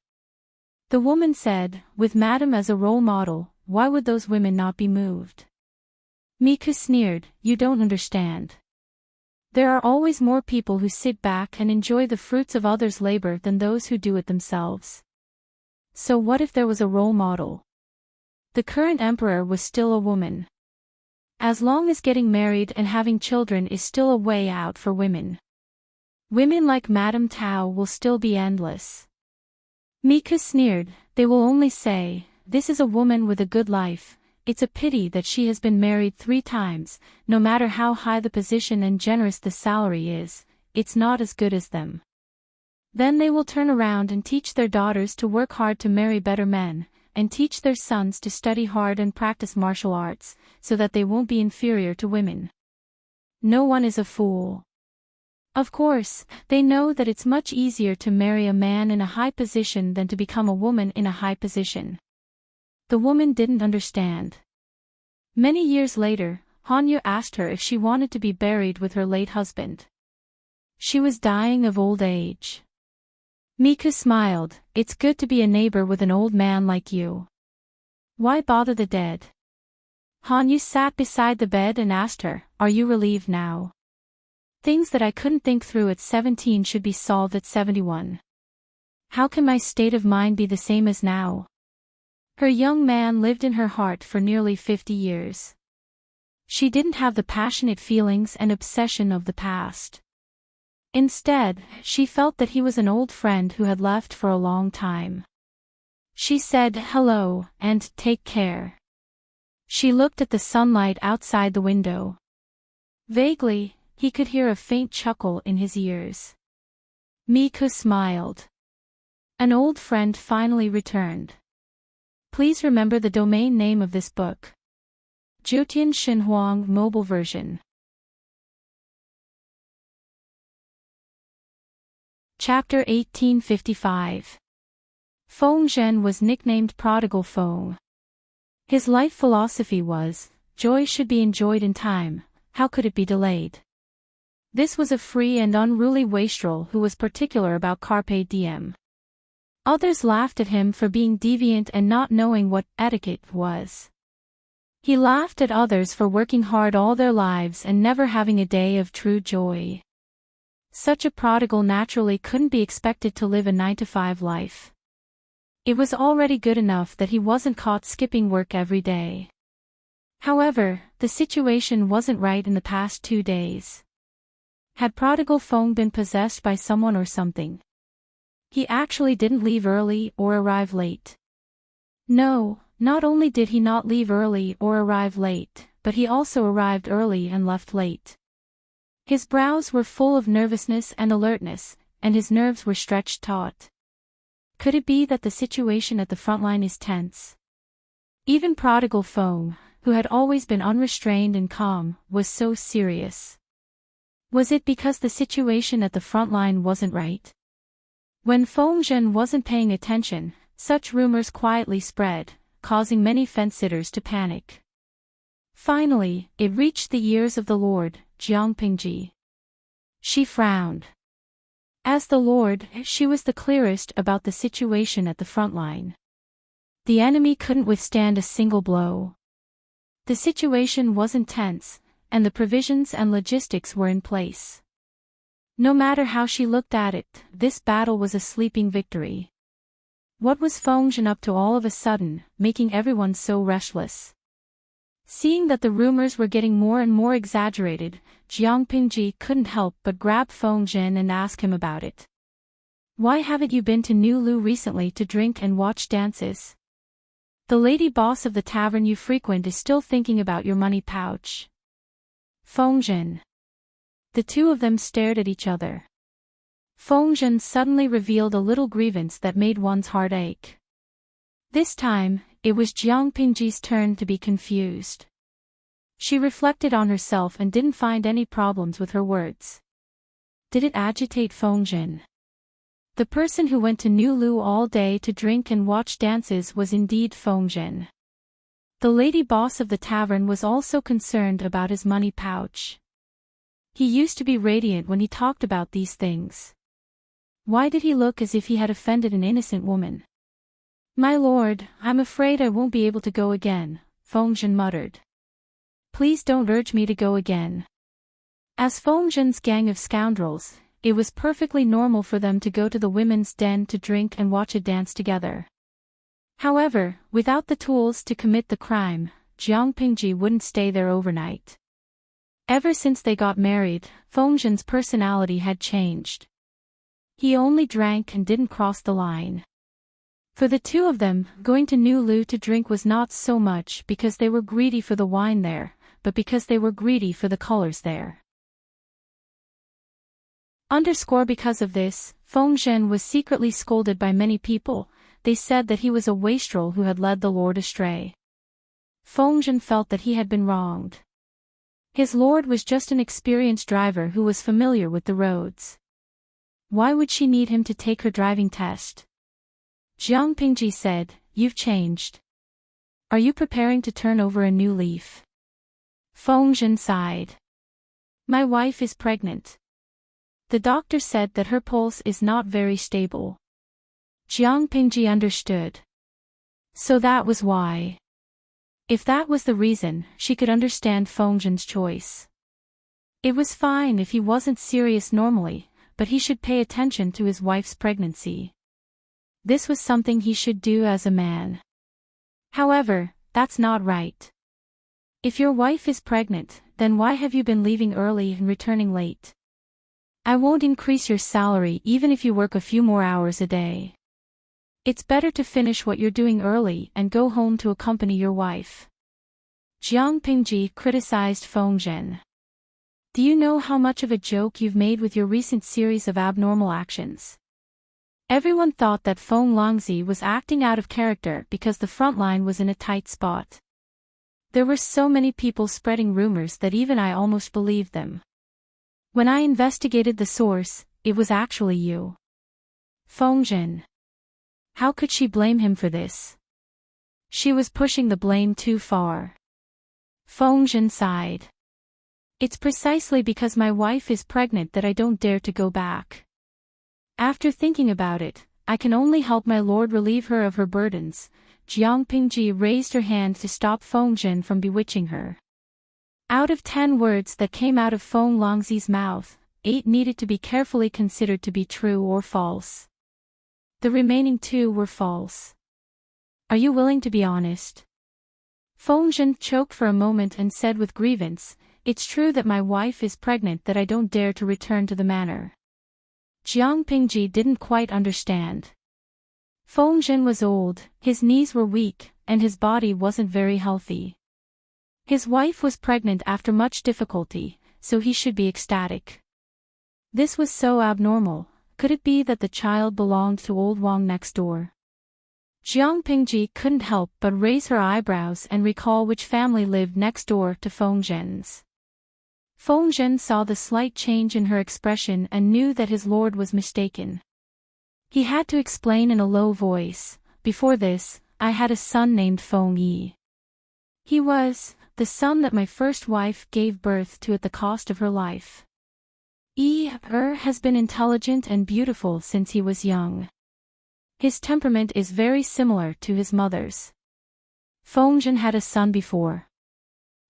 The woman said, with Madame as a role model, why would those women not be moved? Miku sneered, you don't understand. There are always more people who sit back and enjoy the fruits of others' labor than those who do it themselves. So what if there was a role model? The current emperor was still a woman. As long as getting married and having children is still a way out for women. Women like Madame Tao will still be endless. Miku sneered, they will only say, this is a woman with a good life, it's a pity that she has been married 3 times, no matter how high the position and generous the salary is, it's not as good as them. Then they will turn around and teach their daughters to work hard to marry better men, and teach their sons to study hard and practice martial arts, so that they won't be inferior to women. No one is a fool. Of course, they know that it's much easier to marry a man in a high position than to become a woman in a high position. The woman didn't understand. Many years later, Hanyu asked her if she wanted to be buried with her late husband. She was dying of old age. Miku smiled, it's good to be a neighbor with an old man like you. Why bother the dead? Hanyu sat beside the bed and asked her, are you relieved now? Things that I couldn't think through at 17 should be solved at 71. How can my state of mind be the same as now? Her young man lived in her heart for nearly 50 years. She didn't have the passionate feelings and obsession of the past. Instead, she felt that he was an old friend who had left for a long time. She said hello, and take care. She looked at the sunlight outside the window. Vaguely, he could hear a faint chuckle in his ears. Miku smiled. An old friend finally returned. Please remember the domain name of this book. Jutian Xinhuang Mobile Version. Chapter 1855. Feng Zhen was nicknamed Prodigal Feng. His life philosophy was, joy should be enjoyed in time, how could it be delayed? This was a free and unruly wastrel who was particular about carpe diem. Others laughed at him for being deviant and not knowing what etiquette was. He laughed at others for working hard all their lives and never having a day of true joy. Such a prodigal naturally couldn't be expected to live a 9-to-5 life. It was already good enough that he wasn't caught skipping work every day. However, the situation wasn't right in the past 2 days. Had Prodigal Feng been possessed by someone or something? He actually didn't leave early or arrive late. No, not only did he not leave early or arrive late, but he also arrived early and left late. His brows were full of nervousness and alertness, and his nerves were stretched taut. Could it be that the situation at the front line is tense? Even Prodigal Feng, who had always been unrestrained and calm, was so serious. Was it because the situation at the front line wasn't right? When Feng Zhen wasn't paying attention, such rumors quietly spread, causing many fence-sitters to panic. Finally, it reached the ears of the Lord, Jiangpingji. She frowned. As the Lord, she was the clearest about the situation at the front line. The enemy couldn't withstand a single blow. The situation wasn't tense, and the provisions and logistics were in place. No matter how she looked at it, this battle was a sleeping victory. What was Fengzhen up to all of a sudden, making everyone so restless? Seeing that the rumors were getting more and more exaggerated, Jiangpingji couldn't help but grab Fengzhen and ask him about it. Why haven't you been to New Lu recently to drink and watch dances? The lady boss of the tavern you frequent is still thinking about your money pouch. Fengzhen. The two of them stared at each other. Fengzhen suddenly revealed a little grievance that made one's heart ache. This time, it was Jiangpingji's turn to be confused. She reflected on herself and didn't find any problems with her words. Did it agitate Fengzhen? The person who went to New Lu all day to drink and watch dances was indeed Fengzhen. The lady boss of the tavern was also concerned about his money pouch. He used to be radiant when he talked about these things. Why did he look as if he had offended an innocent woman? My lord, I'm afraid I won't be able to go again, Fengzhen muttered. Please don't urge me to go again. As Fengzhen's gang of scoundrels, it was perfectly normal for them to go to the women's den to drink and watch a dance together. However, without the tools to commit the crime, Jiangpingji wouldn't stay there overnight. Ever since they got married, Fengzhen's personality had changed. He only drank and didn't cross the line. For the two of them, going to New Lu to drink was not so much because they were greedy for the wine there, but because they were greedy for the colors there. Because of this, Fengzhen was secretly scolded by many people. They said that he was a wastrel who had led the lord astray. Fengzhen felt that he had been wronged. His lord was just an experienced driver who was familiar with the roads. Why would she need him to take her driving test? Jiangpingji said, "You've changed. Are you preparing to turn over a new leaf?" Fengzhen sighed. My wife is pregnant. The doctor said that her pulse is not very stable. Jiangpingji understood. So that was why. If that was the reason, she could understand Fengzhen's choice. It was fine if he wasn't serious normally, but he should pay attention to his wife's pregnancy. This was something he should do as a man. However, that's not right. If your wife is pregnant, then why have you been leaving early and returning late? I won't increase your salary even if you work a few more hours a day. It's better to finish what you're doing early and go home to accompany your wife. Jiangpingji criticized Fengzhen. Do you know how much of a joke you've made with your recent series of abnormal actions? Everyone thought that Feng Longzi was acting out of character because the front line was in a tight spot. There were so many people spreading rumors that even I almost believed them. When I investigated the source, it was actually you. Fengzhen. How could she blame him for this? She was pushing the blame too far. Fengzhen sighed. It's precisely because my wife is pregnant that I don't dare to go back. After thinking about it, I can only help my lord relieve her of her burdens. Jiangpingji raised her hand to stop Fengzhen from bewitching her. Out of 10 words that came out of Feng Longzi's mouth, 8 needed to be carefully considered to be true or false. The remaining 2 were false. Are you willing to be honest? Fengzhen choked for a moment and said with grievance, It's true that my wife is pregnant that I don't dare to return to the manor. Jiangpingji didn't quite understand. Fengzhen was old, his knees were weak, and his body wasn't very healthy. His wife was pregnant after much difficulty, so he should be ecstatic. This was so abnormal. Could it be that the child belonged to old Wang next door? Jiangpingji couldn't help but raise her eyebrows and recall which family lived next door to Fengzhen's. Fengzhen saw the slight change in her expression and knew that his lord was mistaken. He had to explain in a low voice, Before this, I had a son named Feng Yi. He was, the son that my first wife gave birth to at the cost of her life. Has been intelligent and beautiful since he was young. His temperament is very similar to his mother's. Fengjin had a son before.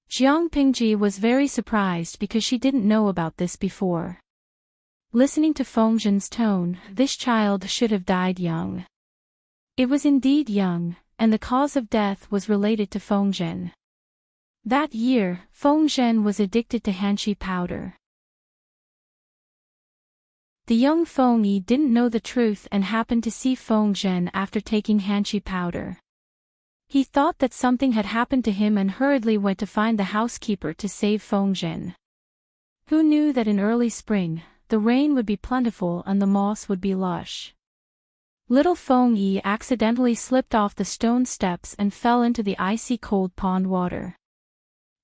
Jiang Pingji was very surprised because she didn't know about this before. Listening to Fengjin's tone, this child should have died young. It was indeed young, and the cause of death was related to Fengjin. That year, Fengjin was addicted to hanshi powder. The young Feng Yi didn't know the truth and happened to see Fengjin after taking hanshi powder. He thought that something had happened to him and hurriedly went to find the housekeeper to save Fengjin. Who knew that in early spring, the rain would be plentiful and the moss would be lush. Little Feng Yi accidentally slipped off the stone steps and fell into the icy cold pond water.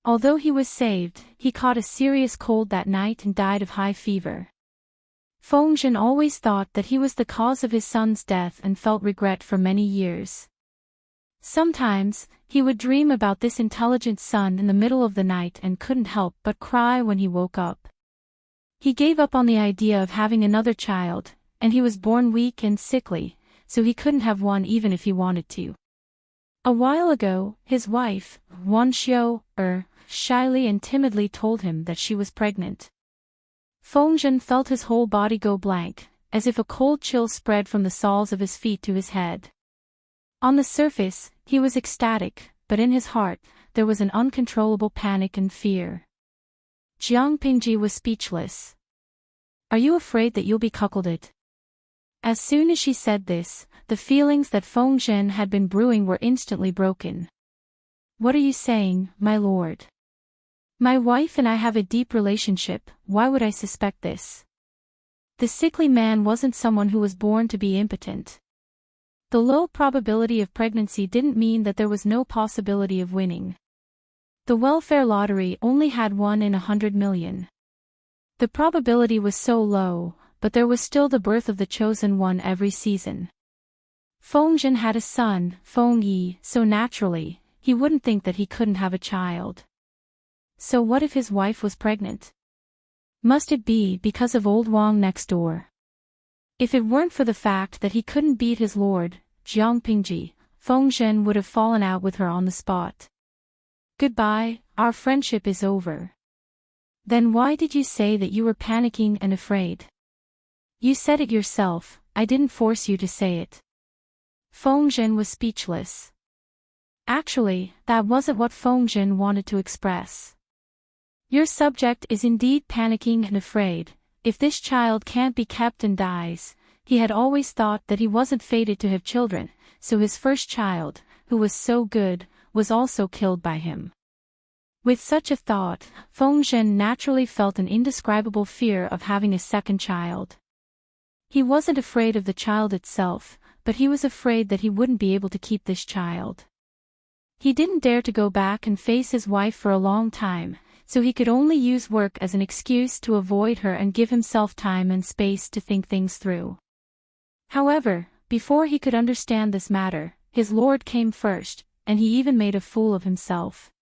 Although he was saved, he caught a serious cold that night and died of high fever. Fengjin always thought that he was the cause of his son's death and felt regret for many years. Sometimes, he would dream about this intelligent son in the middle of the night and couldn't help but cry when he woke up. He gave up on the idea of having another child, and he was born weak and sickly, so he couldn't have one even if he wanted to. A while ago, his wife, Wan Xiu, shyly and timidly told him that she was pregnant. Fengjin felt his whole body go blank, as if a cold chill spread from the soles of his feet to his head. On the surface, he was ecstatic, but in his heart, there was an uncontrollable panic and fear. Jiang Pingji was speechless. "Are you afraid that you'll be cuckolded?" As soon as she said this, the feelings that Fengjin had been brewing were instantly broken. "What are you saying, my lord? My wife and I have a deep relationship, why would I suspect this?" The sickly man wasn't someone who was born to be impotent. The low probability of pregnancy didn't mean that there was no possibility of winning. The welfare lottery only had 1 in 100 million. The probability was so low, but there was still the birth of the chosen one every season. Fengjin had a son, Feng Yi, so naturally, he wouldn't think that he couldn't have a child. So what if his wife was pregnant? Must it be because of old Wang next door? If it weren't for the fact that he couldn't beat his lord, Jiang Pingji, Fengjin would have fallen out with her on the spot. "Goodbye, our friendship is over." "Then why did you say that you were panicking and afraid?" "You said it yourself, I didn't force you to say it." Fengjin was speechless. Actually, that wasn't what Fengjin wanted to express. "Your subject is indeed panicking and afraid. If this child can't be kept and dies," he had always thought that he wasn't fated to have children, so his first child, who was so good, was also killed by him. With such a thought, Fengjin naturally felt an indescribable fear of having a second child. He wasn't afraid of the child itself, but he was afraid that he wouldn't be able to keep this child. He didn't dare to go back and face his wife for a long time, so he could only use work as an excuse to avoid her and give himself time and space to think things through. However, before he could understand this matter, his lord came first, and he even made a fool of himself.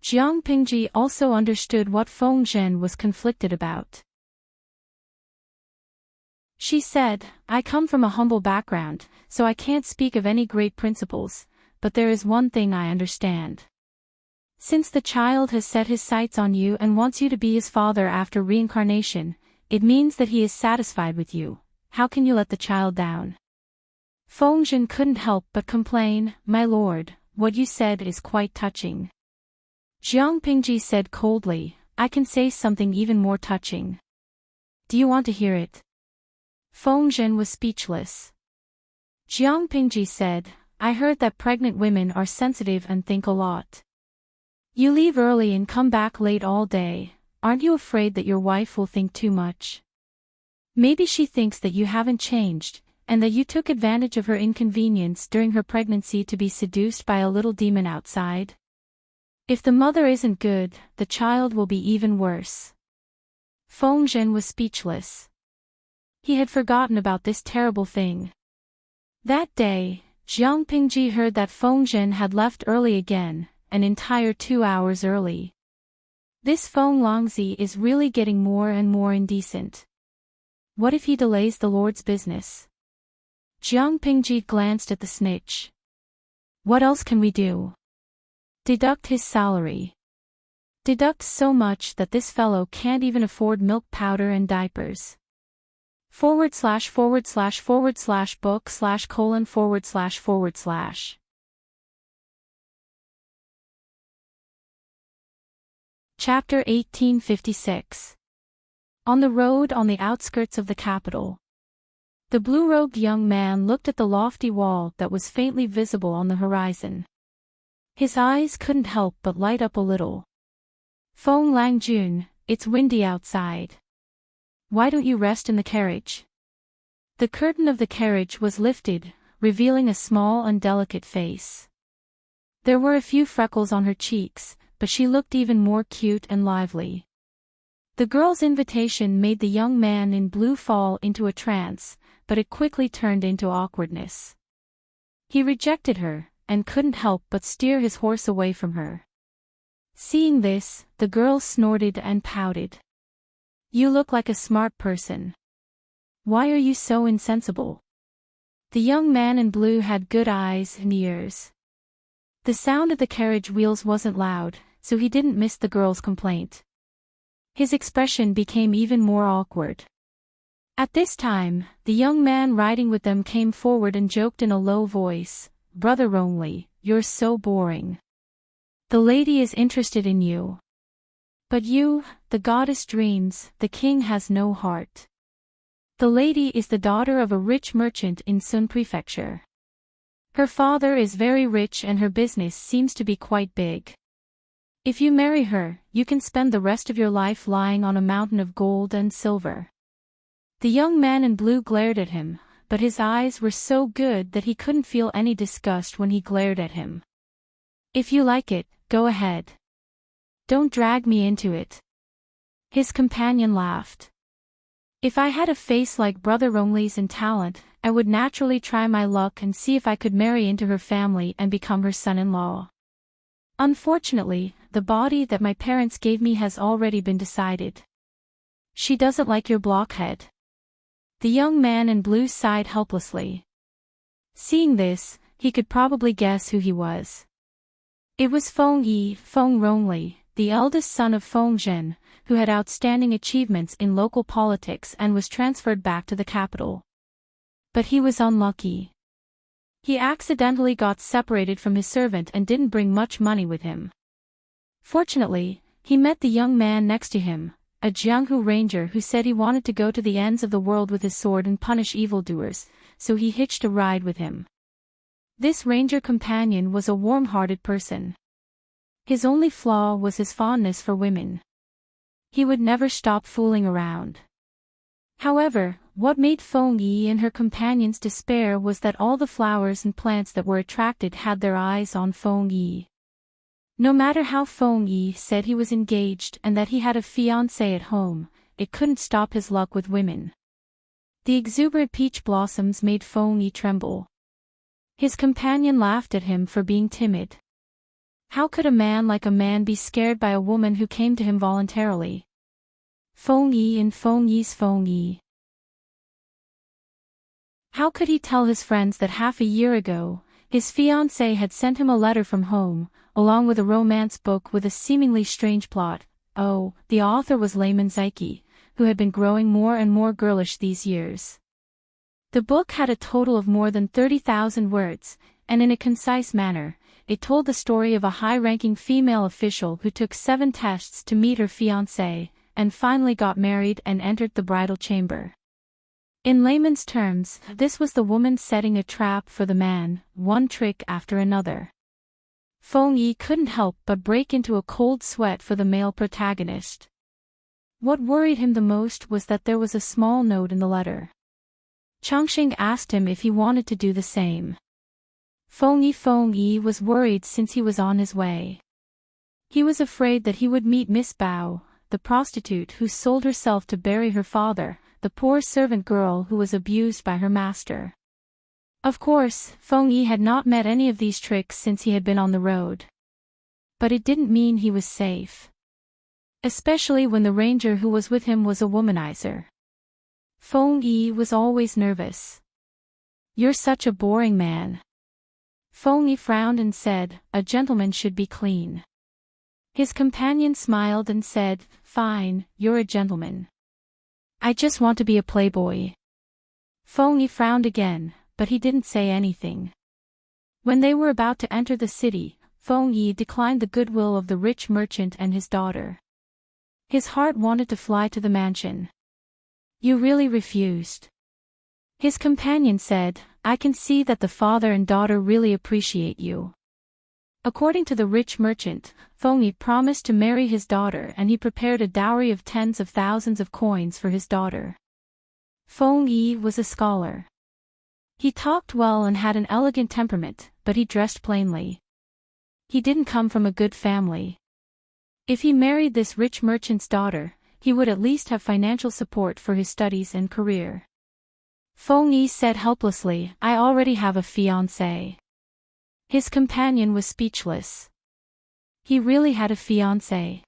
Jiang Pingji also understood what Fengjin was conflicted about. She said, "I come from a humble background, so I can't speak of any great principles, but there is one thing I understand. Since the child has set his sights on you and wants you to be his father after reincarnation, it means that he is satisfied with you. How can you let the child down?" Fengjin couldn't help but complain, "My lord, what you said is quite touching." Jiang Pingji said coldly, "I can say something even more touching. Do you want to hear it?" Fengjin was speechless. Jiang Pingji said, "I heard that pregnant women are sensitive and think a lot. You leave early and come back late all day, aren't you afraid that your wife will think too much? Maybe she thinks that you haven't changed, and that you took advantage of her inconvenience during her pregnancy to be seduced by a little demon outside. If the mother isn't good, the child will be even worse." Fengjin was speechless. He had forgotten about this terrible thing. That day, Jiang Pingji heard that Fengjin had left early again, an entire 2 hours early. This Feng Longzi is really getting more and more indecent. What if he delays the Lord's business? Jiang Pingji glanced at the snitch. What else can we do? Deduct his salary. Deduct so much that this fellow can't even afford milk powder and diapers. / book / Chapter 1856. On the road on the outskirts of the capital. The blue-robed young man looked at the lofty wall that was faintly visible on the horizon. His eyes couldn't help but light up a little. Feng Langjun, it's windy outside. Why don't you rest in the carriage? The curtain of the carriage was lifted, revealing a small and delicate face. There were a few freckles on her cheeks, but she looked even more cute and lively. The girl's invitation made the young man in blue fall into a trance, but it quickly turned into awkwardness. He rejected her, and couldn't help but steer his horse away from her. Seeing this, the girl snorted and pouted. You look like a smart person. Why are you so insensible? The young man in blue had good eyes and ears. The sound of the carriage wheels wasn't loud, so he didn't miss the girl's complaint. His expression became even more awkward. At this time, the young man riding with them came forward and joked in a low voice, Brother Rongley, you're so boring. The lady is interested in you. But you, the goddess dreams, the king has no heart. The lady is the daughter of a rich merchant in Sun Prefecture. Her father is very rich and her business seems to be quite big. If you marry her, you can spend the rest of your life lying on a mountain of gold and silver. The young man in blue glared at him, but his eyes were so good that he couldn't feel any disgust when he glared at him. If you like it, go ahead. Don't drag me into it. His companion laughed. If I had a face like Brother Rongley's and talent, I would naturally try my luck and see if I could marry into her family and become her son-in-law. Unfortunately, the body that my parents gave me has already been decided. She doesn't like your blockhead. The young man in blue sighed helplessly. Seeing this, he could probably guess who he was. It was Feng Rongley, the eldest son of Feng Zhen, who had outstanding achievements in local politics and was transferred back to the capital. But he was unlucky. He accidentally got separated from his servant and didn't bring much money with him. Fortunately, he met the young man next to him, a Jianghu ranger who said he wanted to go to the ends of the world with his sword and punish evildoers, so he hitched a ride with him. This ranger companion was a warm-hearted person. His only flaw was his fondness for women. He would never stop fooling around. However, what made Feng Yi and her companions despair was that all the flowers and plants that were attracted had their eyes on Feng Yi. No matter how Feng Yi said he was engaged and that he had a fiancé at home, it couldn't stop his luck with women. The exuberant peach blossoms made Feng Yi tremble. His companion laughed at him for being timid. How could a man like a man be scared by a woman who came to him voluntarily? Feng Yi and Feng Yi's Feng Yi. How could he tell his friends that half a year ago, his fiancée had sent him a letter from home, along with a romance book with a seemingly strange plot? Oh, the author was Layman Zaiki, who had been growing more and more girlish these years. The book had a total of more than 30,000 words, and in a concise manner, it told the story of a high-ranking female official who took 7 tests to meet her fiancé, and finally got married and entered the bridal chamber. In layman's terms, this was the woman setting a trap for the man, one trick after another. Feng Yi couldn't help but break into a cold sweat for the male protagonist. What worried him the most was that there was a small note in the letter. Changxing asked him if he wanted to do the same. Feng Yi was worried since he was on his way. He was afraid that he would meet Miss Bao, the prostitute who sold herself to bury her father, the poor servant girl who was abused by her master. Of course, Feng Yi had not met any of these tricks since he had been on the road. But it didn't mean he was safe. Especially when the ranger who was with him was a womanizer. Feng Yi was always nervous. "You're such a boring man." Feng Yi frowned and said, "A gentleman should be clean." His companion smiled and said, "Fine, you're a gentleman. I just want to be a playboy." Feng Yi frowned again, but he didn't say anything. When they were about to enter the city, Feng Yi declined the goodwill of the rich merchant and his daughter. His heart wanted to fly to the mansion. "You really refused?" His companion said, "I can see that the father and daughter really appreciate you." According to the rich merchant, Feng Yi promised to marry his daughter and he prepared a dowry of tens of thousands of coins for his daughter. Feng Yi was a scholar. He talked well and had an elegant temperament, but he dressed plainly. He didn't come from a good family. If he married this rich merchant's daughter, he would at least have financial support for his studies and career. Feng Yi said helplessly, "I already have a fiancé." His companion was speechless. He really had a fiancé.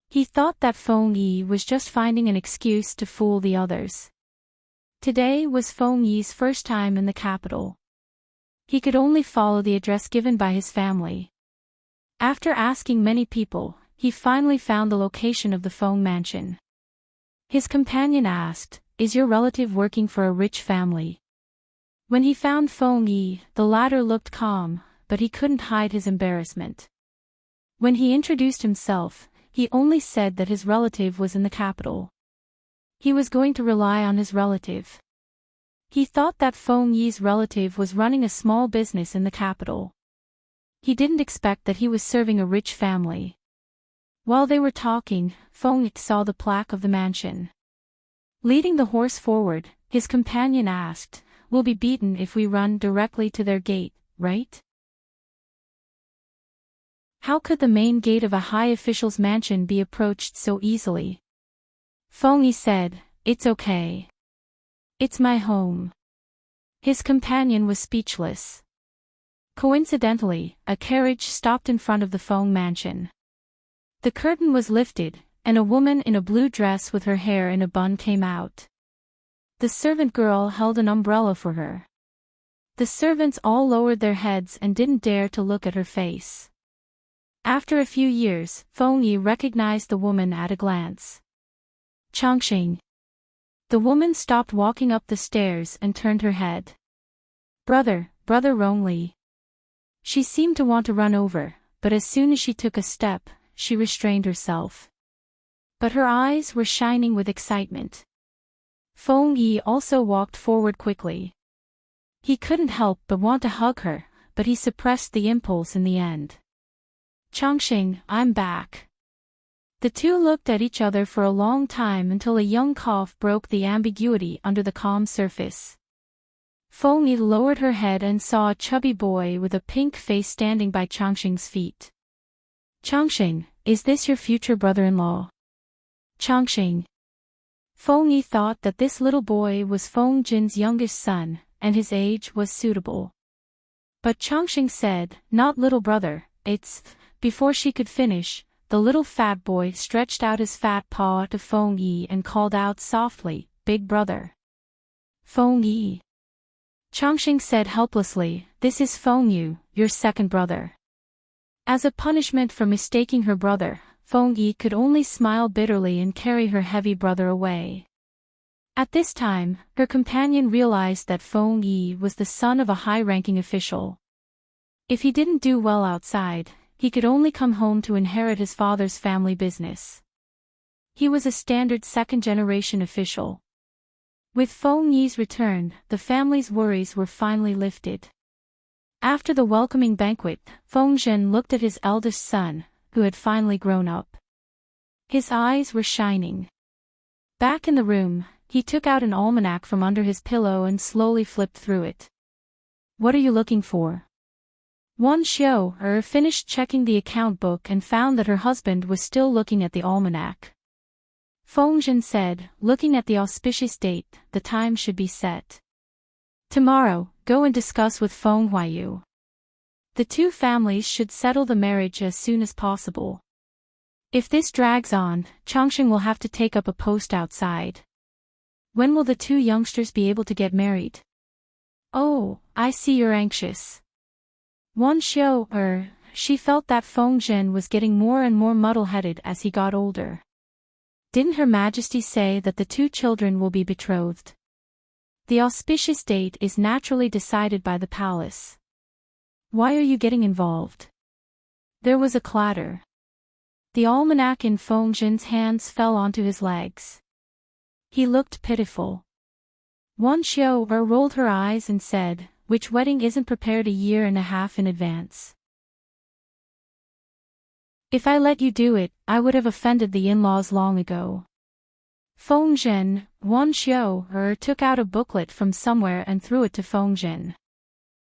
He thought that Feng Yi was just finding an excuse to fool the others. Today was Feng Yi's first time in the capital. He could only follow the address given by his family. After asking many people, he finally found the location of the Feng mansion. His companion asked, "Is your relative working for a rich family?" When he found Feng Yi, the latter looked calm, but he couldn't hide his embarrassment. When he introduced himself, he only said that his relative was in the capital. He was going to rely on his relative. He thought that Feng Yi's relative was running a small business in the capital. He didn't expect that he was serving a rich family. While they were talking, Feng Yi saw the plaque of the mansion. Leading the horse forward, his companion asked, "We'll be beaten if we run directly to their gate, right?" How could the main gate of a high official's mansion be approached so easily? Feng Yi said, "It's okay. It's my home." His companion was speechless. Coincidentally, a carriage stopped in front of the Feng mansion. The curtain was lifted, and a woman in a blue dress with her hair in a bun came out. The servant girl held an umbrella for her. The servants all lowered their heads and didn't dare to look at her face. After a few years, Feng Yi recognized the woman at a glance. "Changxing." The woman stopped walking up the stairs and turned her head. Brother Rongli." She seemed to want to run over, but as soon as she took a step, she restrained herself. But her eyes were shining with excitement. Feng Yi also walked forward quickly. He couldn't help but want to hug her, but he suppressed the impulse in the end. "Changxing, I'm back." The two looked at each other for a long time until a young cough broke the ambiguity under the calm surface. Feng Yi lowered her head and saw a chubby boy with a pink face standing by Changxing's feet. "Changxing, is this your future brother-in-law?" "Changxing." Feng Yi thought that this little boy was Feng Jin's youngest son, and his age was suitable. But Changxing said, "Not little brother, it's..." Before she could finish, the little fat boy stretched out his fat paw to Feng Yi and called out softly, "Big brother." "Feng Yi." Changxing said helplessly, "This is Feng Yu, your second brother." As a punishment for mistaking her brother, Feng Yi could only smile bitterly and carry her heavy brother away. At this time, her companion realized that Feng Yi was the son of a high-ranking official. If he didn't do well outside, he could only come home to inherit his father's family business. He was a standard second-generation official. With Feng Yi's return, the family's worries were finally lifted. After the welcoming banquet, Feng Zhen looked at his eldest son, who had finally grown up. His eyes were shining. Back in the room, he took out an almanac from under his pillow and slowly flipped through it. "What are you looking for?" Wan Xiao finished checking the account book and found that her husband was still looking at the almanac. Feng Zhen said, looking at the auspicious date, "The time should be set. Tomorrow, go and discuss with Feng Huaiyu." The two families should settle the marriage as soon as possible. If this drags on, Changsheng will have to take up a post outside. When will the two youngsters be able to get married? Oh, I see you're anxious. Wan Xiu, she felt that Feng Zhen was getting more and more muddle-headed as he got older. Didn't Her Majesty say that the two children will be betrothed? The auspicious date is naturally decided by the palace. Why are you getting involved? There was a clatter. The almanac in Feng Zhen's hands fell onto his legs. He looked pitiful. Wan Xiu rolled her eyes and said, "Which wedding isn't prepared a year and a half in advance? If I let you do it, I would have offended the in-laws long ago." Feng Zhen, Wan Xiu took out a booklet from somewhere and threw it to Feng Zhen.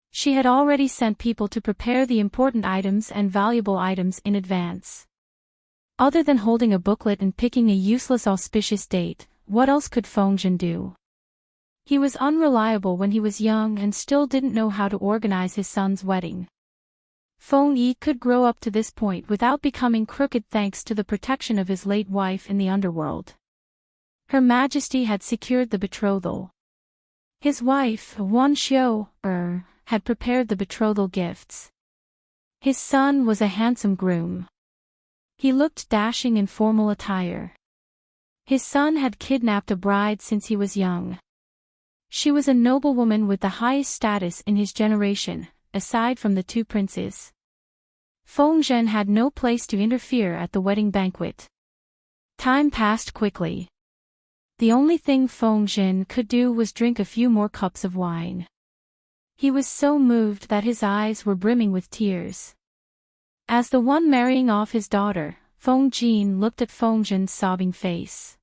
She had already sent people to prepare the important items and valuable items in advance. Other than holding a booklet and picking a useless auspicious date, what else could Feng Zhen do? He was unreliable when he was young and still didn't know how to organize his son's wedding. Feng Yi could grow up to this point without becoming crooked thanks to the protection of his late wife in the underworld. Her Majesty had secured the betrothal. His wife, Wan Xiu, had prepared the betrothal gifts. His son was a handsome groom. He looked dashing in formal attire. His son had kidnapped a bride since he was young. She was a noblewoman with the highest status in his generation, aside from the two princes. Feng Zhen had no place to interfere at the wedding banquet. Time passed quickly. The only thing Feng Zhen could do was drink a few more cups of wine. He was so moved that his eyes were brimming with tears. As the one marrying off his daughter, Feng Jin looked at Feng Zhen's sobbing face.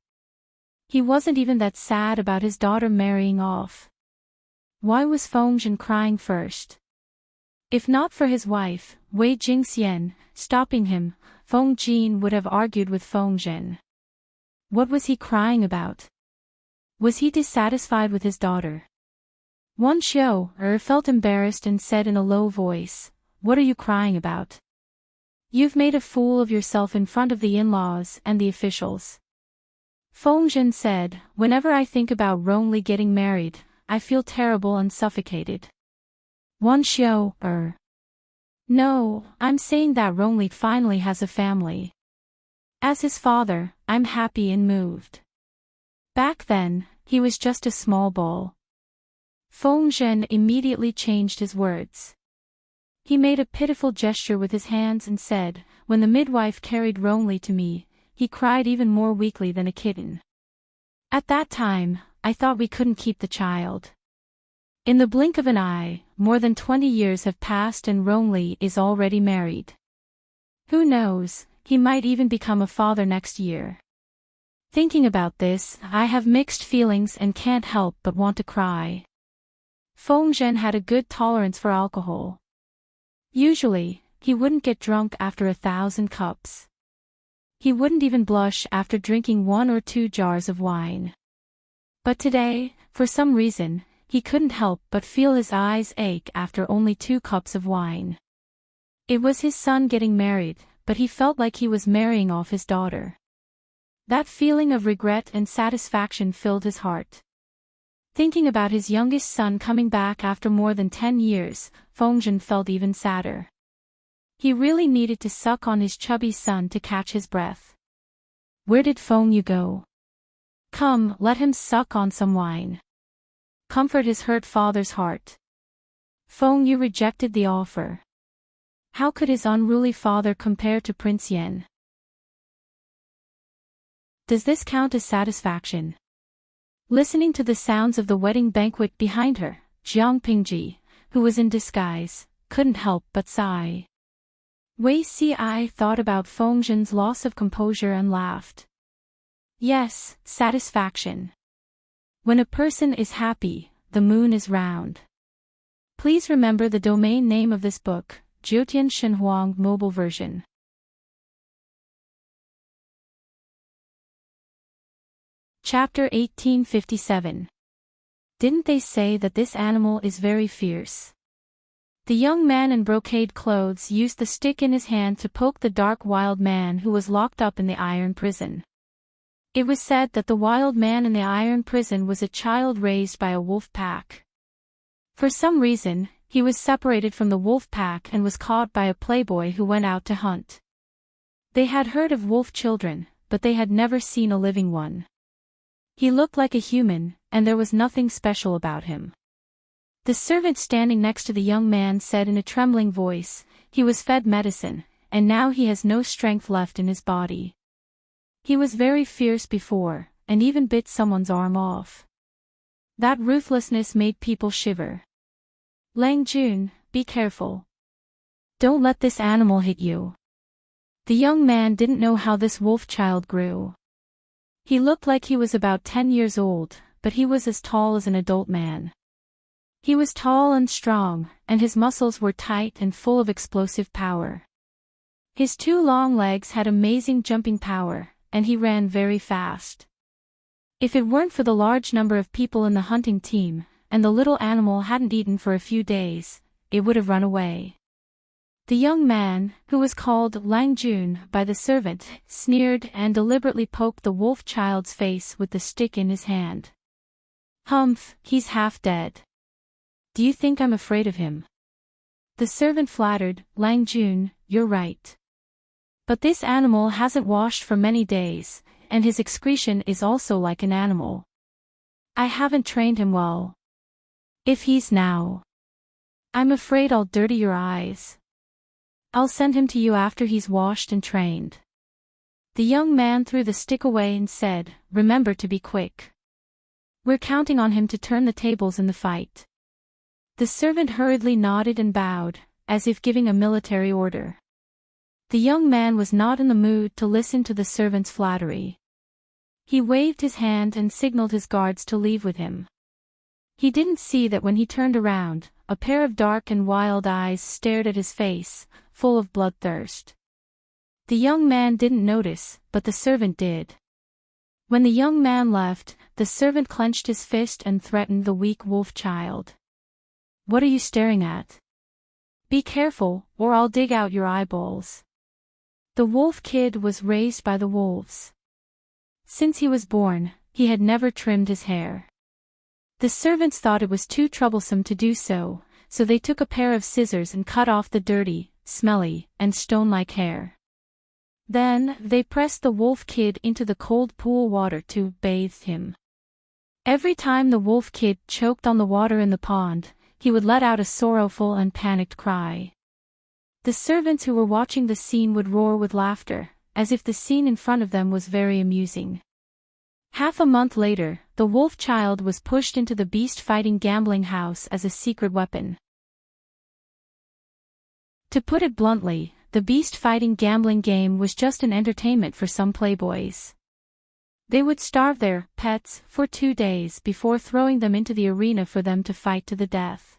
He wasn't even that sad about his daughter marrying off. Why was Feng Zhen crying first? If not for his wife, Wei Jingxian, stopping him, Feng Jin would have argued with Feng Zhen. What was he crying about? Was he dissatisfied with his daughter? Wan Xiu felt embarrassed and said in a low voice, "What are you crying about? You've made a fool of yourself in front of the in-laws and the officials." Feng Zhen said, "Whenever I think about Rongli getting married, I feel terrible and suffocated." Wan Xiu, No, I'm saying that Rongli finally has a family. As his father, I'm happy and moved. Back then, he was just a small bull. Feng Zhen immediately changed his words. He made a pitiful gesture with his hands and said, "When the midwife carried Rongli to me, he cried even more weakly than a kitten. At that time, I thought we couldn't keep the child. In the blink of an eye, more than 20 years have passed and Rongli is already married. Who knows, he might even become a father next year. Thinking about this, I have mixed feelings and can't help but want to cry." Feng Zhen had a good tolerance for alcohol. Usually, he wouldn't get drunk after 1,000 cups. He wouldn't even blush after drinking 1 or 2 jars of wine. But today, for some reason, he couldn't help but feel his eyes ache after only 2 cups of wine. It was his son getting married, but he felt like he was marrying off his daughter. That feeling of regret and satisfaction filled his heart. Thinking about his youngest son coming back after more than 10 years, Feng Zhen felt even sadder. He really needed to suck on his chubby son to catch his breath. Where did Feng Yu go? Come, let him suck on some wine. Comfort his hurt father's heart. Feng Yu rejected the offer. How could his unruly father compare to Prince Yan? Does this count as satisfaction? Listening to the sounds of the wedding banquet behind her, Jiang Pingji, who was in disguise, couldn't help but sigh. Wei Ci thought about Feng Zhen's loss of composure and laughed. Yes, satisfaction. When a person is happy, the moon is round. Please remember the domain name of this book, Jiutian Shenhuang mobile version. Chapter 1857. Didn't they say that this animal is very fierce? The young man in brocade clothes used the stick in his hand to poke the dark wild man who was locked up in the iron prison. It was said that the wild man in the iron prison was a child raised by a wolf pack. For some reason, he was separated from the wolf pack and was caught by a playboy who went out to hunt. They had heard of wolf children, but they had never seen a living one. He looked like a human, and there was nothing special about him. The servant standing next to the young man said in a trembling voice, "He was fed medicine, and now he has no strength left in his body. He was very fierce before, and even bit someone's arm off." That ruthlessness made people shiver. "Lang Jun, be careful. Don't let this animal hit you." The young man didn't know how this wolf child grew. He looked like he was about 10 years old, but he was as tall as an adult man. He was tall and strong, and his muscles were tight and full of explosive power. His 2 long legs had amazing jumping power, and he ran very fast. If it weren't for the large number of people in the hunting team, and the little animal hadn't eaten for a few days, it would have run away. The young man, who was called Lang Jun by the servant, sneered and deliberately poked the wolf child's face with the stick in his hand. "Humph, he's half dead. Do you think I'm afraid of him?" The servant flattered, "Lang Jun, you're right. But this animal hasn't washed for many days, and his excretion is also like an animal. I haven't trained him well. If he's now, I'm afraid I'll dirty your eyes. I'll send him to you after he's washed and trained." The young man threw the stick away and said, "Remember to be quick. We're counting on him to turn the tables in the fight." The servant hurriedly nodded and bowed, as if giving a military order. The young man was not in the mood to listen to the servant's flattery. He waved his hand and signaled his guards to leave with him. He didn't see that when he turned around, a pair of dark and wild eyes stared at his face, full of bloodthirst. The young man didn't notice, but the servant did. When the young man left, the servant clenched his fist and threatened the weak wolf child. "What are you staring at? Be careful, or I'll dig out your eyeballs." The wolf kid was raised by the wolves. Since he was born, he had never trimmed his hair. The servants thought it was too troublesome to do so, so they took a pair of scissors and cut off the dirty, smelly, and stone-like hair. Then, they pressed the wolf kid into the cold pool water to bathe him. Every time the wolf kid choked on the water in the pond, he would let out a sorrowful and panicked cry. The servants who were watching the scene would roar with laughter, as if the scene in front of them was very amusing. Half a month later, the wolf child was pushed into the beast-fighting gambling house as a secret weapon. To put it bluntly, the beast-fighting gambling game was just an entertainment for some playboys. They would starve their pets for 2 days before throwing them into the arena for them to fight to the death.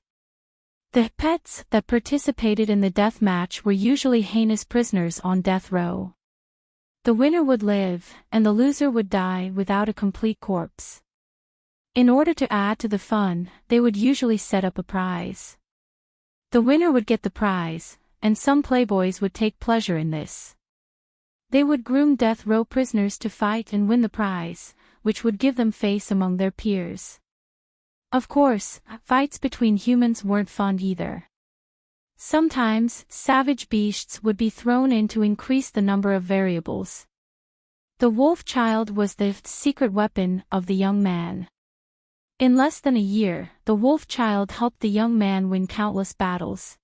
The pets that participated in the death match were usually heinous prisoners on death row. The winner would live, and the loser would die without a complete corpse. In order to add to the fun, they would usually set up a prize. The winner would get the prize, and some playboys would take pleasure in this. They would groom death row prisoners to fight and win the prize, which would give them face among their peers. Of course, fights between humans weren't fun either. Sometimes, savage beasts would be thrown in to increase the number of variables. The wolf child was the secret weapon of the young man. In less than a year, the wolf child helped the young man win countless battles.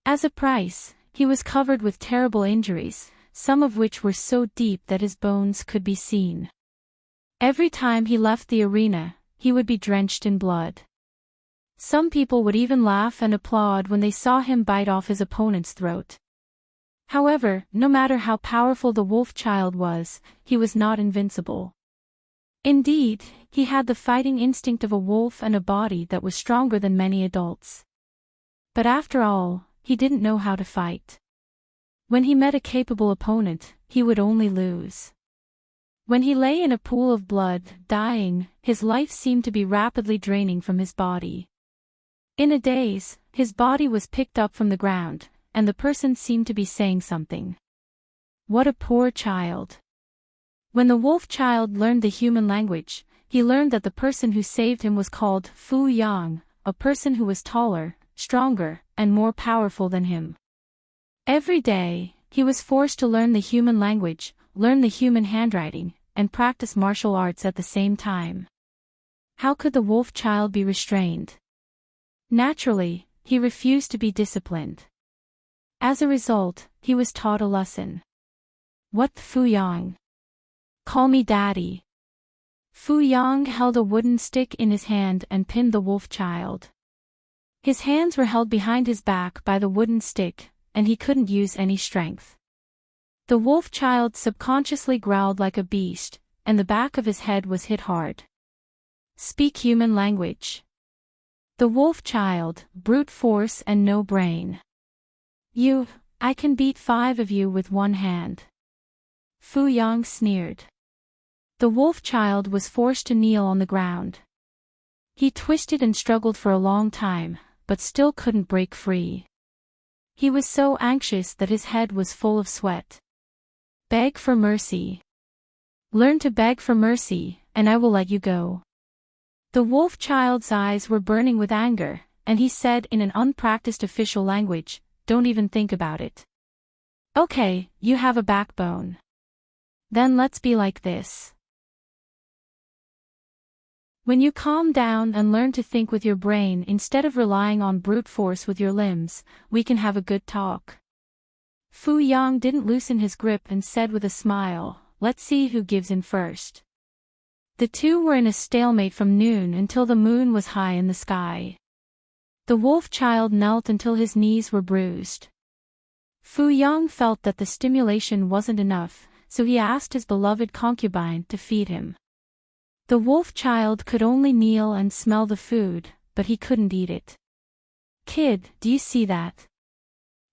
As a price, he was covered with terrible injuries, some of which were so deep that his bones could be seen. Every time he left the arena, he would be drenched in blood. Some people would even laugh and applaud when they saw him bite off his opponent's throat. However, no matter how powerful the wolf child was, he was not invincible. Indeed, he had the fighting instinct of a wolf and a body that was stronger than many adults. But after all, he didn't know how to fight. When he met a capable opponent, he would only lose. When he lay in a pool of blood, dying, his life seemed to be rapidly draining from his body. In a daze, his body was picked up from the ground, and the person seemed to be saying something. What a poor child. When the wolf child learned the human language, he learned that the person who saved him was called Fu Yang, a person who was taller, stronger, and more powerful than him. Every day, he was forced to learn the human language, learn the human handwriting, and practice martial arts at the same time. How could the wolf child be restrained? Naturally, he refused to be disciplined. As a result, he was taught a lesson. What, Fu Yang? Call me daddy. Fu Yang held a wooden stick in his hand and pinned the wolf child. His hands were held behind his back by the wooden stick, and he couldn't use any strength. The wolf child subconsciously growled like a beast, and the back of his head was hit hard. Speak human language. The wolf child, brute force and no brain. I can beat 5 of you with one hand. Fu Yang sneered. The wolf child was forced to kneel on the ground. He twisted and struggled for a long time, but still couldn't break free. He was so anxious that his head was full of sweat. Beg for mercy. Learn to beg for mercy, and I will let you go. The wolf child's eyes were burning with anger, and he said in an unpracticed official language, "Don't even think about it. Okay, you have a backbone. Then let's be like this. When you calm down and learn to think with your brain instead of relying on brute force with your limbs, we can have a good talk." Fu Yang didn't loosen his grip and said with a smile, "Let's see who gives in first." The two were in a stalemate from noon until the moon was high in the sky. The wolf child knelt until his knees were bruised. Fu Yang felt that the stimulation wasn't enough, so he asked his beloved concubine to feed him. The wolf child could only kneel and smell the food, but he couldn't eat it. "Kid, do you see that?"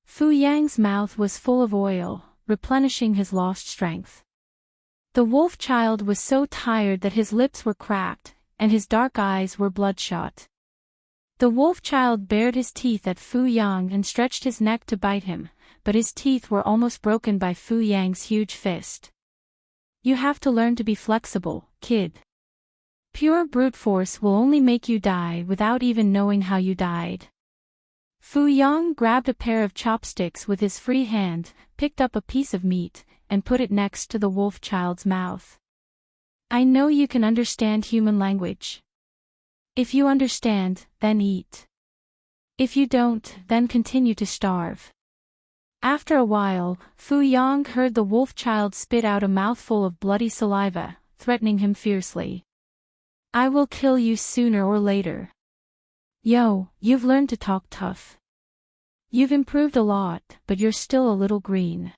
Fu Yang's mouth was full of oil, replenishing his lost strength. The wolf child was so tired that his lips were cracked, and his dark eyes were bloodshot. The wolf child bared his teeth at Fu Yang and stretched his neck to bite him, but his teeth were almost broken by Fu Yang's huge fist. "You have to learn to be flexible, kid. Pure brute force will only make you die without even knowing how you died." Fu Yang grabbed a pair of chopsticks with his free hand, picked up a piece of meat, and put it next to the wolf child's mouth. "I know you can understand human language. If you understand, then eat. If you don't, then continue to starve." After a while, Fu Yang heard the wolf child spit out a mouthful of bloody saliva, threatening him fiercely. "I will kill you sooner or later. Yo, you've learned to talk tough. You've improved a lot, but you're still a little green."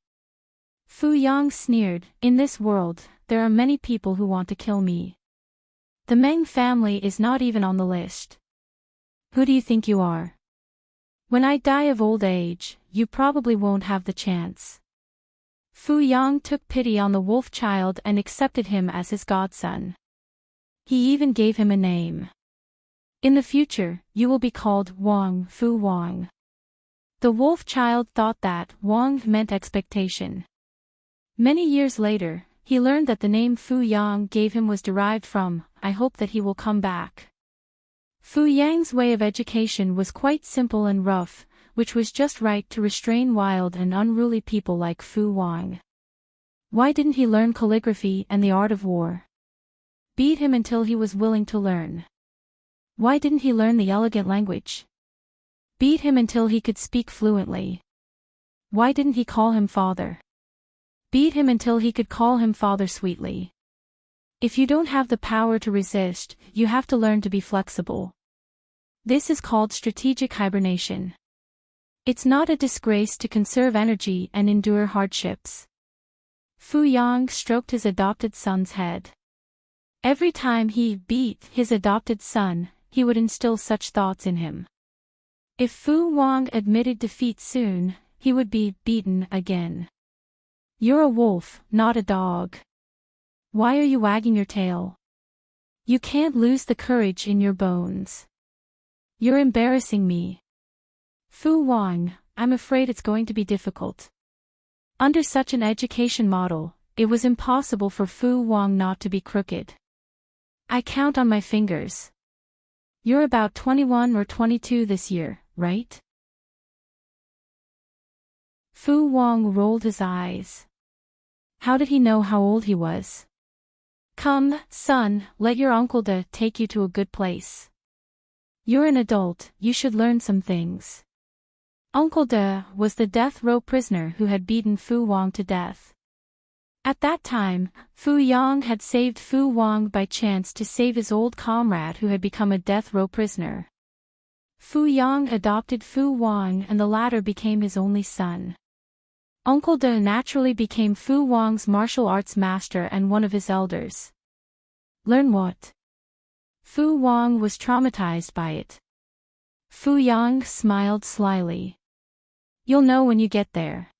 Fu Yang sneered, "In this world, there are many people who want to kill me. The Meng family is not even on the list. Who do you think you are? When I die of old age, you probably won't have the chance." Fu Yang took pity on the wolf child and accepted him as his godson. He even gave him a name. "In the future, you will be called Wang Fu Wang." The wolf child thought that Wang meant expectation. Many years later, he learned that the name Fu Yang gave him was derived from, "I hope that he will come back." Fu Yang's way of education was quite simple and rough, which was just right to restrain wild and unruly people like Fu Wang. Why didn't he learn calligraphy and the art of war? Beat him until he was willing to learn. Why didn't he learn the elegant language? Beat him until he could speak fluently. Why didn't he call him father? Beat him until he could call him father sweetly. If you don't have the power to resist, you have to learn to be flexible. This is called strategic hibernation. It's not a disgrace to conserve energy and endure hardships. Fu Yang stroked his adopted son's head. Every time he beat his adopted son, he would instill such thoughts in him. If Fu Wang admitted defeat soon, he would be beaten again. "You're a wolf, not a dog. Why are you wagging your tail? You can't lose the courage in your bones. You're embarrassing me. Fu Wang, I'm afraid it's going to be difficult. Under such an education model, it was impossible for Fu Wang not to be crooked. I count on my fingers. You're about 21 or 22 this year, right? Fu Wang rolled his eyes. How did he know how old he was? Come, son, let your Uncle De take you to a good place. You're an adult, you should learn some things. Uncle De was the death row prisoner who had beaten Fu Wang to death. At that time, Fu Yang had saved Fu Wang by chance to save his old comrade who had become a death row prisoner. Fu Yang adopted Fu Wang and the latter became his only son. Uncle De naturally became Fu Wang's martial arts master and one of his elders. Learn what? Fu Wang was traumatized by it. Fu Yang smiled slyly. You'll know when you get there.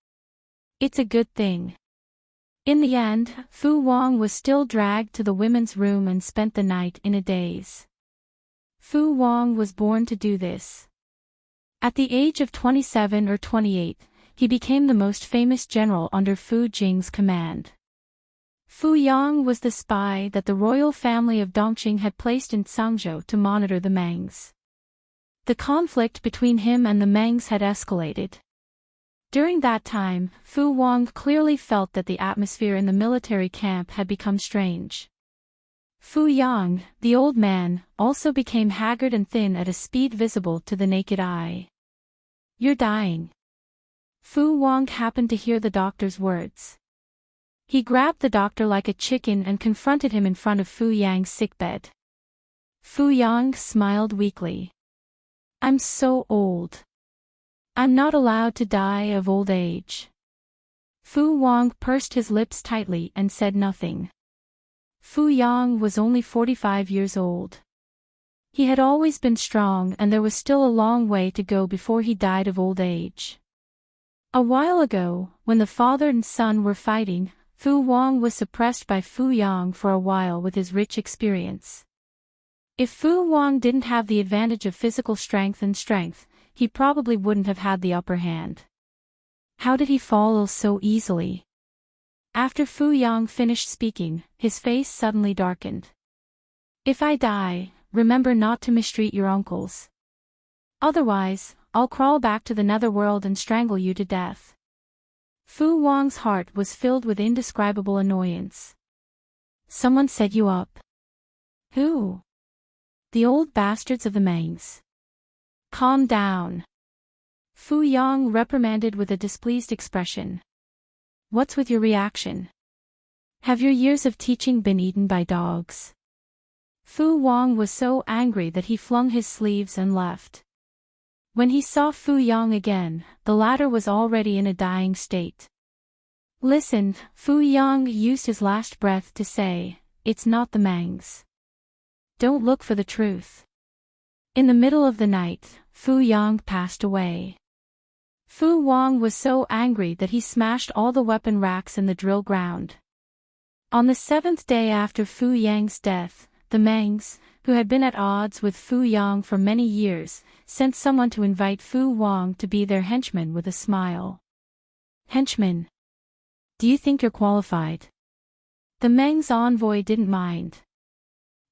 It's a good thing. In the end, Fu Wang was still dragged to the women's room and spent the night in a daze. Fu Wang was born to do this. At the age of 27 or 28, he became the most famous general under Fu Jing's command. Fu Yang was the spy that the royal family of Dongqing had placed in Cangzhou to monitor the Mangs. The conflict between him and the Mangs had escalated. During that time, Fu Wang clearly felt that the atmosphere in the military camp had become strange. Fu Yang, the old man, also became haggard and thin at a speed visible to the naked eye. You're dying. Fu Wang happened to hear the doctor's words. He grabbed the doctor like a chicken and confronted him in front of Fu Yang's sickbed. Fu Yang smiled weakly. I'm so old. I'm not allowed to die of old age. Fu Wang pursed his lips tightly and said nothing. Fu Yang was only 45 years old. He had always been strong and there was still a long way to go before he died of old age. A while ago, when the father and son were fighting, Fu Wang was suppressed by Fu Yang for a while with his rich experience. If Fu Wang didn't have the advantage of physical strength, he probably wouldn't have had the upper hand. How did he fall ill so easily? After Fu Yang finished speaking, his face suddenly darkened. If I die, remember not to mistreat your uncles. Otherwise, I'll crawl back to the netherworld and strangle you to death. Fu Wang's heart was filled with indescribable annoyance. Someone set you up. Who? The old bastards of the Mangs. Calm down. Fu Yang reprimanded with a displeased expression. What's with your reaction? Have your years of teaching been eaten by dogs? Fu Wang was so angry that he flung his sleeves and left. When he saw Fu Yang again, the latter was already in a dying state. Listen, Fu Yang used his last breath to say, it's not the Mangs. Don't look for the truth. In the middle of the night, Fu Yang passed away. Fu Wang was so angry that he smashed all the weapon racks in the drill ground. On the 7th day after Fu Yang's death, the Mangs, who had been at odds with Fu Yang for many years, sent someone to invite Fu Wang to be their henchman with a smile. Henchman? Do you think you're qualified? The Meng's envoy didn't mind.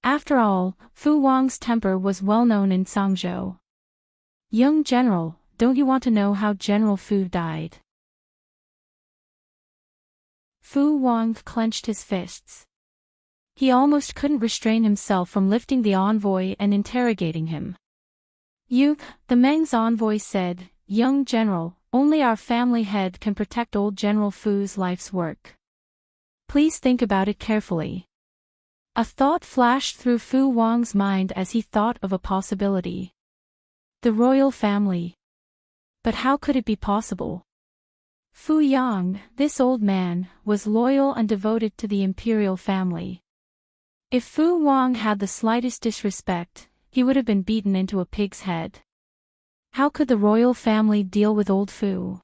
After all, Fu Wang's temper was well known in Cangzhou. Young general, don't you want to know how General Fu died? Fu Wang clenched his fists. He almost couldn't restrain himself from lifting the envoy and interrogating him. You, the Meng's envoy said, young general, only our family head can protect old General Fu's life's work. Please think about it carefully. A thought flashed through Fu Wang's mind as he thought of a possibility. The royal family. But how could it be possible? Fu Yang, this old man, was loyal and devoted to the imperial family. If Fu Wang had the slightest disrespect, he would have been beaten into a pig's head. How could the royal family deal with old Fu?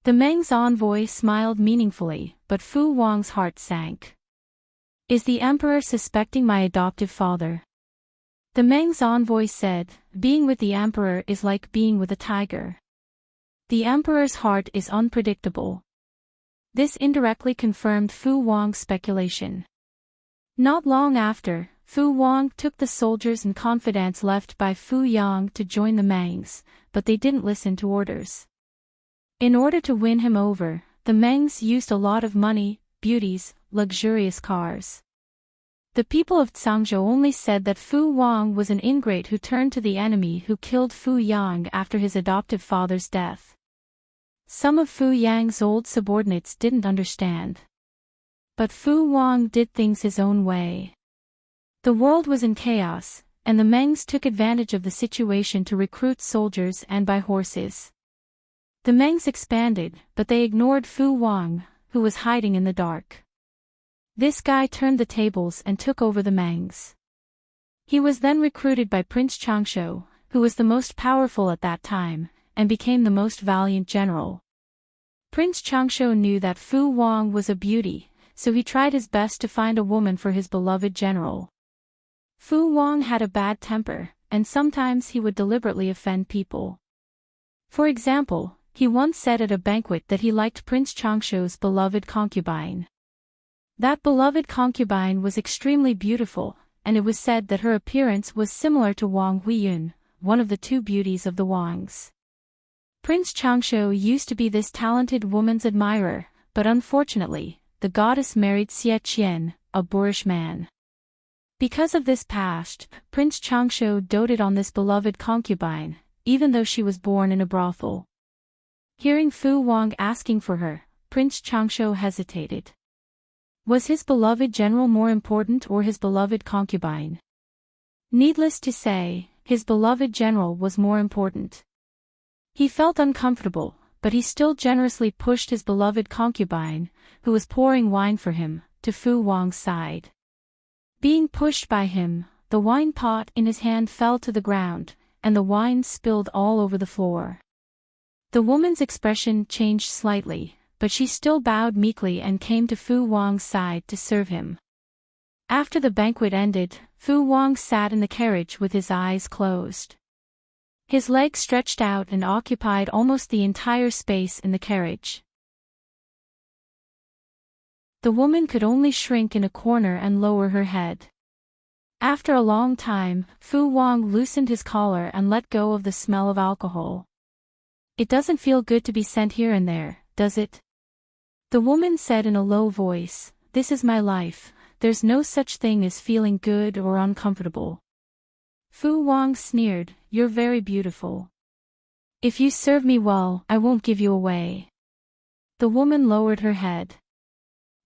The Meng's envoy smiled meaningfully, but Fu Wang's heart sank. Is the emperor suspecting my adoptive father? The Meng's envoy said, "Being with the emperor is like being with a tiger. The emperor's heart is unpredictable." This indirectly confirmed Fu Wang's speculation. Not long after, Fu Wang took the soldiers and confidants left by Fu Yang to join the Mengs, but they didn't listen to orders. In order to win him over, the Mengs used a lot of money, beauties, luxurious cars. The people of Zhangzhou only said that Fu Wang was an ingrate who turned to the enemy who killed Fu Yang after his adoptive father's death. Some of Fu Yang's old subordinates didn't understand. But Fu Wang did things his own way. The world was in chaos, and the Mengs took advantage of the situation to recruit soldiers and buy horses. The Mengs expanded, but they ignored Fu Wang, who was hiding in the dark. This guy turned the tables and took over the Mengs. He was then recruited by Prince Changshu, who was the most powerful at that time, and became the most valiant general. Prince Changshu knew that Fu Wang was a beauty, so he tried his best to find a woman for his beloved general. Fu Wang had a bad temper, and sometimes he would deliberately offend people. For example, he once said at a banquet that he liked Prince Changshu's beloved concubine. That beloved concubine was extremely beautiful, and it was said that her appearance was similar to Wang Huiyun, one of the two beauties of the Wangs. Prince Changshu used to be this talented woman's admirer, but unfortunately, the goddess married Xie Qian, a boorish man. Because of this past, Prince Changshu doted on this beloved concubine, even though she was born in a brothel. Hearing Fu Wang asking for her, Prince Changshu hesitated. Was his beloved general more important or his beloved concubine? Needless to say, his beloved general was more important. He felt uncomfortable, but he still generously pushed his beloved concubine, who was pouring wine for him, to Fu Wang's side. Being pushed by him, the wine pot in his hand fell to the ground, and the wine spilled all over the floor. The woman's expression changed slightly, but she still bowed meekly and came to Fu Wang's side to serve him. After the banquet ended, Fu Wang sat in the carriage with his eyes closed. His legs stretched out and occupied almost the entire space in the carriage. The woman could only shrink in a corner and lower her head. After a long time, Fu Wang loosened his collar and let go of the smell of alcohol. "It doesn't feel good to be sent here and there, does it?" The woman said in a low voice, "This is my life, there's no such thing as feeling good or uncomfortable." Fu Wang sneered, "You're very beautiful. If you serve me well, I won't give you away." The woman lowered her head.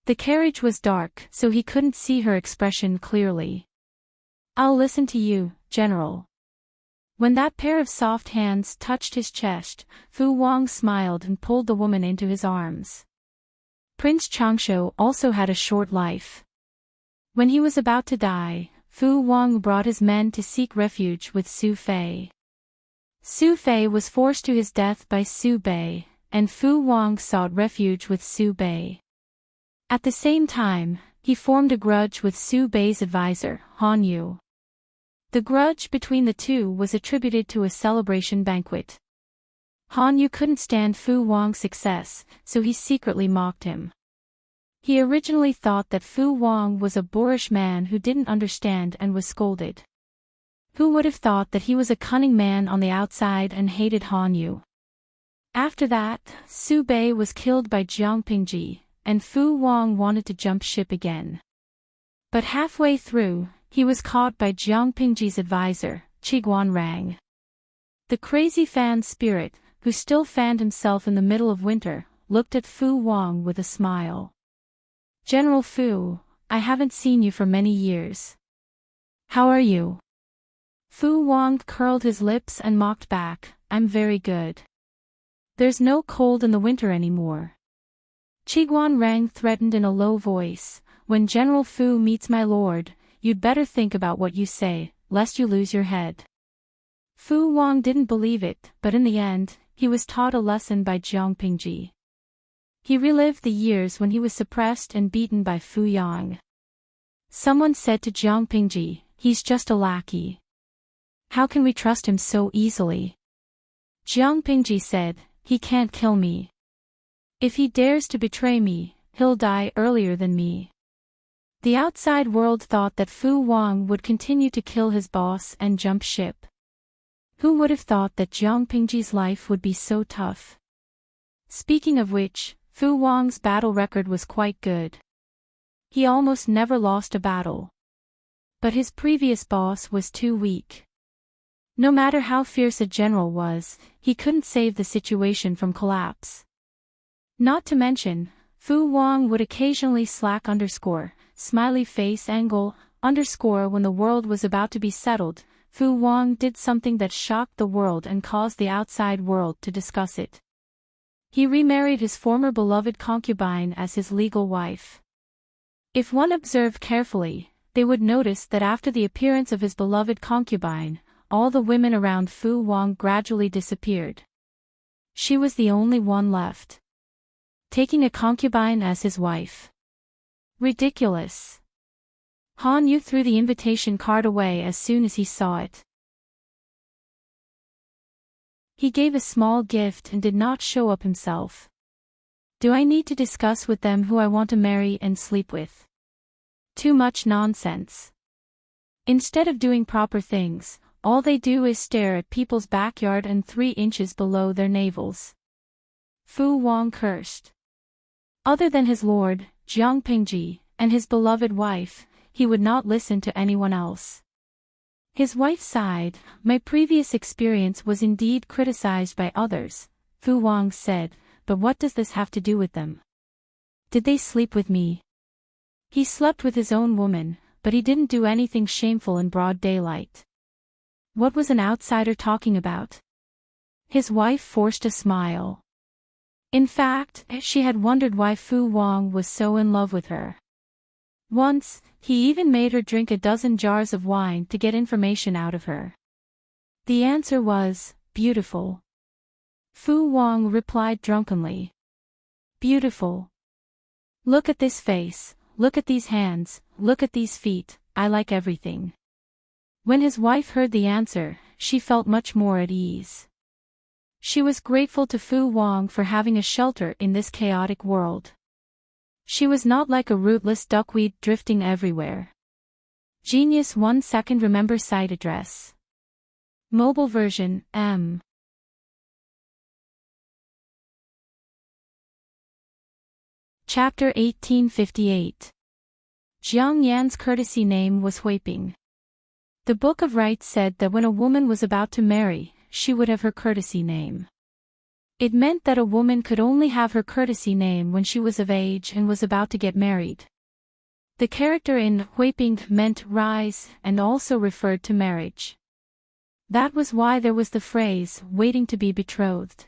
The carriage was dark, so he couldn't see her expression clearly. "I'll listen to you, General." When that pair of soft hands touched his chest, Fu Wang smiled and pulled the woman into his arms. Prince Changshu also had a short life. When he was about to die, Fu Wang brought his men to seek refuge with Su Fei. Su Fei was forced to his death by Su Bei, and Fu Wang sought refuge with Su Bei. At the same time, he formed a grudge with Su Bei's advisor, Han Yu. The grudge between the two was attributed to a celebration banquet. Han Yu couldn't stand Fu Wang's success, so he secretly mocked him. He originally thought that Fu Wang was a boorish man who didn't understand and was scolded. Who would have thought that he was a cunning man on the outside and hated Han Yu? After that, Su Bei was killed by Jiang Pingji, and Fu Wang wanted to jump ship again. But halfway through, he was caught by Jiang Pingji's advisor, Qiguan Rang. The crazy fan spirit, who still fanned himself in the middle of winter, looked at Fu Wang with a smile. "General Fu, I haven't seen you for many years. How are you?" Fu Wang curled his lips and mocked back, "I'm very good. There's no cold in the winter anymore." Qiguan Rang threatened in a low voice, "When General Fu meets my lord, you'd better think about what you say, lest you lose your head." Fu Wang didn't believe it, but in the end, he was taught a lesson by Jiang Pingji. He relived the years when he was suppressed and beaten by Fu Yang. Someone said to Jiang Pingji, "He's just a lackey. How can we trust him so easily? Jiang Pingji said, he can't kill me. If he dares to betray me, he'll die earlier than me. The outside world thought that Fu Wang would continue to kill his boss and jump ship. Who would have thought that Jiang Pingji's life would be so tough? Speaking of which, Fu Wang's battle record was quite good. He almost never lost a battle. But his previous boss was too weak. No matter how fierce a general was, he couldn't save the situation from collapse. Not to mention, Fu Wang would occasionally slack smiley face angle, when the world was about to be settled. Fu Wang did something that shocked the world and caused the outside world to discuss it. He remarried his former beloved concubine as his legal wife. If one observed carefully, they would notice that after the appearance of his beloved concubine, all the women around Fu Wang gradually disappeared. She was the only one left. Taking a concubine as his wife. Ridiculous. Han Yu threw the invitation card away as soon as he saw it. He gave a small gift and did not show up himself. Do I need to discuss with them who I want to marry and sleep with? Too much nonsense. Instead of doing proper things, all they do is stare at people's backyard and 3 inches below their navels. Fu Wang cursed. Other than his lord, Jiang Pingji, and his beloved wife, he would not listen to anyone else. His wife sighed. My previous experience was indeed criticized by others, Fu Wang said, but what does this have to do with them? Did they sleep with me? He slept with his own woman, but he didn't do anything shameful in broad daylight. What was an outsider talking about? His wife forced a smile. In fact, she had wondered why Fu Wang was so in love with her. Once, he even made her drink a dozen jars of wine to get information out of her. The answer was, beautiful. Fu Wang replied drunkenly. Beautiful. Look at this face, look at these hands, look at these feet, I like everything. When his wife heard the answer, she felt much more at ease. She was grateful to Fu Wang for having a shelter in this chaotic world. She was not like a rootless duckweed drifting everywhere. Genius 1 second remember site address. Mobile version, M. Chapter 1858. Jiang Yan's courtesy name was Huiping. The Book of Rites said that when a woman was about to marry, she would have her courtesy name. It meant that a woman could only have her courtesy name when she was of age and was about to get married. The character in Huiping meant rise and also referred to marriage. That was why there was the phrase, waiting to be betrothed.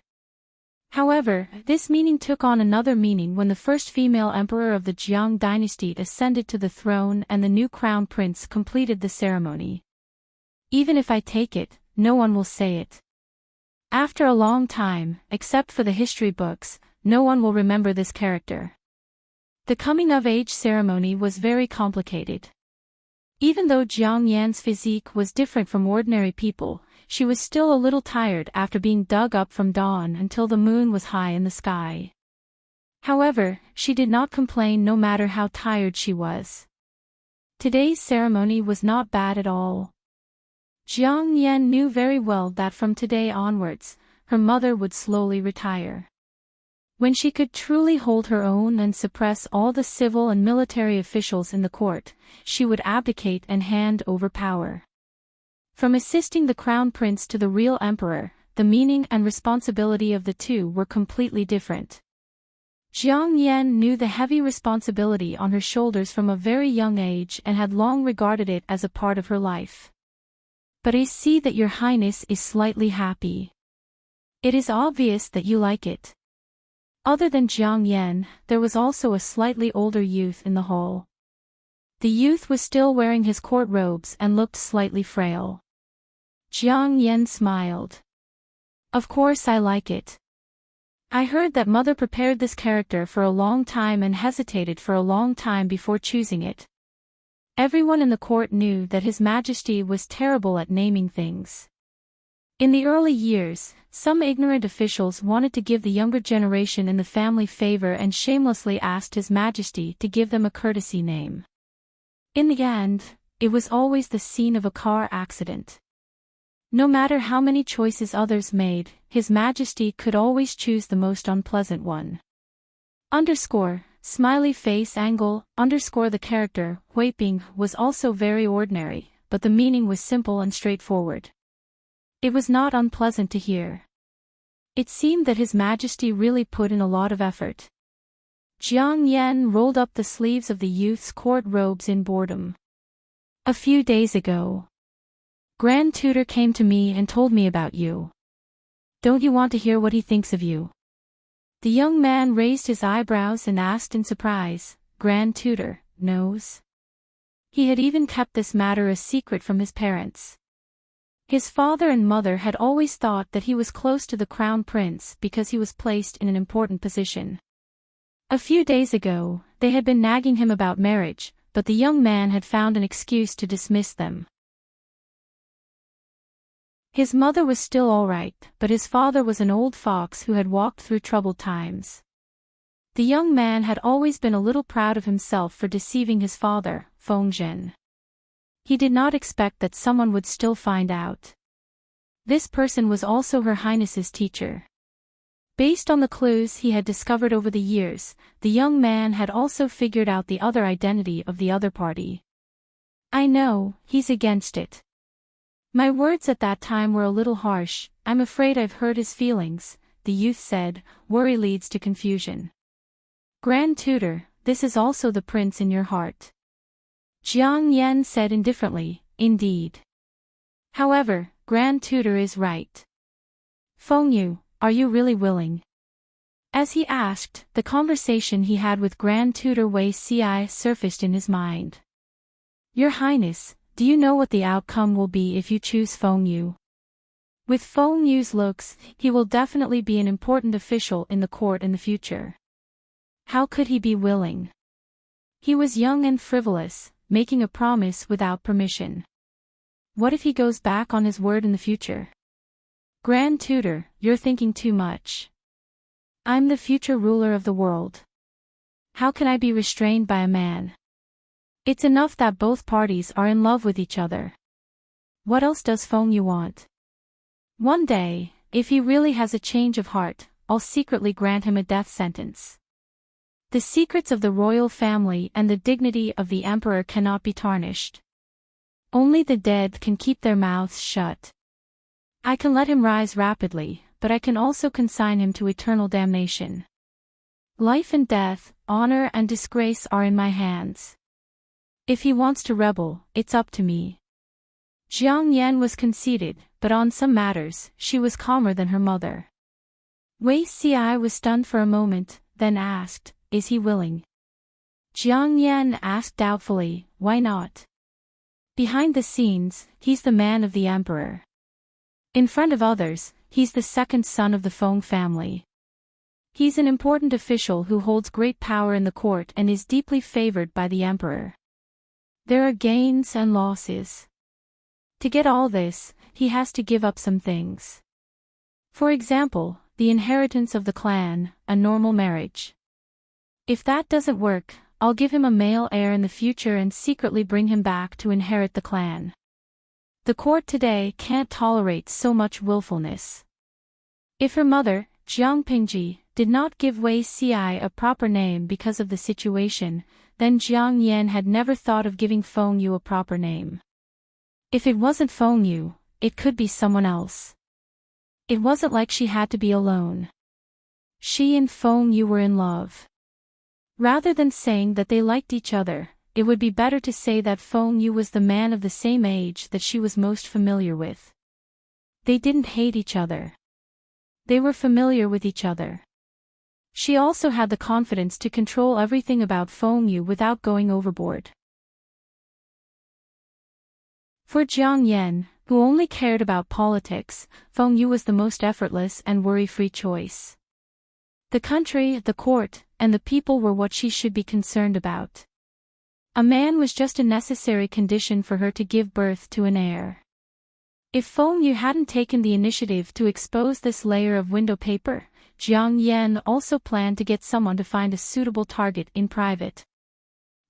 However, this meaning took on another meaning when the first female emperor of the Jiang dynasty ascended to the throne and the new crown prince completed the ceremony. Even if I take it, no one will say it. After a long time, except for the history books, no one will remember this character. The coming-of-age ceremony was very complicated. Even though Jiang Yan's physique was different from ordinary people, she was still a little tired after being dug up from dawn until the moon was high in the sky. However, she did not complain no matter how tired she was. Today's ceremony was not bad at all. Jiang Yan knew very well that from today onwards, her mother would slowly retire. When she could truly hold her own and suppress all the civil and military officials in the court, she would abdicate and hand over power. From assisting the crown prince to the real emperor, the meaning and responsibility of the two were completely different. Jiang Yan knew the heavy responsibility on her shoulders from a very young age and had long regarded it as a part of her life. But I see that your highness is slightly happy. It is obvious that you like it. Other than Jiang Yan, there was also a slightly older youth in the hall. The youth was still wearing his court robes and looked slightly frail. Jiang Yan smiled. Of course I like it. I heard that mother prepared this character for a long time and hesitated for a long time before choosing it. Everyone in the court knew that His Majesty was terrible at naming things. In the early years, some ignorant officials wanted to give the younger generation in the family favor and shamelessly asked His Majesty to give them a courtesy name. In the end, it was always the scene of a car accident. No matter how many choices others made, His Majesty could always choose the most unpleasant one. Smiley face angle, the character, Huiping, was also very ordinary, but the meaning was simple and straightforward. It was not unpleasant to hear. It seemed that His Majesty really put in a lot of effort. Jiang Yan rolled up the sleeves of the youth's court robes in boredom. A few days ago, Grand Tutor came to me and told me about you. Don't you want to hear what he thinks of you? The young man raised his eyebrows and asked in surprise, Grand Tutor knows? He had even kept this matter a secret from his parents. His father and mother had always thought that he was close to the crown prince because he was placed in an important position. A few days ago, they had been nagging him about marriage, but the young man had found an excuse to dismiss them. His mother was still all right, but his father was an old fox who had walked through troubled times. The young man had always been a little proud of himself for deceiving his father, Feng Zhen. He did not expect that someone would still find out. This person was also Her Highness's teacher. Based on the clues he had discovered over the years, the young man had also figured out the other identity of the other party. I know, he's against it. My words at that time were a little harsh. I'm afraid I've hurt his feelings, the youth said. Worry leads to confusion. Grand Tutor, this is also the prince in your heart. Jiang Yan said indifferently, indeed. However, Grand Tutor is right. Feng Yu, are you really willing? As he asked, the conversation he had with Grand Tutor Wei Ci surfaced in his mind. Your Highness, do you know what the outcome will be if you choose Feng Yu? With Feng Yu's looks, he will definitely be an important official in the court in the future. How could he be willing? He was young and frivolous, making a promise without permission. What if he goes back on his word in the future? Grand Tutor, you're thinking too much. I'm the future ruler of the world. How can I be restrained by a man? It's enough that both parties are in love with each other. What else does Feng Yu want? One day, if he really has a change of heart, I'll secretly grant him a death sentence. The secrets of the royal family and the dignity of the emperor cannot be tarnished. Only the dead can keep their mouths shut. I can let him rise rapidly, but I can also consign him to eternal damnation. Life and death, honor and disgrace are in my hands. If he wants to rebel, it's up to me. Jiang Yan was conceited, but on some matters, she was calmer than her mother. Wei Ci was stunned for a moment, then asked, is he willing? Jiang Yan asked doubtfully, why not? Behind the scenes, he's the man of the emperor. In front of others, he's the second son of the Feng family. He's an important official who holds great power in the court and is deeply favored by the emperor. There are gains and losses. To get all this, he has to give up some things. For example, the inheritance of the clan, a normal marriage. If that doesn't work, I'll give him a male heir in the future and secretly bring him back to inherit the clan. The court today can't tolerate so much willfulness. If her mother, Jiang Pingji, did not give Wei Ci a proper name because of the situation, then Jiang Yan had never thought of giving Feng Yu a proper name. If it wasn't Feng Yu, it could be someone else. It wasn't like she had to be alone. She and Feng Yu were in love. Rather than saying that they liked each other, it would be better to say that Feng Yu was the man of the same age that she was most familiar with. They didn't hate each other. They were familiar with each other. She also had the confidence to control everything about Feng Yu without going overboard. For Jiang Yan, who only cared about politics, Feng Yu was the most effortless and worry-free choice. The country, the court, and the people were what she should be concerned about. A man was just a necessary condition for her to give birth to an heir. If Feng Yu hadn't taken the initiative to expose this layer of window paper, Jiang Yan also planned to get someone to find a suitable target in private.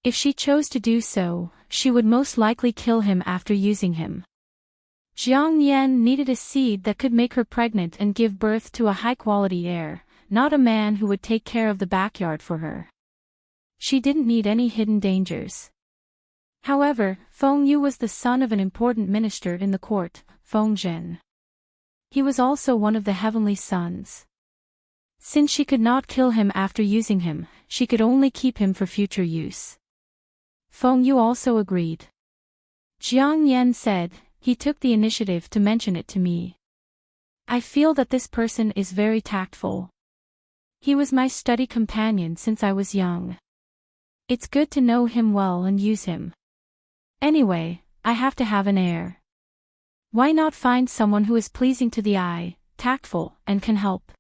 If she chose to do so, she would most likely kill him after using him. Jiang Yan needed a seed that could make her pregnant and give birth to a high-quality heir, not a man who would take care of the backyard for her. She didn't need any hidden dangers. However, Feng Yu was the son of an important minister in the court, Feng Zhen. He was also one of the heavenly sons. Since she could not kill him after using him, she could only keep him for future use. Feng Yu also agreed. Jiang Yan said, "He took the initiative to mention it to me. I feel that this person is very tactful. He was my study companion since I was young. It's good to know him well and use him. Anyway, I have to have an heir. Why not find someone who is pleasing to the eye, tactful, and can help?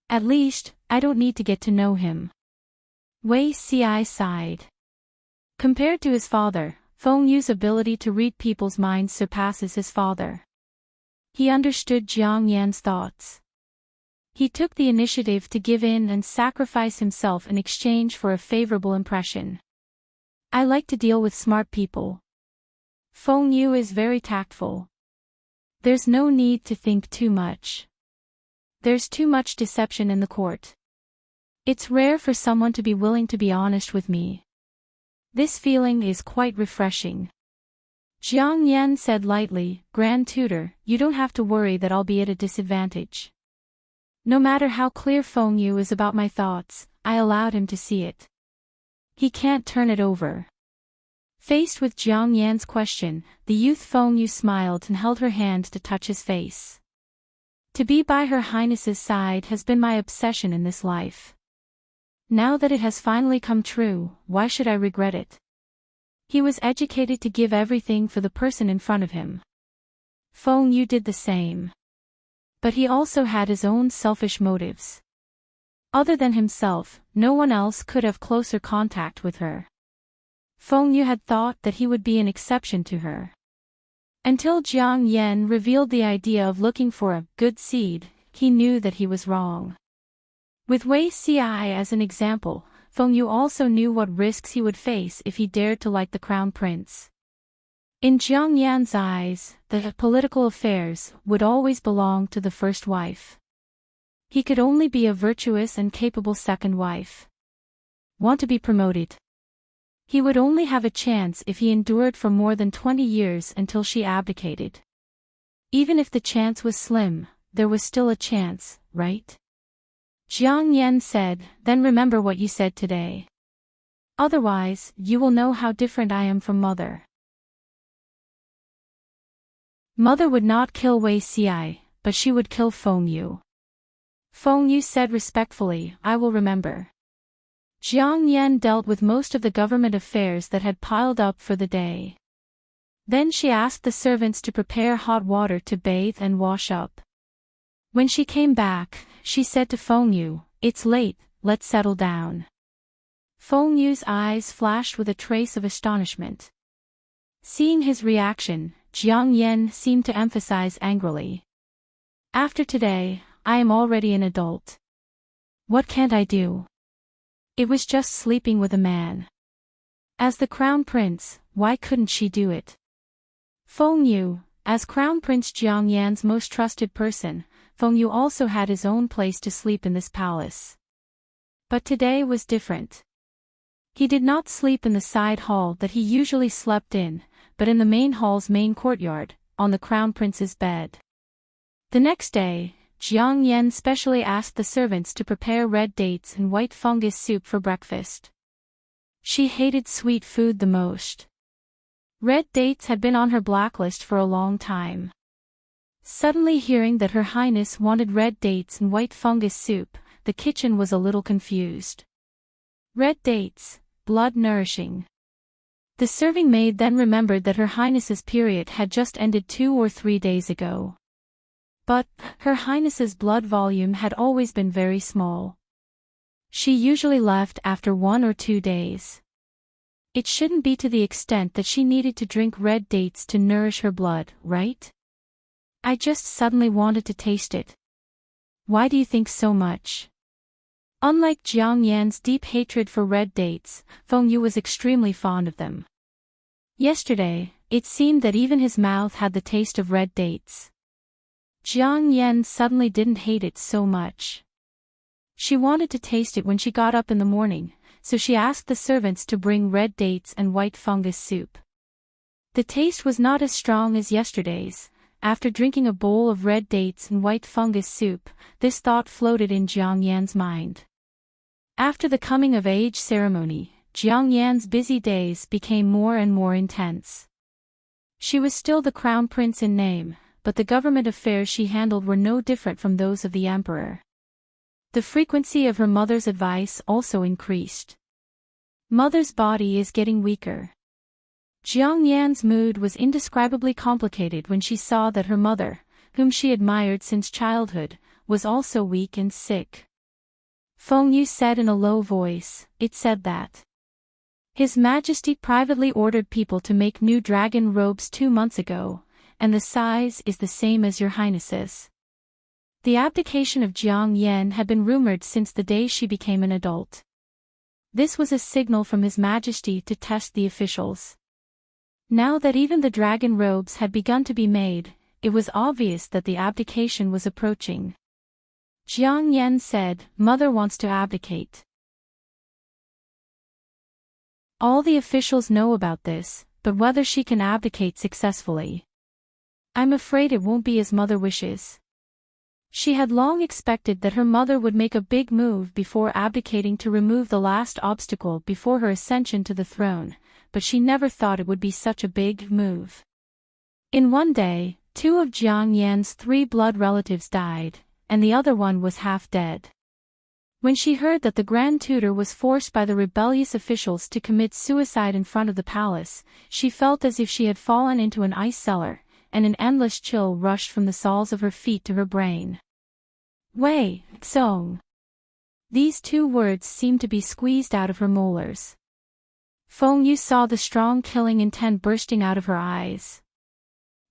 At least, I don't need to get to know him." Wei Ci sighed. Compared to his father, Feng Yu's ability to read people's minds surpasses his father. He understood Jiang Yan's thoughts. He took the initiative to give in and sacrifice himself in exchange for a favorable impression. "I like to deal with smart people. Feng Yu is very tactful. There's no need to think too much. There's too much deception in the court. It's rare for someone to be willing to be honest with me. This feeling is quite refreshing." Jiang Yan said lightly, "Grand Tutor, you don't have to worry that I'll be at a disadvantage. No matter how clear Feng Yu is about my thoughts, I allowed him to see it. He can't turn it over." Faced with Jiang Yan's question, the youth Feng Yu smiled and held her hand to touch his face. "To be by Her Highness's side has been my obsession in this life. Now that it has finally come true, why should I regret it?" He was educated to give everything for the person in front of him. Feng Yu did the same. But he also had his own selfish motives. Other than himself, no one else could have closer contact with her. Feng Yu had thought that he would be an exception to her. Until Jiang Yan revealed the idea of looking for a good seed, he knew that he was wrong. With Wei Ci as an example, Feng Yu also knew what risks he would face if he dared to like the crown prince. In Jiang Yan's eyes, the political affairs would always belong to the first wife. He could only be a virtuous and capable second wife. Want to be promoted? He would only have a chance if he endured for more than 20 years until she abdicated. Even if the chance was slim, there was still a chance, right? Jiang Yan said, "Then remember what you said today. Otherwise, you will know how different I am from Mother." Mother would not kill Wei Ci, but she would kill Feng Yu. Feng Yu said respectfully, "I will remember." Jiang Yan dealt with most of the government affairs that had piled up for the day. Then she asked the servants to prepare hot water to bathe and wash up. When she came back, she said to Feng Yu, "It's late, let's settle down." Feng Yu's eyes flashed with a trace of astonishment. Seeing his reaction, Jiang Yan seemed to emphasize angrily, "After today, I am already an adult. What can't I do? It was just sleeping with a man. As the crown prince, why couldn't she do it?" Feng Yu, as crown prince Jiang Yan's most trusted person, Feng Yu also had his own place to sleep in this palace. But today was different. He did not sleep in the side hall that he usually slept in, but in the main hall's main courtyard, on the crown prince's bed. The next day, Jiang Yan specially asked the servants to prepare red dates and white fungus soup for breakfast. She hated sweet food the most. Red dates had been on her blacklist for a long time. Suddenly hearing that Her Highness wanted red dates and white fungus soup, the kitchen was a little confused. Red dates, blood nourishing. The serving maid then remembered that Her Highness's period had just ended 2 or 3 days ago. But, Her Highness's blood volume had always been very small. She usually left after 1 or 2 days. It shouldn't be to the extent that she needed to drink red dates to nourish her blood, right? I just suddenly wanted to taste it. Why do you think so much? Unlike Jiang Yan's deep hatred for red dates, Feng Yu was extremely fond of them. Yesterday, it seemed that even his mouth had the taste of red dates. Jiang Yan suddenly didn't hate it so much. She wanted to taste it when she got up in the morning, so she asked the servants to bring red dates and white fungus soup. The taste was not as strong as yesterday's. After drinking a bowl of red dates and white fungus soup, this thought floated in Jiang Yan's mind. After the coming-of-age ceremony, Jiang Yan's busy days became more and more intense. She was still the crown prince in name, but the government affairs she handled were no different from those of the emperor. The frequency of her mother's advice also increased. Mother's body is getting weaker. Jiang Yan's mood was indescribably complicated when she saw that her mother, whom she admired since childhood, was also weak and sick. Feng Yu said in a low voice, it said that His Majesty privately ordered people to make new dragon robes 2 months ago, and the size is the same as your highness's. The abdication of Jiang Yan had been rumored since the day she became an adult. This was a signal from His Majesty to test the officials. Now that even the dragon robes had begun to be made, it was obvious that the abdication was approaching. Jiang Yan said, Mother wants to abdicate. All the officials know about this, but whether she can abdicate successfully, I'm afraid it won't be as Mother wishes. She had long expected that her mother would make a big move before abdicating to remove the last obstacle before her ascension to the throne, but she never thought it would be such a big move. In one day, 2 of Jiang Yan's 3 blood relatives died, and the other one was half dead. When she heard that the Grand Tutor was forced by the rebellious officials to commit suicide in front of the palace, she felt as if she had fallen into an ice cellar, and an endless chill rushed from the soles of her feet to her brain. Wei Song. These 2 words seemed to be squeezed out of her molars. Feng Yu saw the strong killing intent bursting out of her eyes.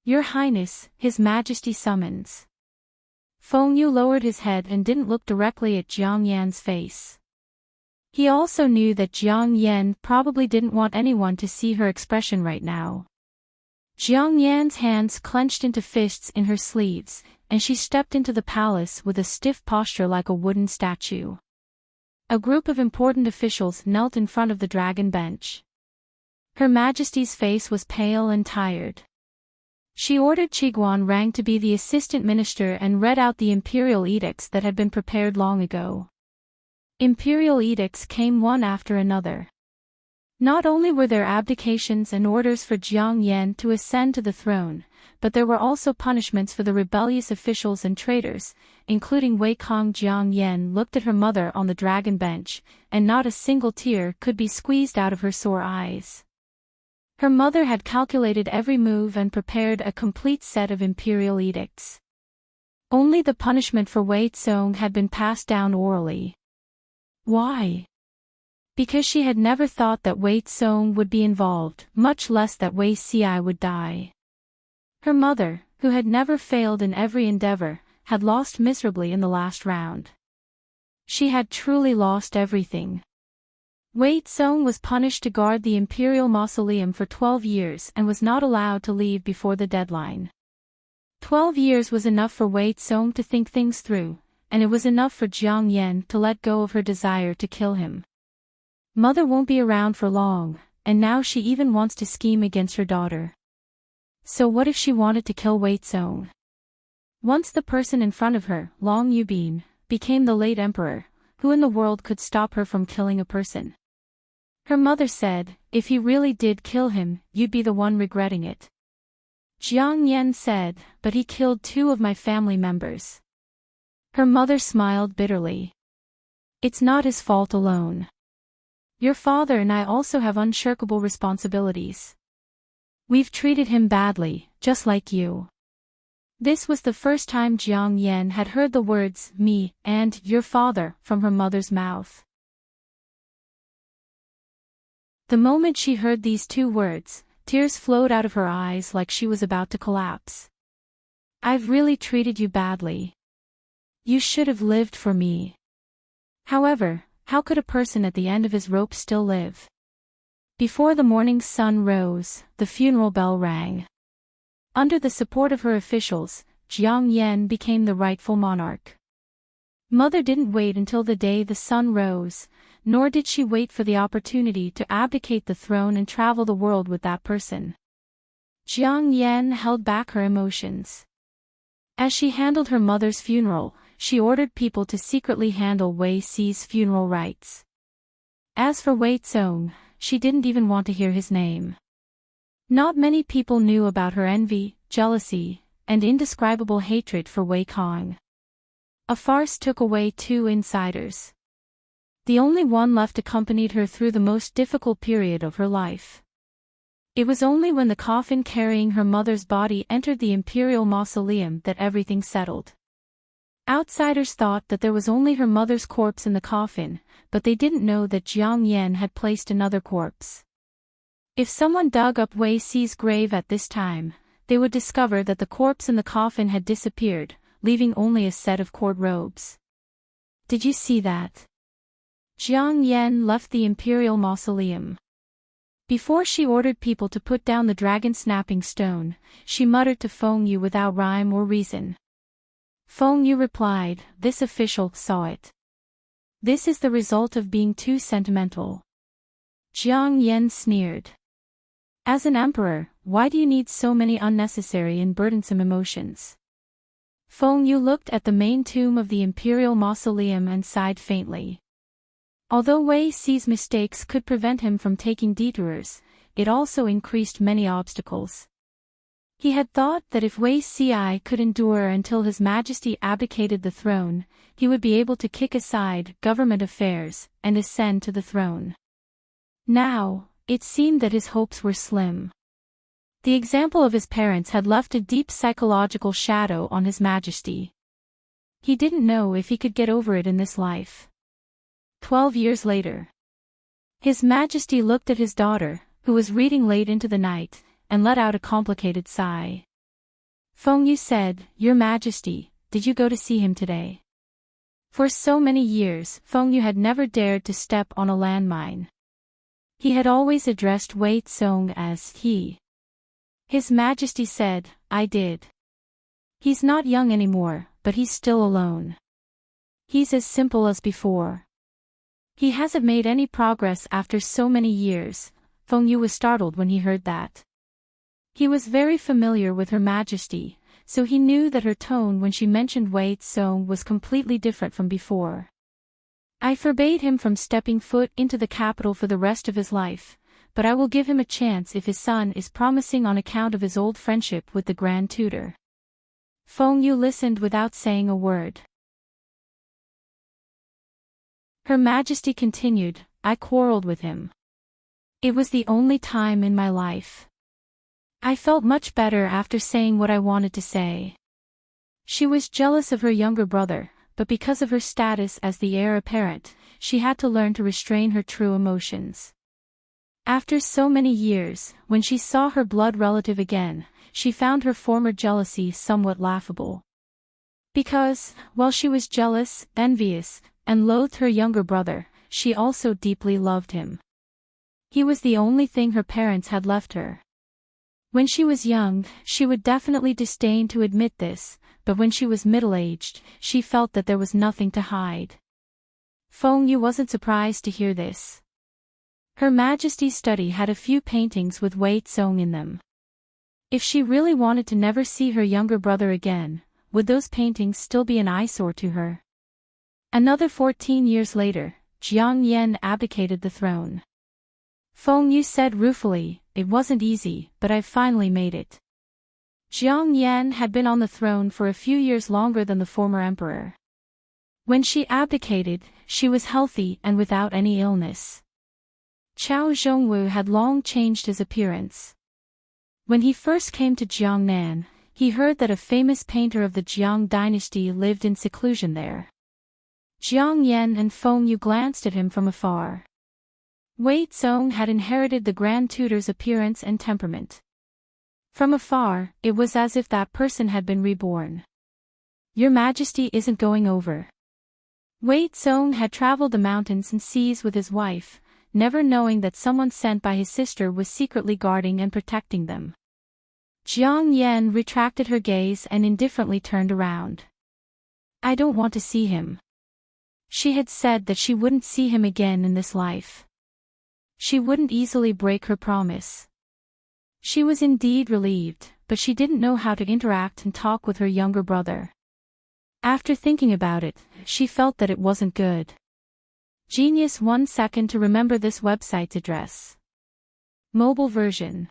Your Highness, His Majesty summons. Feng Yu lowered his head and didn't look directly at Jiang Yan's face. He also knew that Jiang Yan probably didn't want anyone to see her expression right now. Jiang Yan's hands clenched into fists in her sleeves, and she stepped into the palace with a stiff posture like a wooden statue. A group of important officials knelt in front of the dragon bench. Her Majesty's face was pale and tired. She ordered Qiguan Rang to be the assistant minister and read out the imperial edicts that had been prepared long ago. Imperial edicts came one after another. Not only were there abdications and orders for Jiang Yan to ascend to the throne, but there were also punishments for the rebellious officials and traitors, including Wei Kong. Jiang Yan looked at her mother on the dragon bench, and not a single tear could be squeezed out of her sore eyes. Her mother had calculated every move and prepared a complete set of imperial edicts. Only the punishment for Wei Tsong had been passed down orally. Why? Because she had never thought that Wei Tsong would be involved, much less that Wei Ci would die. Her mother, who had never failed in every endeavor, had lost miserably in the last round. She had truly lost everything. Wei Tsong was punished to guard the imperial mausoleum for 12 years and was not allowed to leave before the deadline. 12 years was enough for Wei Tsong to think things through, and it was enough for Jiang Yan to let go of her desire to kill him. Mother won't be around for long, and now she even wants to scheme against her daughter. So what if she wanted to kill Wei Tsong? Once the person in front of her, Long Yubin, became the late emperor, who in the world could stop her from killing a person? Her mother said, if he really did kill him, you'd be the one regretting it. Jiang Yan said, but he killed 2 of my family members. Her mother smiled bitterly. It's not his fault alone. Your father and I also have unshirkable responsibilities. We've treated him badly, just like you. This was the first time Jiang Yan had heard the words, me, and your father, from her mother's mouth. The moment she heard these two words, tears flowed out of her eyes like she was about to collapse. I've really treated you badly. You should have lived for me. However, how could a person at the end of his rope still live? Before the morning sun rose, the funeral bell rang. Under the support of her officials, Jiang Yan became the rightful monarch. Mother didn't wait until the day the sun rose, nor did she wait for the opportunity to abdicate the throne and travel the world with that person. Jiang Yan held back her emotions. As she handled her mother's funeral, she ordered people to secretly handle Wei Xi's funeral rites. As for Wei Zong, she didn't even want to hear his name. Not many people knew about her envy, jealousy, and indescribable hatred for Wei Kong. A farce took away 2 insiders. The only one left accompanied her through the most difficult period of her life. It was only when the coffin carrying her mother's body entered the imperial mausoleum that everything settled. Outsiders thought that there was only her mother's corpse in the coffin, but they didn't know that Jiang Yan had placed another corpse. If someone dug up Wei Xi's grave at this time, they would discover that the corpse in the coffin had disappeared, leaving only a set of court robes. Did you see that? Jiang Yan left the imperial mausoleum. Before she ordered people to put down the dragon-snapping stone, she muttered to Feng Yu without rhyme or reason. Feng Yu replied, "This official saw it. This is the result of being too sentimental." Jiang Yan sneered. As an emperor, why do you need so many unnecessary and burdensome emotions? Feng Yu looked at the main tomb of the imperial mausoleum and sighed faintly. Although Wei Xi's mistakes could prevent him from taking detours, it also increased many obstacles. He had thought that if Wei Xi could endure until His Majesty abdicated the throne, he would be able to kick aside government affairs and ascend to the throne. Now, it seemed that his hopes were slim. The example of his parents had left a deep psychological shadow on His Majesty. He didn't know if he could get over it in this life. 12 years later. His Majesty looked at his daughter, who was reading late into the night, and let out a complicated sigh. Feng Yu said, "Your Majesty, did you go to see him today?" For so many years, Feng Yu had never dared to step on a landmine. He had always addressed Wei Zong as he. His Majesty said, "I did. He's not young anymore, but he's still alone. He's as simple as before. He hasn't made any progress after so many years." Feng Yu was startled when he heard that. He was very familiar with Her Majesty, so he knew that her tone when she mentioned Wei Zong was completely different from before. "I forbade him from stepping foot into the capital for the rest of his life, but I will give him a chance if his son is promising on account of his old friendship with the Grand Tutor." Feng Yu listened without saying a word. Her Majesty continued, "I quarreled with him. It was the only time in my life. I felt much better after saying what I wanted to say." She was jealous of her younger brother, but because of her status as the heir apparent, she had to learn to restrain her true emotions. After so many years, when she saw her blood relative again, she found her former jealousy somewhat laughable. Because, while she was jealous, envious, and loathed her younger brother, she also deeply loved him. He was the only thing her parents had left her. When she was young, she would definitely disdain to admit this, but when she was middle-aged, she felt that there was nothing to hide. Feng Yu wasn't surprised to hear this. Her Majesty's study had a few paintings with Wei Zong in them. If she really wanted to never see her younger brother again, would those paintings still be an eyesore to her? Another 14 years later, Jiang Yan abdicated the throne. Feng Yu said ruefully, "It wasn't easy, but I've finally made it." Jiang Yan had been on the throne for a few years longer than the former emperor. When she abdicated, she was healthy and without any illness. Qiao Zhongwu had long changed his appearance. When he first came to Jiangnan, he heard that a famous painter of the Jiang dynasty lived in seclusion there. Jiang Yan and Feng Yu glanced at him from afar. Wei Zong had inherited the Grand Tutor's appearance and temperament. From afar, it was as if that person had been reborn. Your Majesty isn't going over. Wei Zong had traveled the mountains and seas with his wife, never knowing that someone sent by his sister was secretly guarding and protecting them. Jiang Yan retracted her gaze and indifferently turned around. I don't want to see him. She had said that she wouldn't see him again in this life. She wouldn't easily break her promise. She was indeed relieved, but she didn't know how to interact and talk with her younger brother. After thinking about it, she felt that it wasn't good. Genius 1 second to remember this website's address. Mobile version.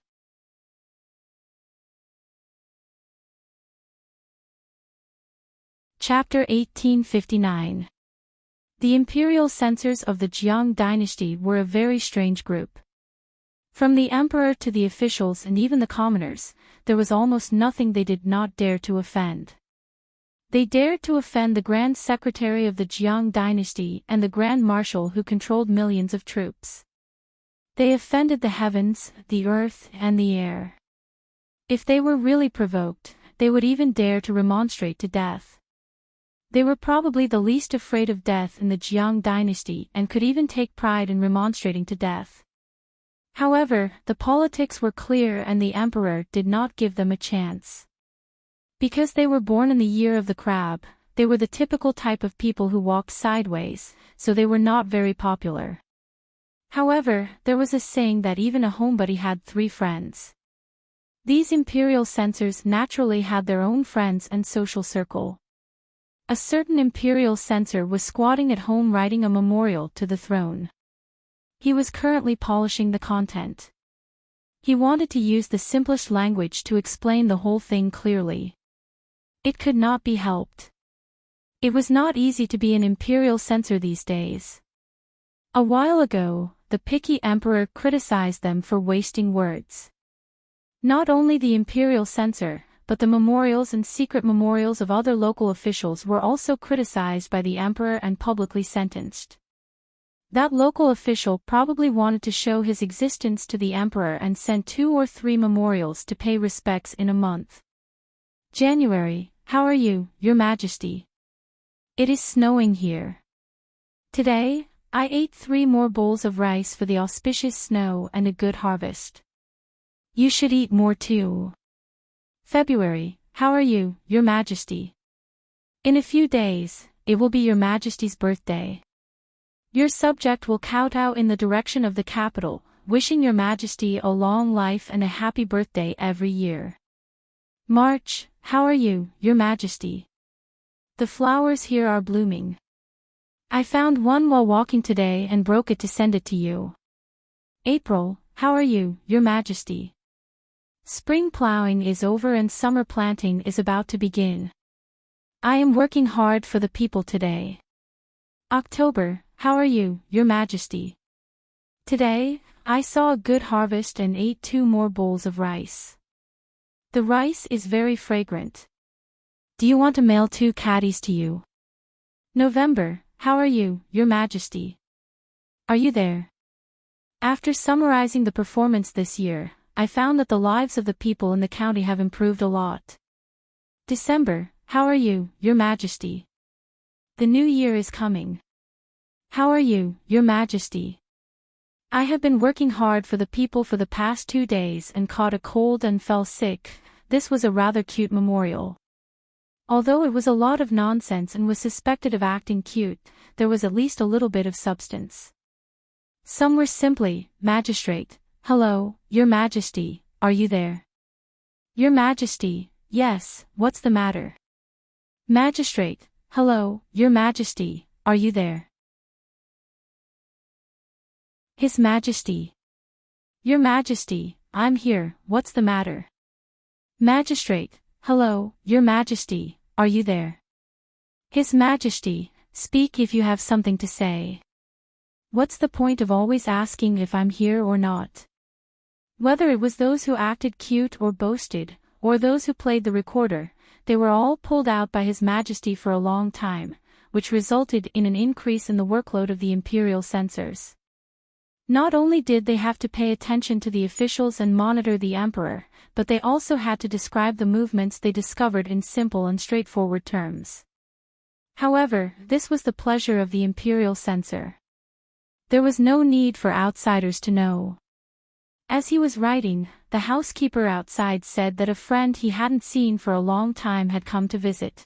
Chapter 1859. The imperial censors of the Jiang dynasty were a very strange group. From the emperor to the officials and even the commoners, there was almost nothing they did not dare to offend. They dared to offend the Grand Secretary of the Jiang dynasty and the Grand Marshal who controlled millions of troops. They offended the heavens, the earth, and the air. If they were really provoked, they would even dare to remonstrate to death. They were probably the least afraid of death in the Jiang dynasty and could even take pride in remonstrating to death. However, the politics were clear and the emperor did not give them a chance. Because they were born in the year of the crab, they were the typical type of people who walked sideways, so they were not very popular. However, there was a saying that even a homebody had 3 friends. These imperial censors naturally had their own friends and social circle. A certain imperial censor was squatting at home writing a memorial to the throne. He was currently polishing the content. He wanted to use the simplest language to explain the whole thing clearly. It could not be helped. It was not easy to be an imperial censor these days. A while ago, the picky emperor criticized them for wasting words. Not only the imperial censor, but the memorials and secret memorials of other local officials were also criticized by the emperor and publicly sentenced. That local official probably wanted to show his existence to the emperor and sent 2 or 3 memorials to pay respects in a month. January, how are you, Your Majesty? It is snowing here. Today, I ate 3 more bowls of rice for the auspicious snow and a good harvest. You should eat more too. February, how are you, Your Majesty? In a few days, it will be Your Majesty's birthday. Your subject will kowtow in the direction of the capital, wishing Your Majesty a long life and a happy birthday every year. March, how are you, Your Majesty? The flowers here are blooming. I found one while walking today and broke it to send it to you. April, how are you, Your Majesty? Spring plowing is over and summer planting is about to begin. I am working hard for the people today. October, how are you, Your Majesty? Today, I saw a good harvest and ate 2 more bowls of rice. The rice is very fragrant. Do you want to mail 2 caddies to you? November, how are you, Your Majesty? Are you there? After summarizing the performance this year, I found that the lives of the people in the county have improved a lot. December, how are you, Your Majesty? The new year is coming. How are you, Your Majesty? I have been working hard for the people for the past 2 days and caught a cold and fell sick. This was a rather cute memorial. Although it was a lot of nonsense and was suspected of acting cute, there was at least a little bit of substance. Some were simply, Magistrate, hello, Your Majesty, are you there? Your Majesty, yes, what's the matter? Magistrate, hello, Your Majesty, are you there? His Majesty. Your Majesty, I'm here, what's the matter? Magistrate, hello, Your Majesty, are you there? His Majesty, speak if you have something to say. What's the point of always asking if I'm here or not? Whether it was those who acted cute or boasted, or those who played the recorder, they were all pulled out by His Majesty for a long time, which resulted in an increase in the workload of the imperial censors. Not only did they have to pay attention to the officials and monitor the emperor, but they also had to describe the movements they discovered in simple and straightforward terms. However, this was the pleasure of the imperial censor. There was no need for outsiders to know. As he was writing, the housekeeper outside said that a friend he hadn't seen for a long time had come to visit.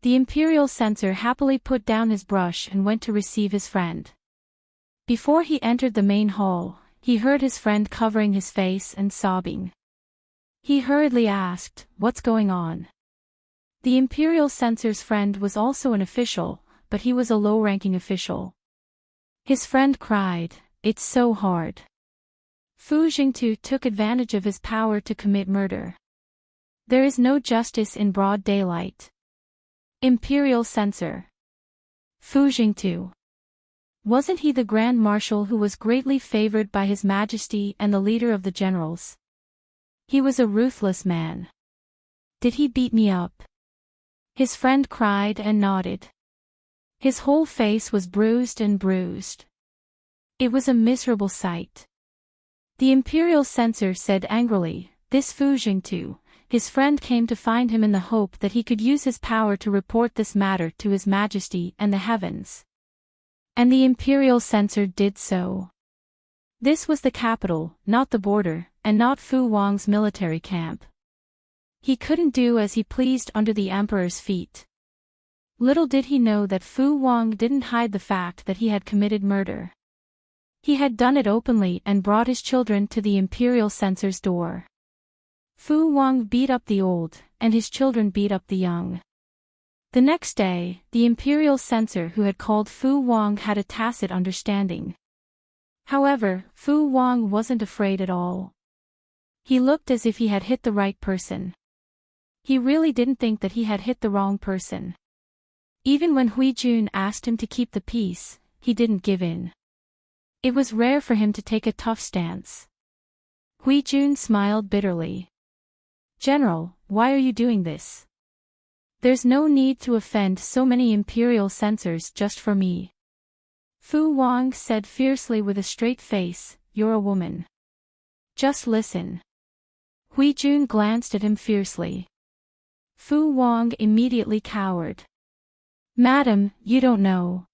The imperial censor happily put down his brush and went to receive his friend. Before he entered the main hall, he heard his friend covering his face and sobbing. He hurriedly asked, "What's going on?" The imperial censor's friend was also an official, but he was a low-ranking official. His friend cried, "It's so hard." Fu Jingtu took advantage of his power to commit murder. There is no justice in broad daylight. Imperial censor. Fu Jingtu. Wasn't he the Grand Marshal who was greatly favored by His Majesty and the leader of the generals? He was a ruthless man. Did he beat me up? His friend cried and nodded. His whole face was bruised and bruised. It was a miserable sight. The imperial censor said angrily, "This Fu Jingtu." His friend came to find him in the hope that he could use his power to report this matter to His Majesty and the heavens. And the imperial censor did so. This was the capital, not the border, and not Fu Wang's military camp. He couldn't do as he pleased under the emperor's feet. Little did he know that Fu Wang didn't hide the fact that he had committed murder. He had done it openly and brought his children to the imperial censor's door. Fu Wang beat up the old, and his children beat up the young. The next day, the imperial censor who had called Fu Wang had a tacit understanding. However, Fu Wang wasn't afraid at all. He looked as if he had hit the right person. He really didn't think that he had hit the wrong person. Even when Hui Jun asked him to keep the peace, he didn't give in. It was rare for him to take a tough stance. Hui Jun smiled bitterly. "General, why are you doing this? There's no need to offend so many imperial censors just for me." Fu Wang said fiercely with a straight face, "You're a woman. Just listen." Hui Jun glanced at him fiercely. Fu Wang immediately cowered. "Madam, you don't know.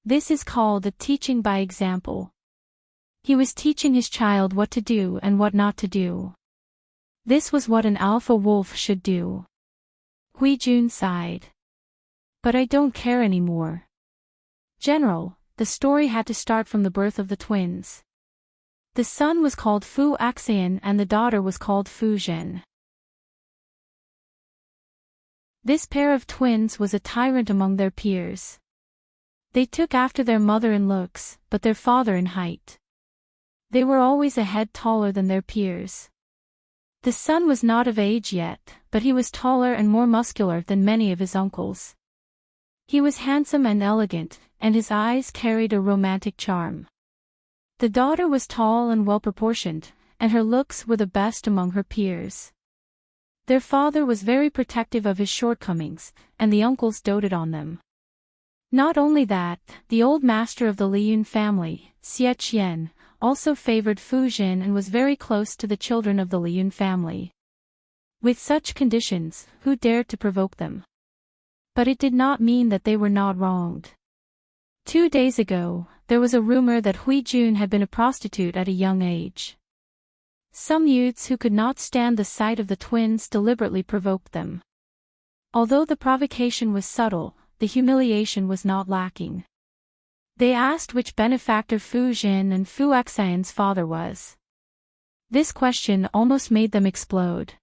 This is called a teaching by example." He was teaching his child what to do and what not to do. This was what an alpha wolf should do. Hui Jun sighed. "But I don't care anymore. General, the story had to start from the birth of the twins. The son was called Fu Axian and the daughter was called Fu Zhen. This pair of twins was a tyrant among their peers. They took after their mother in looks, but their father in height. They were always a head taller than their peers. The son was not of age yet, but he was taller and more muscular than many of his uncles. He was handsome and elegant, and his eyes carried a romantic charm. The daughter was tall and well-proportioned, and her looks were the best among her peers. Their father was very protective of his shortcomings, and the uncles doted on them. Not only that, the old master of the Liyun family, Xie Qian, also favored Fu Jin and was very close to the children of the Liyun family. With such conditions, who dared to provoke them? But it did not mean that they were not wronged. 2 days ago, there was a rumor that Hui Jun had been a prostitute at a young age. Some youths who could not stand the sight of the twins deliberately provoked them. Although the provocation was subtle, the humiliation was not lacking. They asked which benefactor Fu Jin and Fu Axian's father was. This question almost made them explode.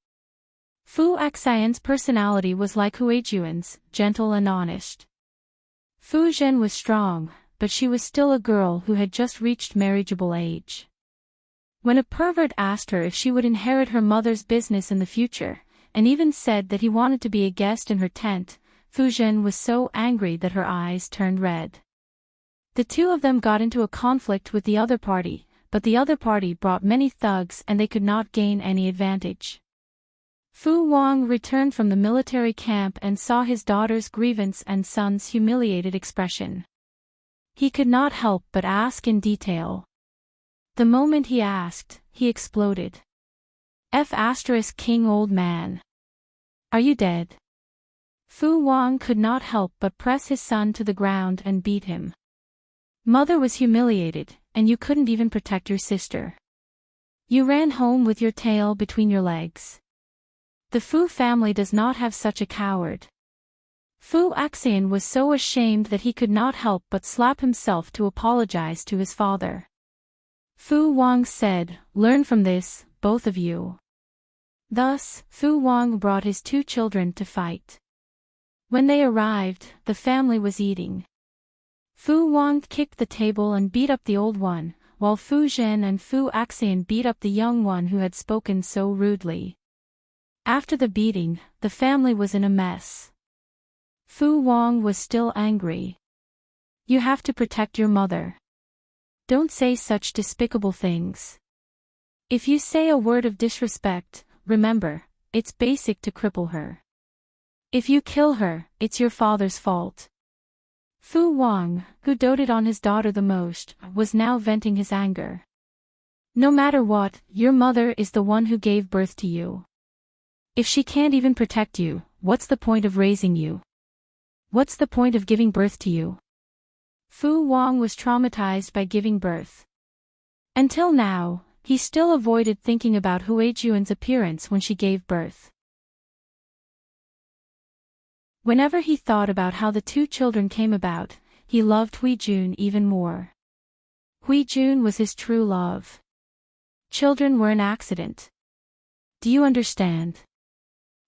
Fu Axian's personality was like Hui Jun's, gentle and honest. Fu Jin was strong, but she was still a girl who had just reached marriageable age. When a pervert asked her if she would inherit her mother's business in the future, and even said that he wanted to be a guest in her tent, Fu Jin was so angry that her eyes turned red. The two of them got into a conflict with the other party, but the other party brought many thugs and they could not gain any advantage. Fu Wang returned from the military camp and saw his daughter's grievance and son's humiliated expression. He could not help but ask in detail. The moment he asked, he exploded. King old man. Are you dead? Fu Wang could not help but press his son to the ground and beat him. Mother was humiliated, and you couldn't even protect your sister. You ran home with your tail between your legs. The Fu family does not have such a coward. Fu Axian was so ashamed that he could not help but slap himself to apologize to his father. Fu Wang said, "Learn from this, both of you." Thus, Fu Wang brought his two children to fight. When they arrived, the family was eating. Fu Wang kicked the table and beat up the old one, while Fu Zhen and Fu Axian beat up the young one who had spoken so rudely. After the beating, the family was in a mess. Fu Wang was still angry. You have to protect your mother. Don't say such despicable things. If you say a word of disrespect, remember, it's basic to cripple her. If you kill her, it's your father's fault. Fu Wang, who doted on his daughter the most, was now venting his anger. No matter what, your mother is the one who gave birth to you. If she can't even protect you, what's the point of raising you? What's the point of giving birth to you? Fu Wang was traumatized by giving birth. Until now, he still avoided thinking about Huijuan's appearance when she gave birth. Whenever he thought about how the two children came about, he loved Huijun even more. Huijun was his true love. Children were an accident. Do you understand?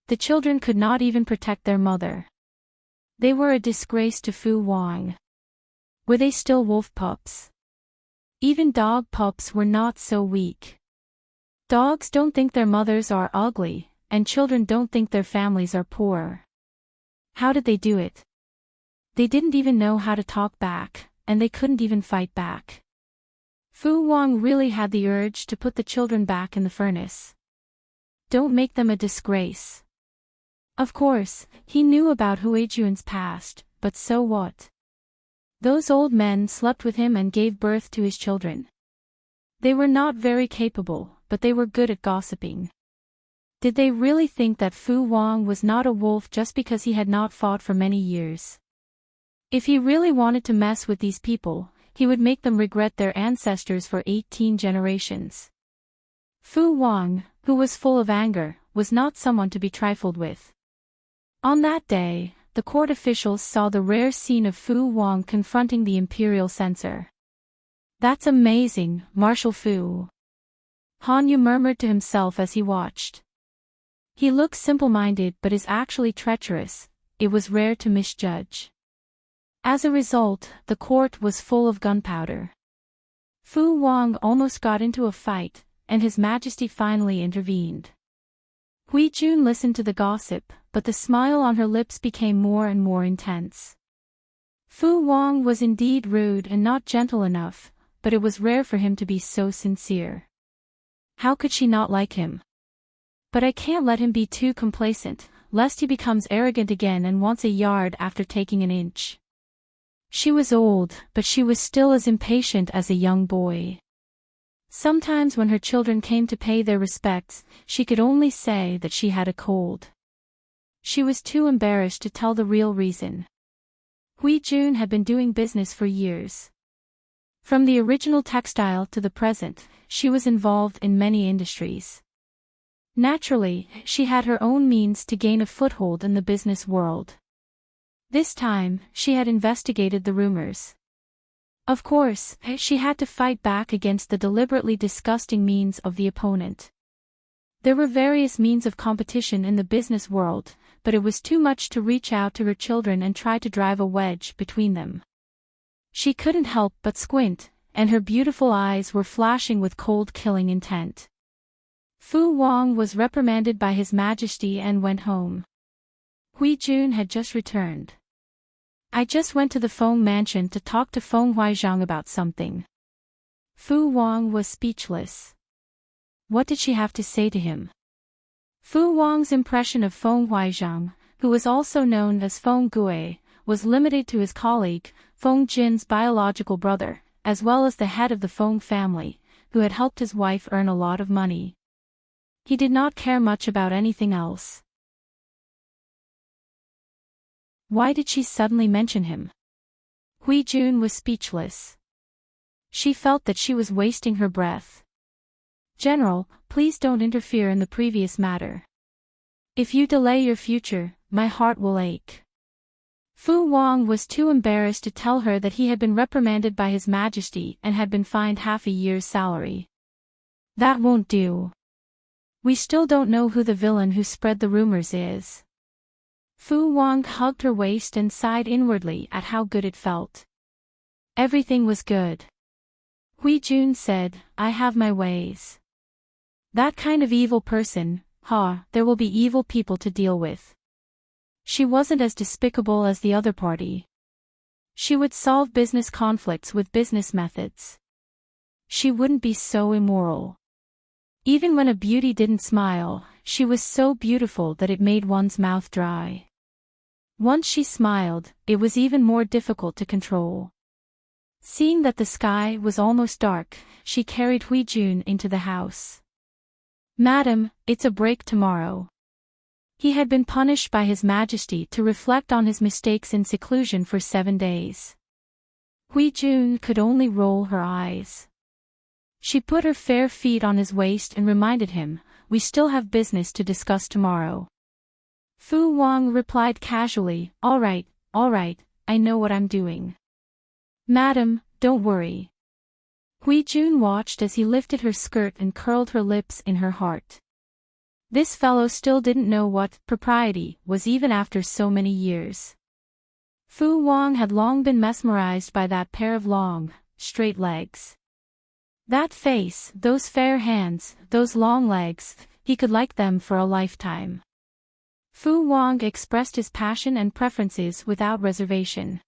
The children could not even protect their mother. They were a disgrace to Fu Wang. Were they still wolf pups? Even dog pups were not so weak. Dogs don't think their mothers are ugly, and children don't think their families are poor. How did they do it? They didn't even know how to talk back, and they couldn't even fight back. Fu Wang really had the urge to put the children back in the furnace. Don't make them a disgrace. Of course, he knew about Huijuan's past, but so what? Those old men slept with him and gave birth to his children. They were not very capable, but they were good at gossiping. Did they really think that Fu Wang was not a wolf just because he had not fought for many years? If he really wanted to mess with these people, he would make them regret their ancestors for 18 generations. Fu Wang, who was full of anger, was not someone to be trifled with. On that day, the court officials saw the rare scene of Fu Wang confronting the imperial censor. That's amazing, Marshal Fu. Han Yu murmured to himself as he watched. He looks simple-minded but is actually treacherous. It was rare to misjudge. As a result, the court was full of gunpowder. Fu Wang almost got into a fight, and His Majesty finally intervened. Huijun listened to the gossip, but the smile on her lips became more and more intense. Fu Wang was indeed rude and not gentle enough, but it was rare for him to be so sincere. How could she not like him? But I can't let him be too complacent, lest he becomes arrogant again and wants a yard after taking an inch. She was old, but she was still as impatient as a young boy. Sometimes when her children came to pay their respects, she could only say that she had a cold. She was too embarrassed to tell the real reason. Huijun had been doing business for years. From the original textile to the present, she was involved in many industries. Naturally, she had her own means to gain a foothold in the business world. This time, she had investigated the rumors. Of course, she had to fight back against the deliberately disgusting means of the opponent. There were various means of competition in the business world, but it was too much to reach out to her children and try to drive a wedge between them. She couldn't help but squint, and her beautiful eyes were flashing with cold killing intent. Fu Wang was reprimanded by His Majesty and went home. Huijun had just returned. I just went to the Feng mansion to talk to Feng Huizhang about something. Fu Wang was speechless. What did she have to say to him? Fu Wang's impression of Feng Huizhang, who was also known as Feng Gui, was limited to his colleague, Feng Jin's biological brother, as well as the head of the Feng family, who had helped his wife earn a lot of money. He did not care much about anything else. Why did she suddenly mention him? Hui Jun was speechless. She felt that she was wasting her breath. General, please don't interfere in the previous matter. If you delay your future, my heart will ache. Fu Wang was too embarrassed to tell her that he had been reprimanded by His Majesty and had been fined half a year's salary. That won't do. We still don't know who the villain who spread the rumors is. Fu Wang hugged her waist and sighed inwardly at how good it felt. Everything was good. Hui Jun said, I have my ways. That kind of evil person, there will be evil people to deal with. She wasn't as despicable as the other party. She would solve business conflicts with business methods. She wouldn't be so immoral. Even when a beauty didn't smile, she was so beautiful that it made one's mouth dry. Once she smiled, it was even more difficult to control. Seeing that the sky was almost dark, she carried Hui Jun into the house. Madam, it's a break tomorrow. He had been punished by His Majesty to reflect on his mistakes in seclusion for 7 days. Hui Jun could only roll her eyes. She put her fair feet on his waist and reminded him, we still have business to discuss tomorrow. Fu Wang replied casually, all right, I know what I'm doing. Madam, don't worry. Hui Jun watched as he lifted her skirt and curled her lips in her heart. This fellow still didn't know what propriety was even after so many years. Fu Wang had long been mesmerized by that pair of long, straight legs. That face, those fair hands, those long legs, he could like them for a lifetime. Fu Wang expressed his passion and preferences without reservation.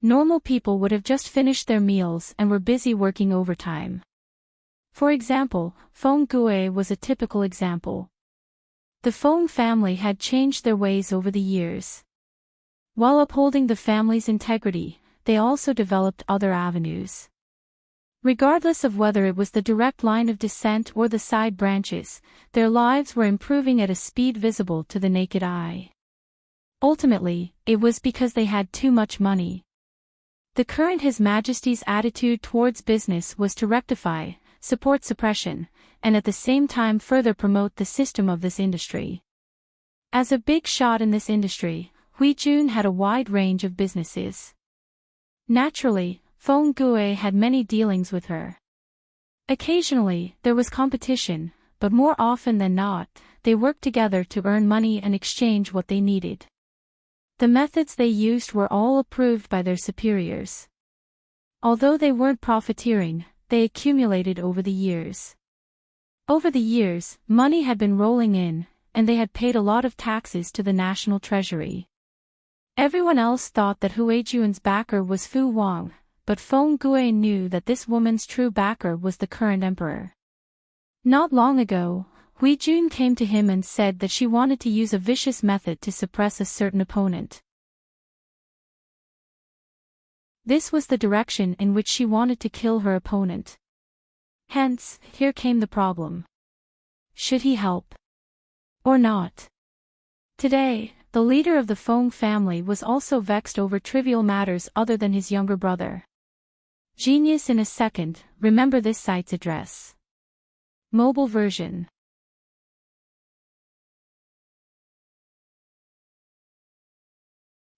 Normal people would have just finished their meals and were busy working overtime. For example, Feng Gue was a typical example. The Feng family had changed their ways over the years. While upholding the family's integrity, they also developed other avenues. Regardless of whether it was the direct line of descent or the side branches, their lives were improving at a speed visible to the naked eye. Ultimately, it was because they had too much money. The current His Majesty's attitude towards business was to rectify, support suppression, and at the same time further promote the system of this industry. As a big shot in this industry, Hui Jun had a wide range of businesses. Naturally, Feng Gue had many dealings with her. Occasionally, there was competition, but more often than not, they worked together to earn money and exchange what they needed. The methods they used were all approved by their superiors. Although they weren't profiteering, they accumulated over the years. Over the years, money had been rolling in, and they had paid a lot of taxes to the national treasury. Everyone else thought that Hui Jun's backer was Fu Wang, but Feng Gue knew that this woman's true backer was the current emperor. Not long ago, Hui Jun came to him and said that she wanted to use a vicious method to suppress a certain opponent. This was the direction in which she wanted to kill her opponent. Hence, here came the problem. Should he help? Or not? Today, the leader of the Feng family was also vexed over trivial matters other than his younger brother. Genius in a second, remember this site's address. Mobile version.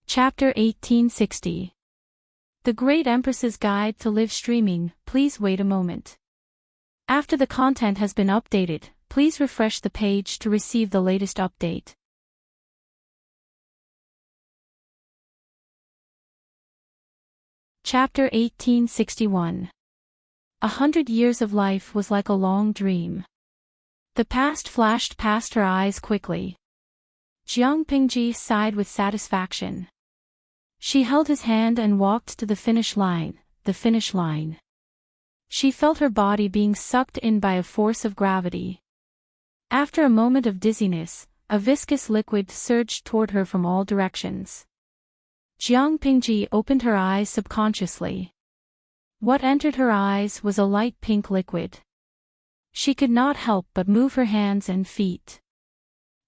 Chapter 1860. The Great Empress's Guide to Live Streaming. Please wait a moment. After the content has been updated, please refresh the page to receive the latest update. Chapter 1861. 100 years of life was like a long dream. The past flashed past her eyes quickly. Jiang Pingji sighed with satisfaction. She held his hand and walked to the finish line, She felt her body being sucked in by a force of gravity. After a moment of dizziness, a viscous liquid surged toward her from all directions. Jiang Pingji opened her eyes subconsciously. What entered her eyes was a light pink liquid. She could not help but move her hands and feet.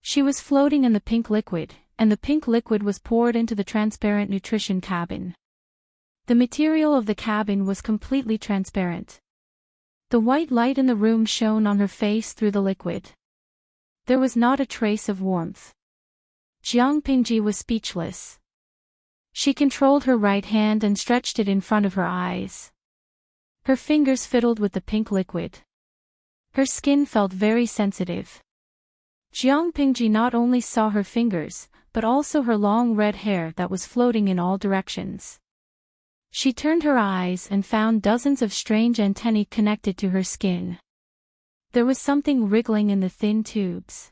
She was floating in the pink liquid, and the pink liquid was poured into the transparent nutrition cabin. The material of the cabin was completely transparent. The white light in the room shone on her face through the liquid. There was not a trace of warmth. Jiang Pingji was speechless. She controlled her right hand and stretched it in front of her eyes. Her fingers fiddled with the pink liquid. Her skin felt very sensitive. Jiang Pingji not only saw her fingers, but also her long red hair that was floating in all directions. She turned her eyes and found dozens of strange antennae connected to her skin. There was something wriggling in the thin tubes.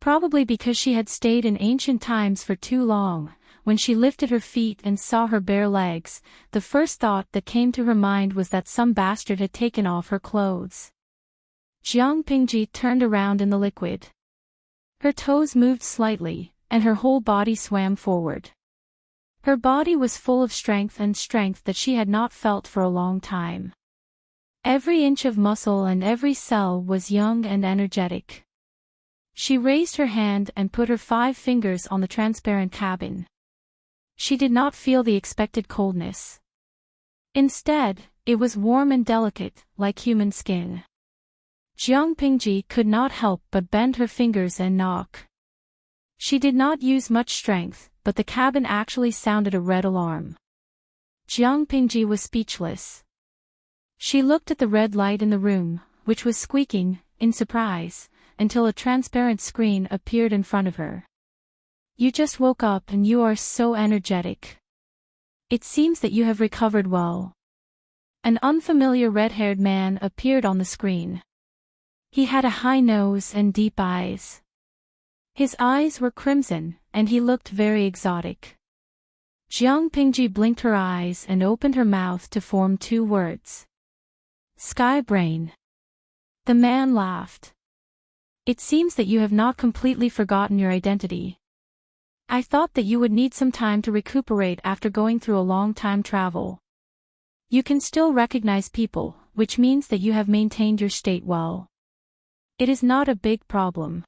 Probably because she had stayed in ancient times for too long, when she lifted her feet and saw her bare legs, the first thought that came to her mind was that some bastard had taken off her clothes. Jiang Pingji turned around in the liquid. Her toes moved slightly, and her whole body swam forward. Her body was full of strength that she had not felt for a long time. Every inch of muscle and every cell was young and energetic. She raised her hand and put her 5 fingers on the transparent cabin. She did not feel the expected coldness. Instead, it was warm and delicate, like human skin. Jiang Pingji could not help but bend her fingers and knock. She did not use much strength, but the cabin actually sounded a red alarm. Jiang Pingji was speechless. She looked at the red light in the room, which was squeaking, in surprise, until a transparent screen appeared in front of her. You just woke up and you are so energetic. It seems that you have recovered well. An unfamiliar red-haired man appeared on the screen. He had a high nose and deep eyes. His eyes were crimson, and he looked very exotic. Jiang Pingji blinked her eyes and opened her mouth to form 2 words. Sky Brain. The man laughed. It seems that you have not completely forgotten your identity. I thought that you would need some time to recuperate after going through a long time travel. You can still recognize people, which means that you have maintained your state well. It is not a big problem.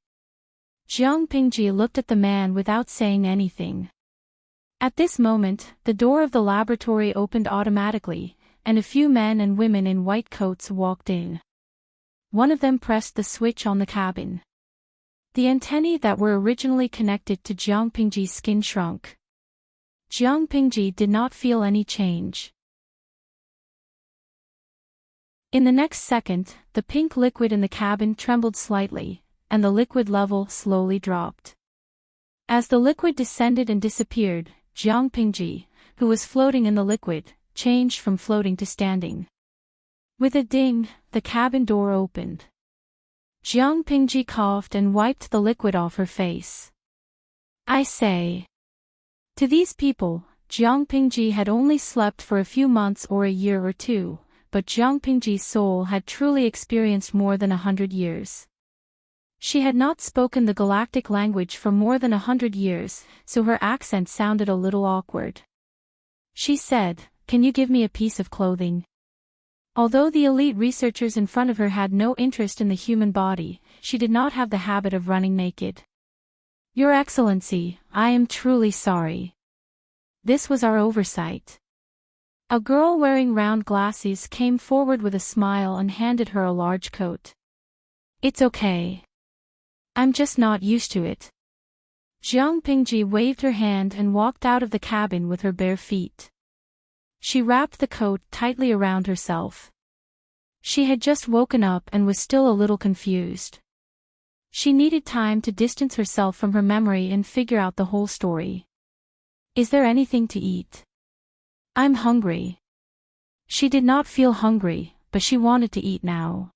Jiang Pingji looked at the man without saying anything. At this moment, the door of the laboratory opened automatically, and a few men and women in white coats walked in. One of them pressed the switch on the cabin. The antennae that were originally connected to Jiang Pingji's skin shrunk. Jiang Pingji did not feel any change. In the next second, the pink liquid in the cabin trembled slightly, and the liquid level slowly dropped. As the liquid descended and disappeared, Jiang Pingji, who was floating in the liquid, changed from floating to standing. With a ding, the cabin door opened. Jiang Pingji coughed and wiped the liquid off her face. I say. To these people, Jiang Pingji had only slept for a few months or a year or two, but Jiang Pingji's soul had truly experienced more than 100 years. She had not spoken the galactic language for more than 100 years, so her accent sounded a little awkward. She said, "Can you give me a piece of clothing?" Although the elite researchers in front of her had no interest in the human body, she did not have the habit of running naked. Your Excellency, I am truly sorry. This was our oversight. A girl wearing round glasses came forward with a smile and handed her a large coat. It's okay. I'm just not used to it. Jiang Pingji waved her hand and walked out of the cabin with her bare feet. She wrapped the coat tightly around herself. She had just woken up and was still a little confused. She needed time to distance herself from her memory and figure out the whole story. Is there anything to eat? I'm hungry. She did not feel hungry, but she wanted to eat now.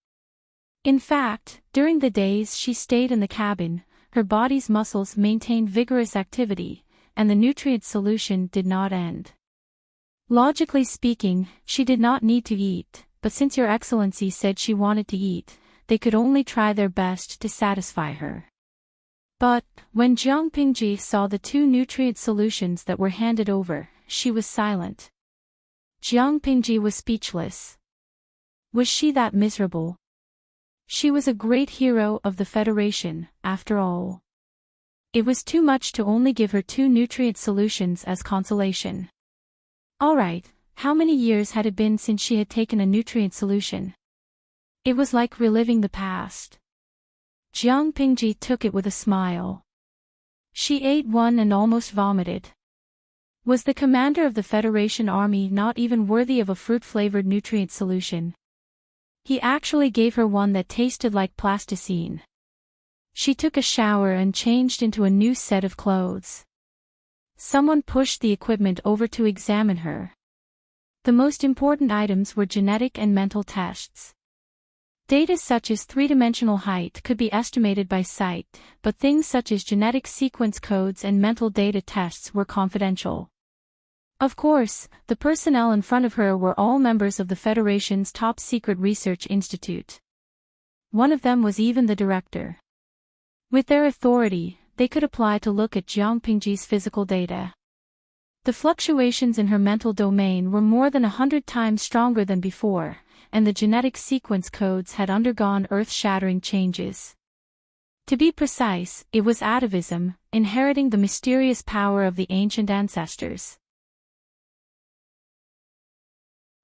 In fact, during the days she stayed in the cabin, her body's muscles maintained vigorous activity, and the nutrient solution did not end. Logically speaking, she did not need to eat, but since Your Excellency said she wanted to eat, they could only try their best to satisfy her. But, when Jiang Pingji saw the 2 nutrient solutions that were handed over, she was silent. Jiang Pingji was speechless. Was she that miserable? She was a great hero of the Federation, after all. It was too much to only give her 2 nutrient solutions as consolation. Alright, how many years had it been since she had taken a nutrient solution? It was like reliving the past. Jiang Pingji took it with a smile. She ate one and almost vomited. Was the commander of the Federation army not even worthy of a fruit-flavored nutrient solution? He actually gave her one that tasted like plasticine. She took a shower and changed into a new set of clothes. Someone pushed the equipment over to examine her. The most important items were genetic and mental tests. Data such as 3-dimensional height could be estimated by sight, but things such as genetic sequence codes and mental data tests were confidential. Of course, the personnel in front of her were all members of the Federation's top-secret research institute. One of them was even the director. With their authority, they could apply to look at Jiang Pingji's physical data. The fluctuations in her mental domain were more than 100 times stronger than before, and the genetic sequence codes had undergone earth-shattering changes. To be precise, it was atavism, inheriting the mysterious power of the ancient ancestors.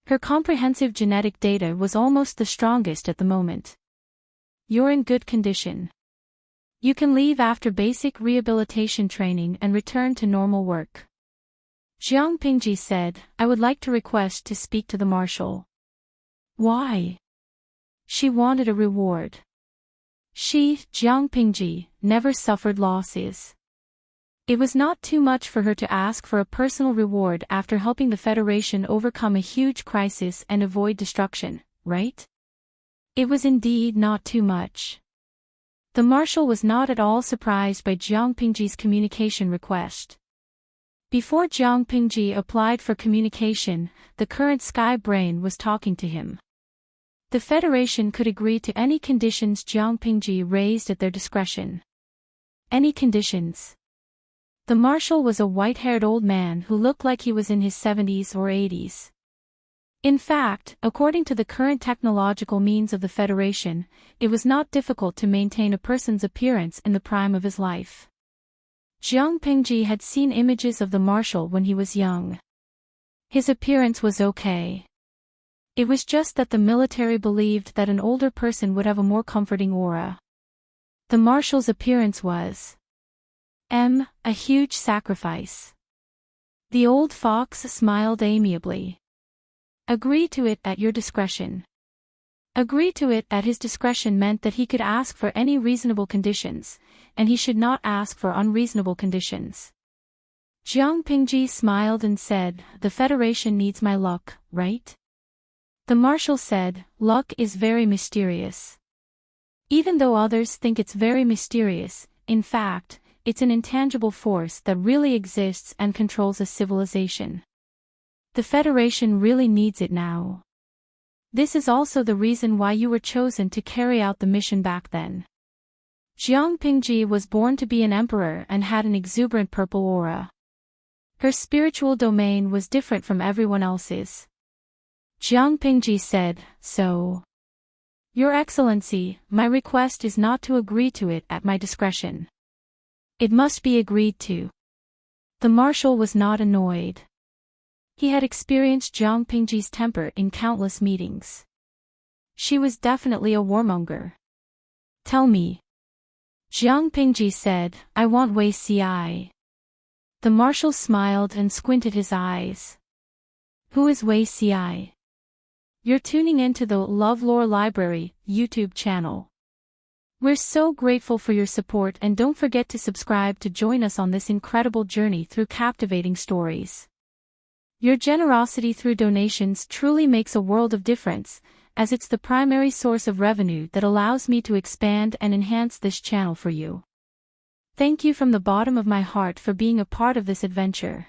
Her comprehensive genetic data was almost the strongest at the moment. You're in good condition. You can leave after basic rehabilitation training and return to normal work. Jiang Pingji said, I would like to request to speak to the marshal. Why? She wanted a reward. She, Jiang Pingji, never suffered losses. It was not too much for her to ask for a personal reward after helping the Federation overcome a huge crisis and avoid destruction, right? It was indeed not too much. The marshal was not at all surprised by Jiang Pingji's communication request. Before Jiang Pingji applied for communication, the current Sky Brain was talking to him. The Federation could agree to any conditions Jiang Pingji raised at their discretion. Any conditions? The marshal was a white-haired old man who looked like he was in his 70s or 80s. In fact, according to the current technological means of the Federation, it was not difficult to maintain a person's appearance in the prime of his life. Jiang Pingji had seen images of the marshal when he was young. His appearance was okay. It was just that the military believed that an older person would have a more comforting aura. The marshal's appearance was a huge sacrifice. The old fox smiled amiably. Agree to it at your discretion. Agree to it at his discretion meant that he could ask for any reasonable conditions, and he should not ask for unreasonable conditions. Jiang Pingji smiled and said, the Federation needs my luck, right? The marshal said, luck is very mysterious. Even though others think it's very mysterious, in fact, it's an intangible force that really exists and controls a civilization. The Federation really needs it now. This is also the reason why you were chosen to carry out the mission back then. Jiang Pingji was born to be an emperor and had an exuberant purple aura. Her spiritual domain was different from everyone else's. Jiang Pingji said, so. Your Excellency, my request is not to agree to it at my discretion. It must be agreed to. The marshal was not annoyed. He had experienced Jiang Pingji's temper in countless meetings. She was definitely a warmonger. Tell me. Jiang Pingji said, I want Wei Ci. The marshal smiled and squinted his eyes. Who is Wei Ci? You're tuning into the LoveLore Library YouTube channel. We're so grateful for your support, and don't forget to subscribe to join us on this incredible journey through captivating stories. Your generosity through donations truly makes a world of difference, as it's the primary source of revenue that allows me to expand and enhance this channel for you. Thank you from the bottom of my heart for being a part of this adventure.